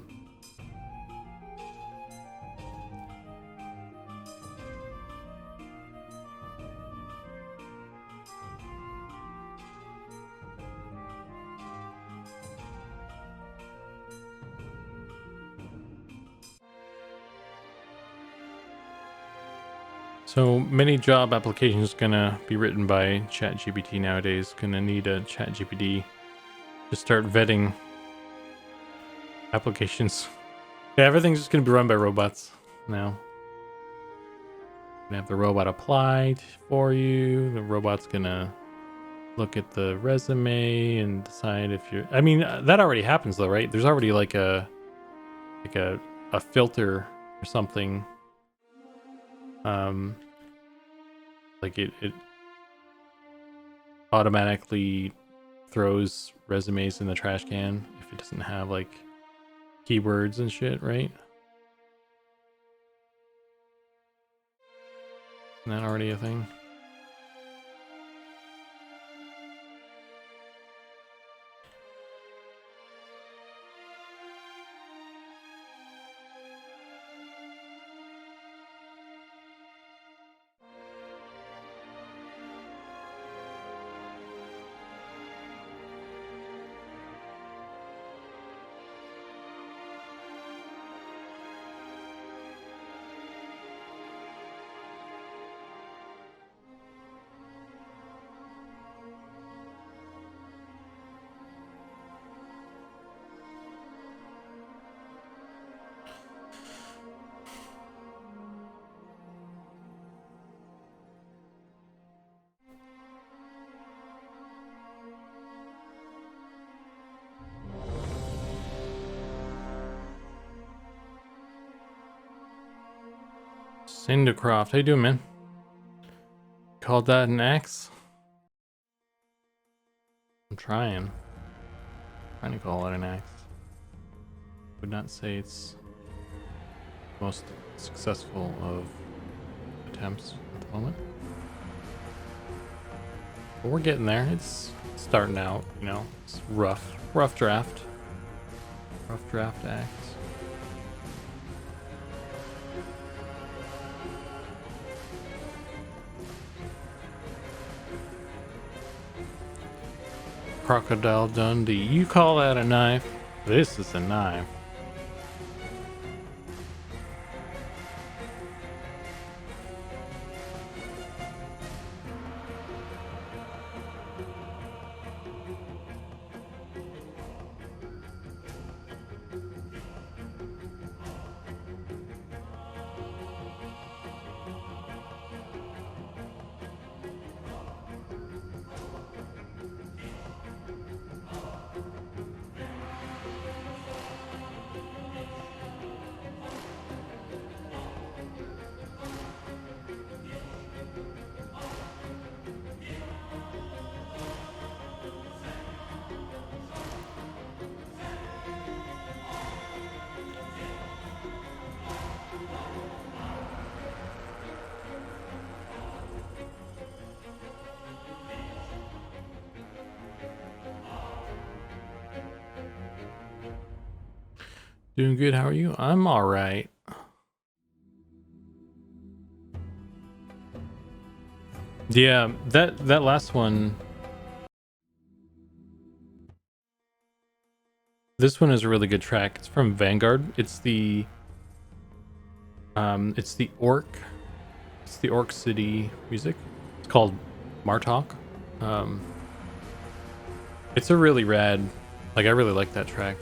So many job applications gonna be written by ChatGPT nowadays. Gonna need a ChatGPT to start vetting applications. Yeah, everything's just gonna be run by robots now. Gonna have the robot apply for you. The robot's gonna look at the resume and decide if you're. I mean, that already happens though, right? There's already like a filter or something. Like it automatically throws resumes in the trash can if it doesn't have like keywords and shit, right? Isn't that already a thing? Cindercroft, how you doing, man? Called that an axe? I'm trying to call it an axe. Would not say it's most successful of attempts at the moment, but we're getting there. It's starting out, you know. It's rough draft axe. Crocodile Dundee, you call that a knife? This is a knife. Doing good, how are you? I'm alright. Yeah, that last one. This one is a really good track. It's from Vanguard. It's the Orc. It's the Orc City music. It's called Martok. It's a really rad, like, I really like that track.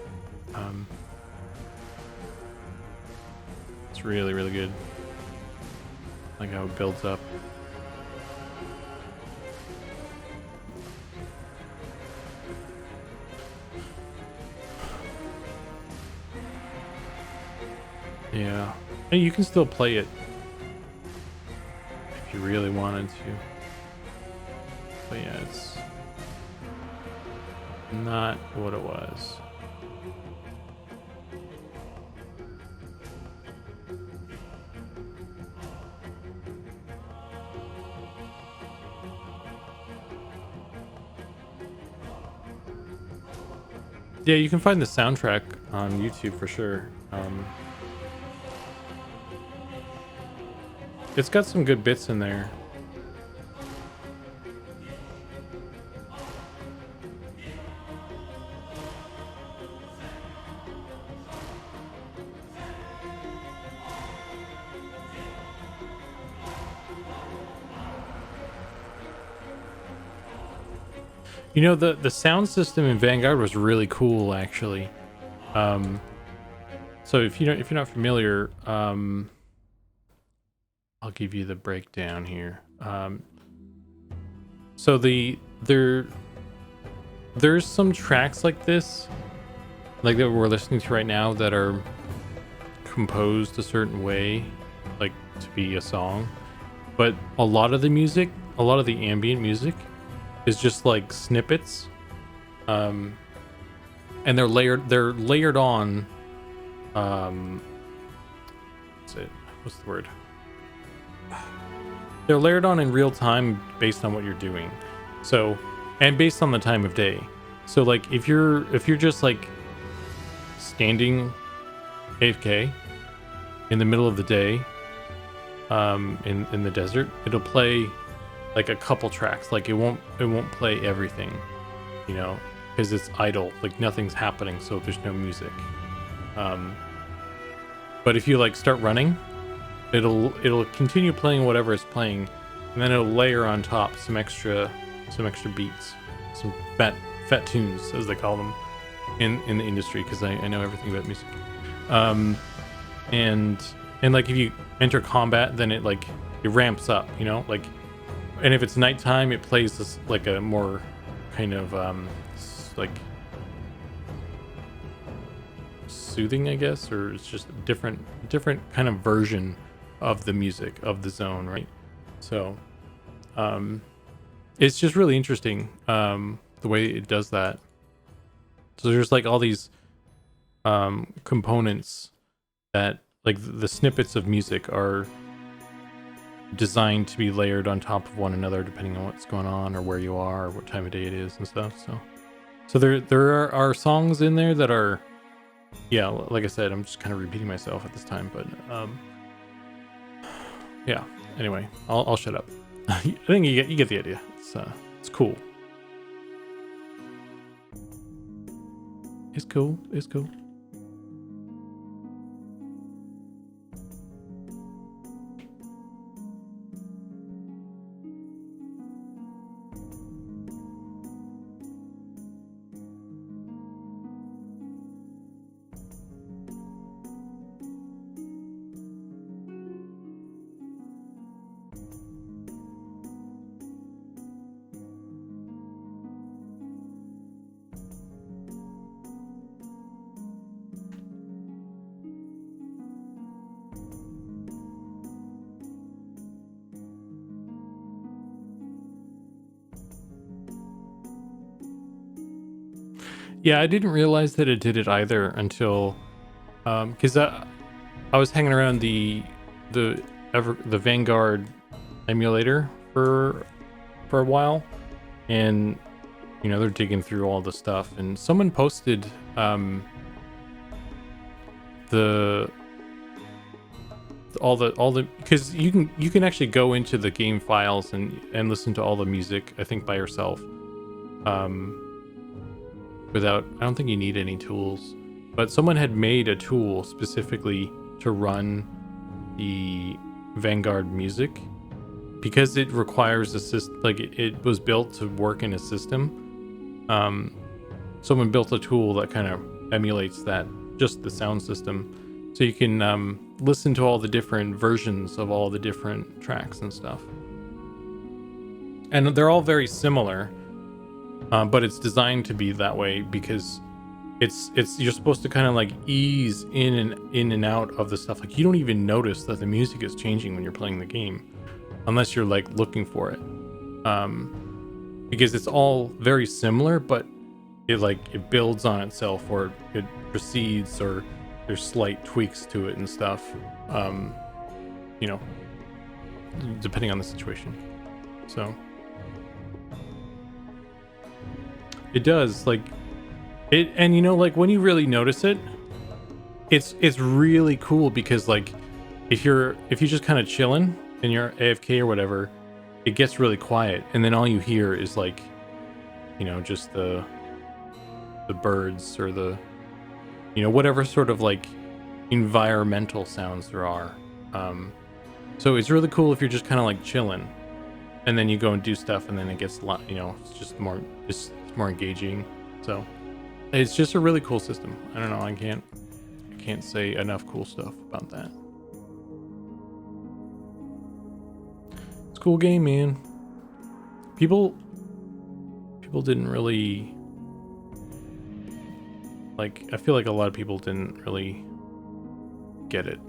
It's really, really good. Like how it builds up. Yeah, and you can still play it if you really wanted to. But yeah, it's not what it was. Yeah, you can find the soundtrack on YouTube for sure. It's got some good bits in there. You know, the sound system in Vanguard was really cool, actually. So if you're not familiar, I'll give you the breakdown here. So there's some tracks like this, like that we're listening to right now, that are composed a certain way, like to be a song. But a lot of the music, a lot of the ambient music, is just like snippets, and they're layered on. What's the word? They're layered on in real time based on what you're doing. So, and based on the time of day. So like if you're just like standing AFK in the middle of the day, in the desert, it'll play like a couple tracks. Like it won't play everything, you know, because it's idle, like nothing's happening, so there's no music. But if you like start running, it'll continue playing whatever it's playing, and then it'll layer on top some extra beats, some fat tunes, as they call them in the industry, because I know everything about music. And like if you enter combat, then it ramps up, you know, like. And if it's nighttime, it plays this like a more kind of like soothing, I guess, or it's just a different kind of version of the music of the zone, right? So it's just really interesting the way it does that. So there's like all these components that, like, the snippets of music are designed to be layered on top of one another depending on what's going on or where you are or what time of day it is and stuff. So there are songs in there that are, yeah, like I said, I'm just kind of repeating myself at this time, but yeah. Anyway, I'll shut up. I think you get the idea. It's cool. It's cool. It's cool. Yeah, I didn't realize that it did it either until, because I was hanging around the Vanguard emulator for a while, and you know they're digging through all the stuff, and someone posted all the because you can actually go into the game files and listen to all the music, I think, by yourself. Without, I don't think you need any tools, but someone had made a tool specifically to run the Vanguard music because it requires a system, like it was built to work in a system. Someone built a tool that kind of emulates that, just the sound system, so you can listen to all the different versions of all the different tracks and stuff, and they're all very similar. But it's designed to be that way because it's you're supposed to kind of like ease in and out of the stuff. Like you don't even notice that the music is changing when you're playing the game, unless you're like looking for it, because it's all very similar, but it builds on itself, or it proceeds, or there's slight tweaks to it and stuff. You know, depending on the situation. So. It does, like it, and you know, like when you really notice it, it's really cool because like if you just kind of chilling and you're AFK or whatever, it gets really quiet, and then all you hear is like, you know, just the birds or the, you know, whatever sort of like environmental sounds there are. So it's really cool if you're just kind of like chilling, and then you go and do stuff, and then it gets you know, it's more engaging. So it's just a really cool system. I don't know, I can't say enough cool stuff about that. It's a cool game, man. People didn't really, like, I feel like a lot of people didn't really get it,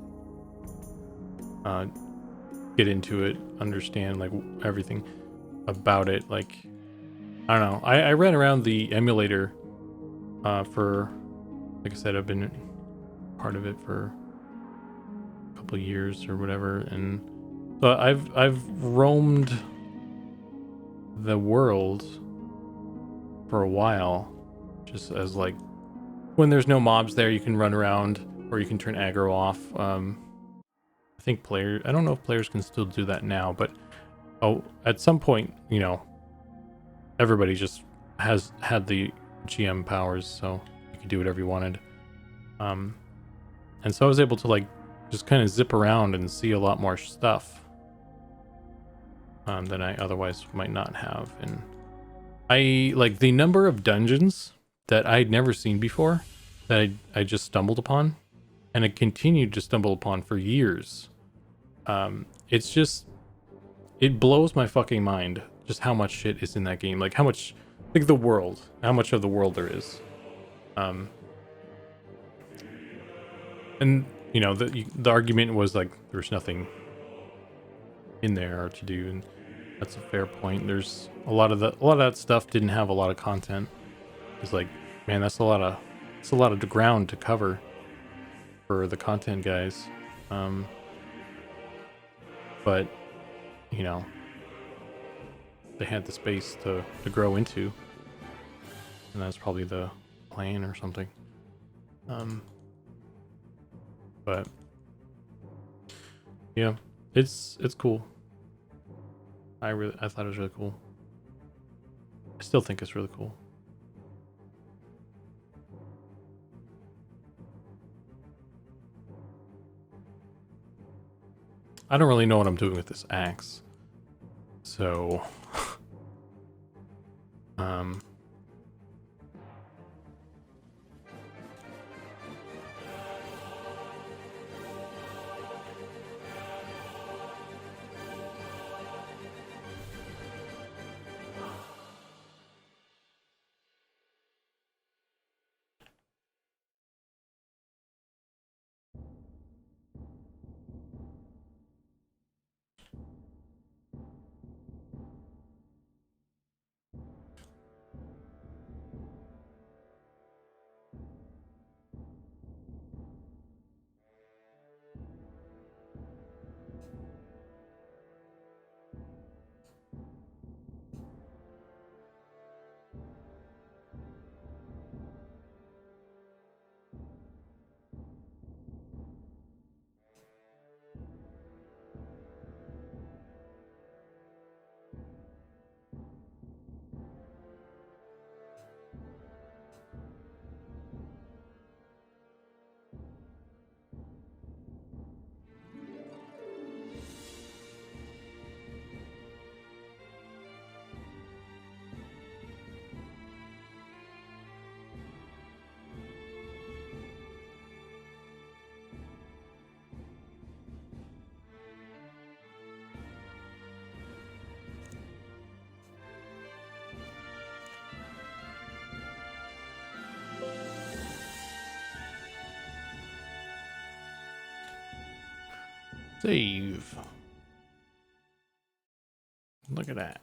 get into it, understand like everything about it. Like, I don't know. I ran around the emulator for, like I said, I've been part of it for a couple of years or whatever, and so I've roamed the world for a while, just as like when there's no mobs there, you can run around, or you can turn aggro off. I think I don't know if players can still do that now, but at some point, you know, everybody just had the GM powers, so you could do whatever you wanted. And so I was able to like just kind of zip around and see a lot more stuff than I otherwise might not have. And I like the number of dungeons that I'd never seen before that I just stumbled upon, and I continued to stumble upon for years. It's just, it blows my fucking mind just how much shit is in that game. Like how much, like the world, how much of the world there is. And you know, the argument was like there's nothing in there to do, and that's a fair point. There's a lot of that stuff didn't have a lot of content. It's like, man, that's a lot of ground to cover for the content guys. But you know, they had the space to grow into, and that's probably the plan or something. But yeah, it's cool. I thought it was really cool. I still think it's really cool. I don't really know what I'm doing with this axe. So save. Look at that.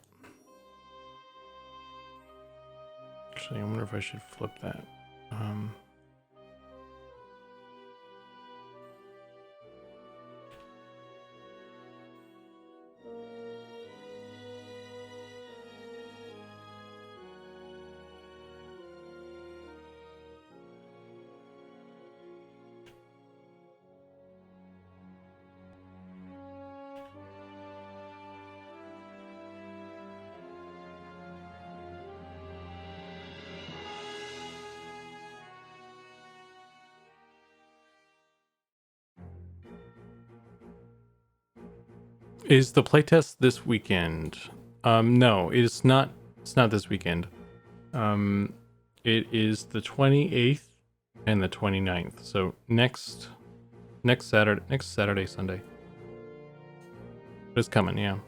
Actually, I wonder if I should flip that. Is the playtest this weekend? No, it's not. It's not this weekend. It is the 28th and the 29th. So next Saturday, Sunday. It's coming, yeah.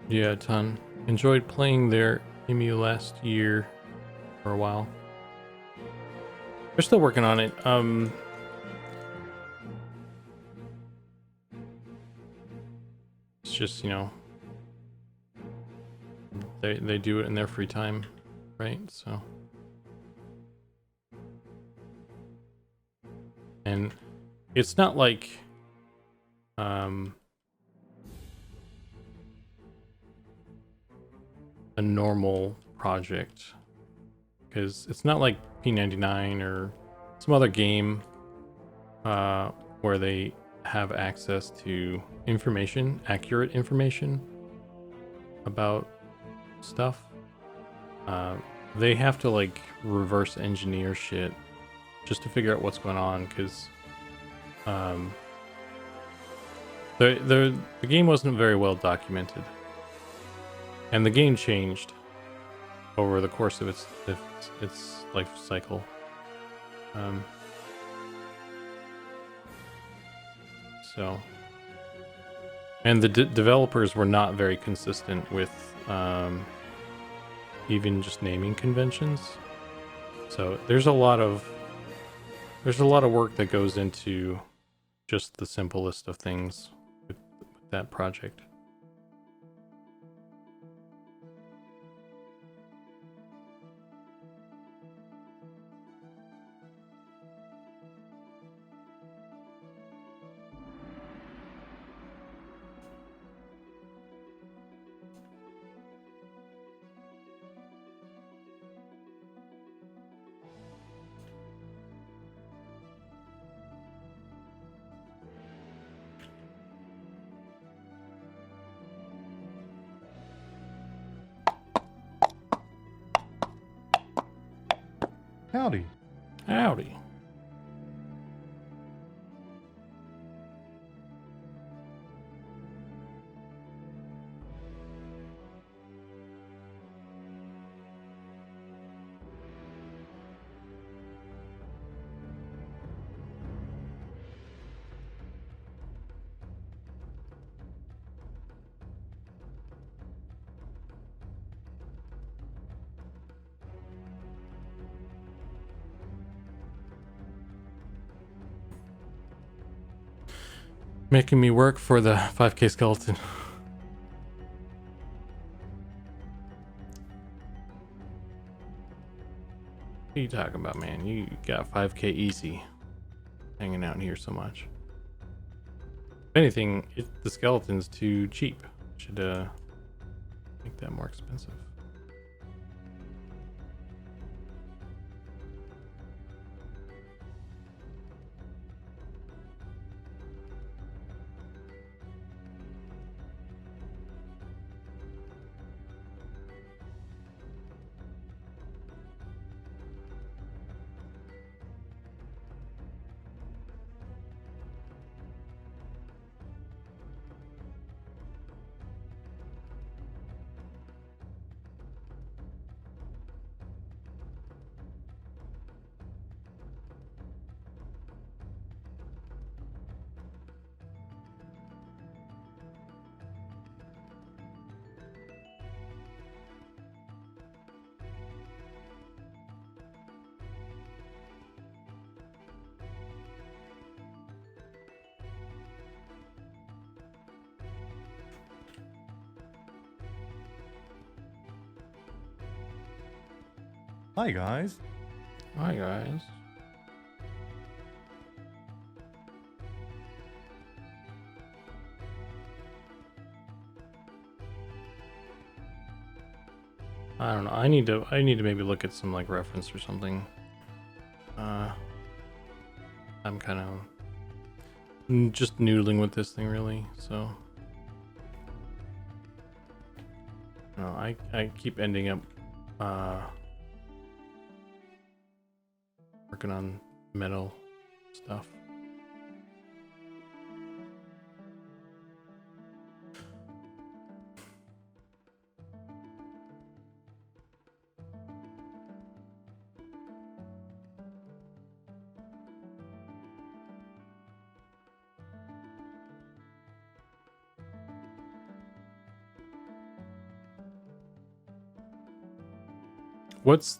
Yeah, a ton. Enjoyed playing their EMU last year for a while. They're still working on it. It's just, you know, they do it in their free time, right? So, and it's not like a normal project, because it's not like P99 or some other game where they have access to information, accurate information about stuff. They have to like reverse engineer shit just to figure out what's going on, because the game wasn't very well documented, and the game changed over the course of its life cycle. So And the developers were not very consistent with even just naming conventions. So there's a lot of work that goes into just the simplest of things with that project. Howdy. Howdy. Making me work for the 5k skeleton. What are you talking about, man? You got 5k easy hanging out here so much. If anything, the skeleton's too cheap. Should make that more expensive. Hi, guys. Hi, guys. I don't know. I need to maybe look at some like reference or something. I'm kind of just noodling with this thing really, so no, I keep ending up working on metal stuff. What's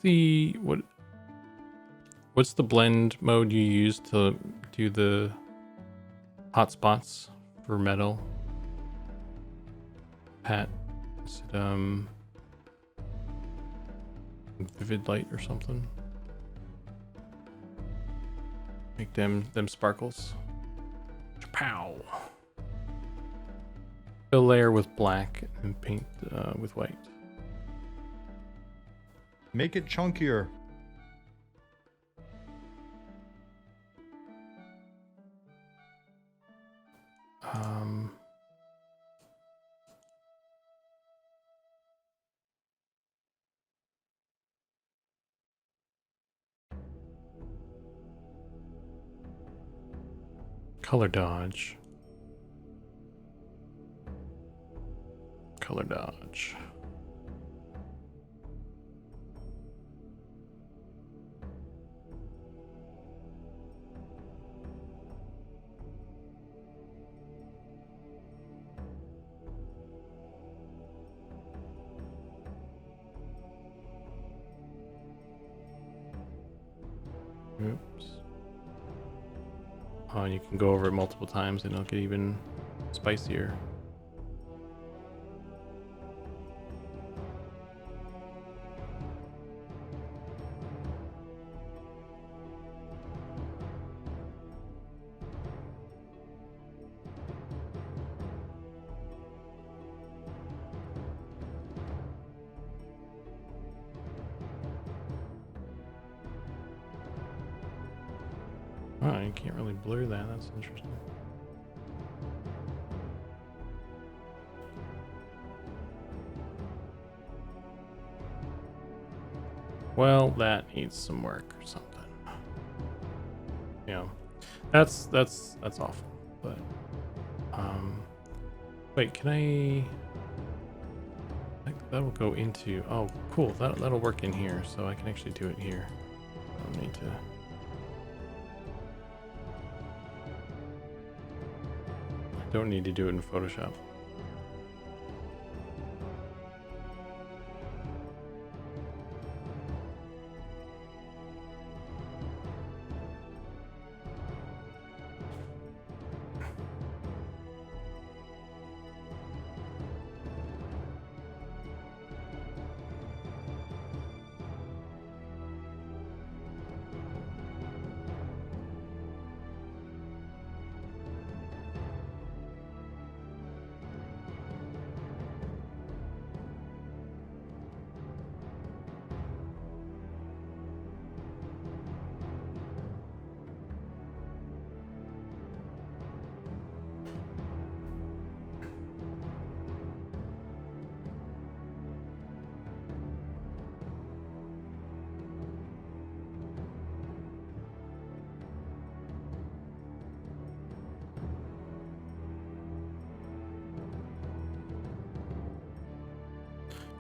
the blend mode you use to do the hotspots for metal? Pat, is it vivid light or something? Make them sparkles. Pow. Fill layer with black and paint with white. Make it chunkier. Color dodge. Color dodge. Oops. Oh, and you can go over it multiple times and it'll get even spicier. Oh, you can't really blur that. That's interesting. Well, that needs some work or something. Yeah, that's awful. But wait, can I? That'll go into. Oh, cool. That'll work in here, so I can actually do it here. I don't need to. Don't need to do it in Photoshop.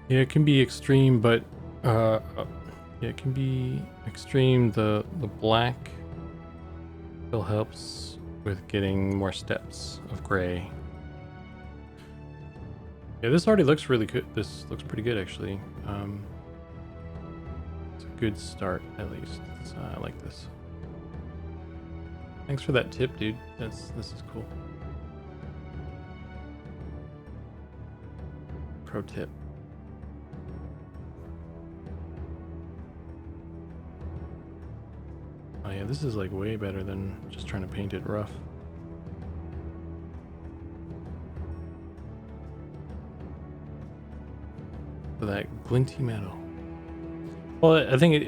Yeah, it can be extreme, but yeah, it can be extreme. The black still helps with getting more steps of gray. Yeah, this already looks really good. This looks pretty good actually. It's a good start at least. I like this. Thanks for that tip, dude. This is cool. Pro tip. Oh yeah, this is like way better than just trying to paint it rough. For that glinty metal. Well, I think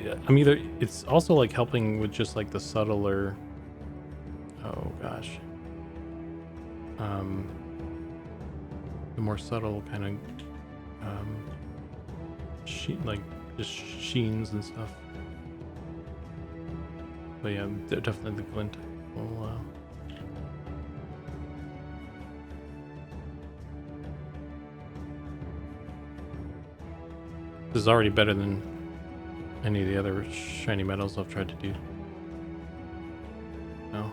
it's also like helping with just like the subtler. Oh gosh. The more subtle kind of like just sheens and stuff. But yeah, definitely the glint will this is already better than any of the other shiny metals I've tried to do. No.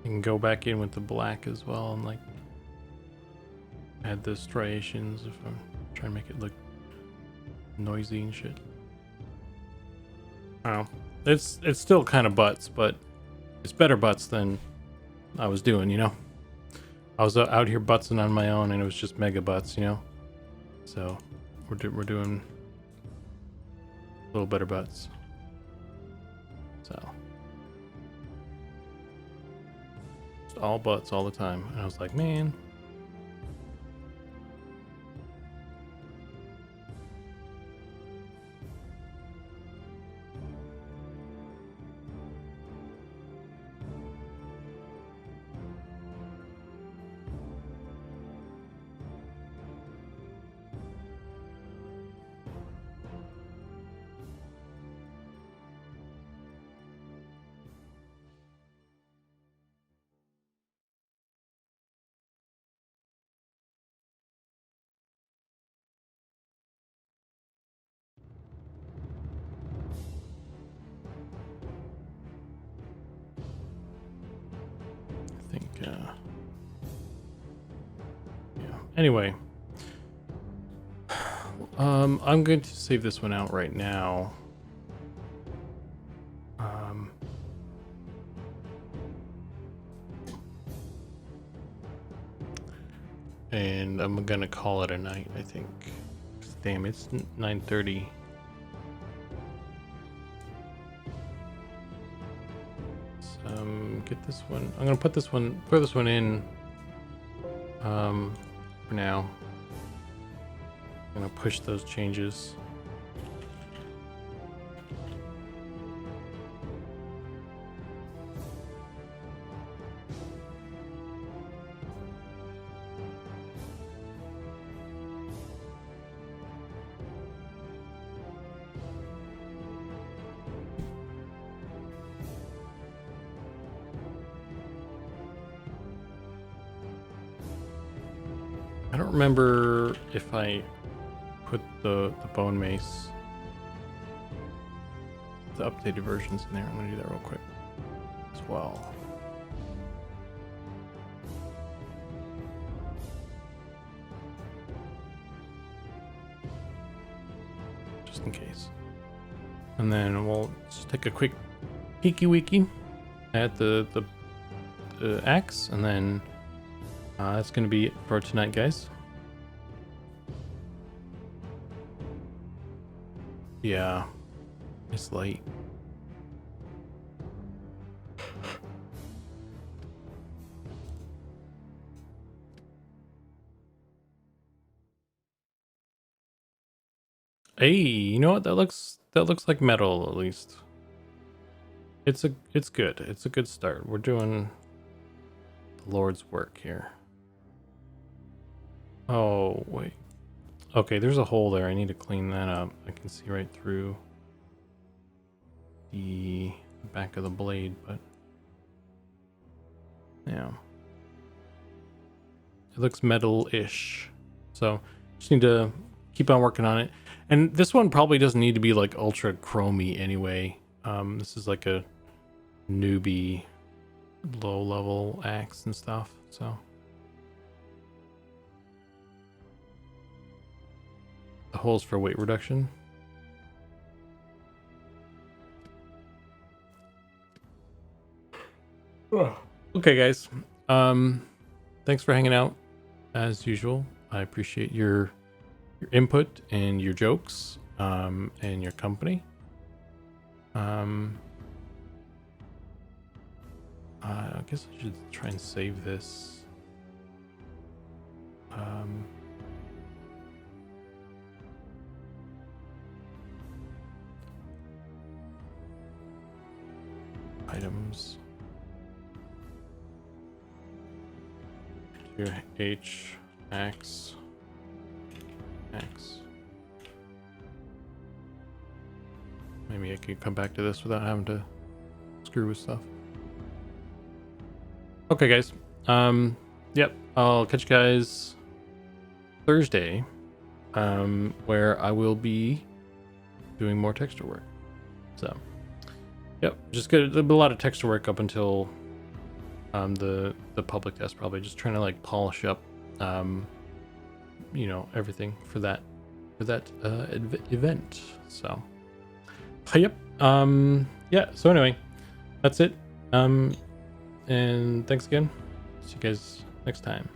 You can go back in with the black as well and like add the striations if I'm trying to make it look noisy and shit. I don't know. It's still kind of butts, but it's better butts than I was doing, you know? I was out here butsing on my own and it was just mega butts, you know? So we're doing a little better butts. So just all butts all the time. And I was like, man. Anyway, I'm going to save this one out right now. And I'm gonna call it a night, I think. Damn, it's 9:30. Get this one. I'm gonna put this one, throw this one in. For now. I'm gonna push those changes. I don't remember if I put the Bone Mace, the updated versions in there. I'm gonna do that real quick as well. Just in case. And then we'll just take a quick peeky weeky at the axe, and then that's gonna be it for tonight, guys. Yeah, it's late. Hey, you know what? That looks like metal, at least. It's good. It's a good start. We're doing the Lord's work here. Oh, wait. Okay, there's a hole there. I need to clean that up. I can see right through the back of the blade, but yeah. It looks metal-ish. So just need to keep on working on it. And this one probably doesn't need to be like ultra chromy anyway. This is like a newbie low-level axe and stuff, so. The holes for weight reduction. Okay, guys. Thanks for hanging out as usual. I appreciate your input and your jokes, and your company. I guess I should try and save this. Items. Your H axe. Maybe I could come back to this without having to screw with stuff. Okay, guys. Yep. I'll catch you guys Thursday, where I will be doing more texture work. So, yep. Just good. There'll be a lot of texture work up until the public test. Probably just trying to like polish up, you know, everything for that event. So, yep. Yeah. So anyway, that's it. And thanks again. See you guys next time.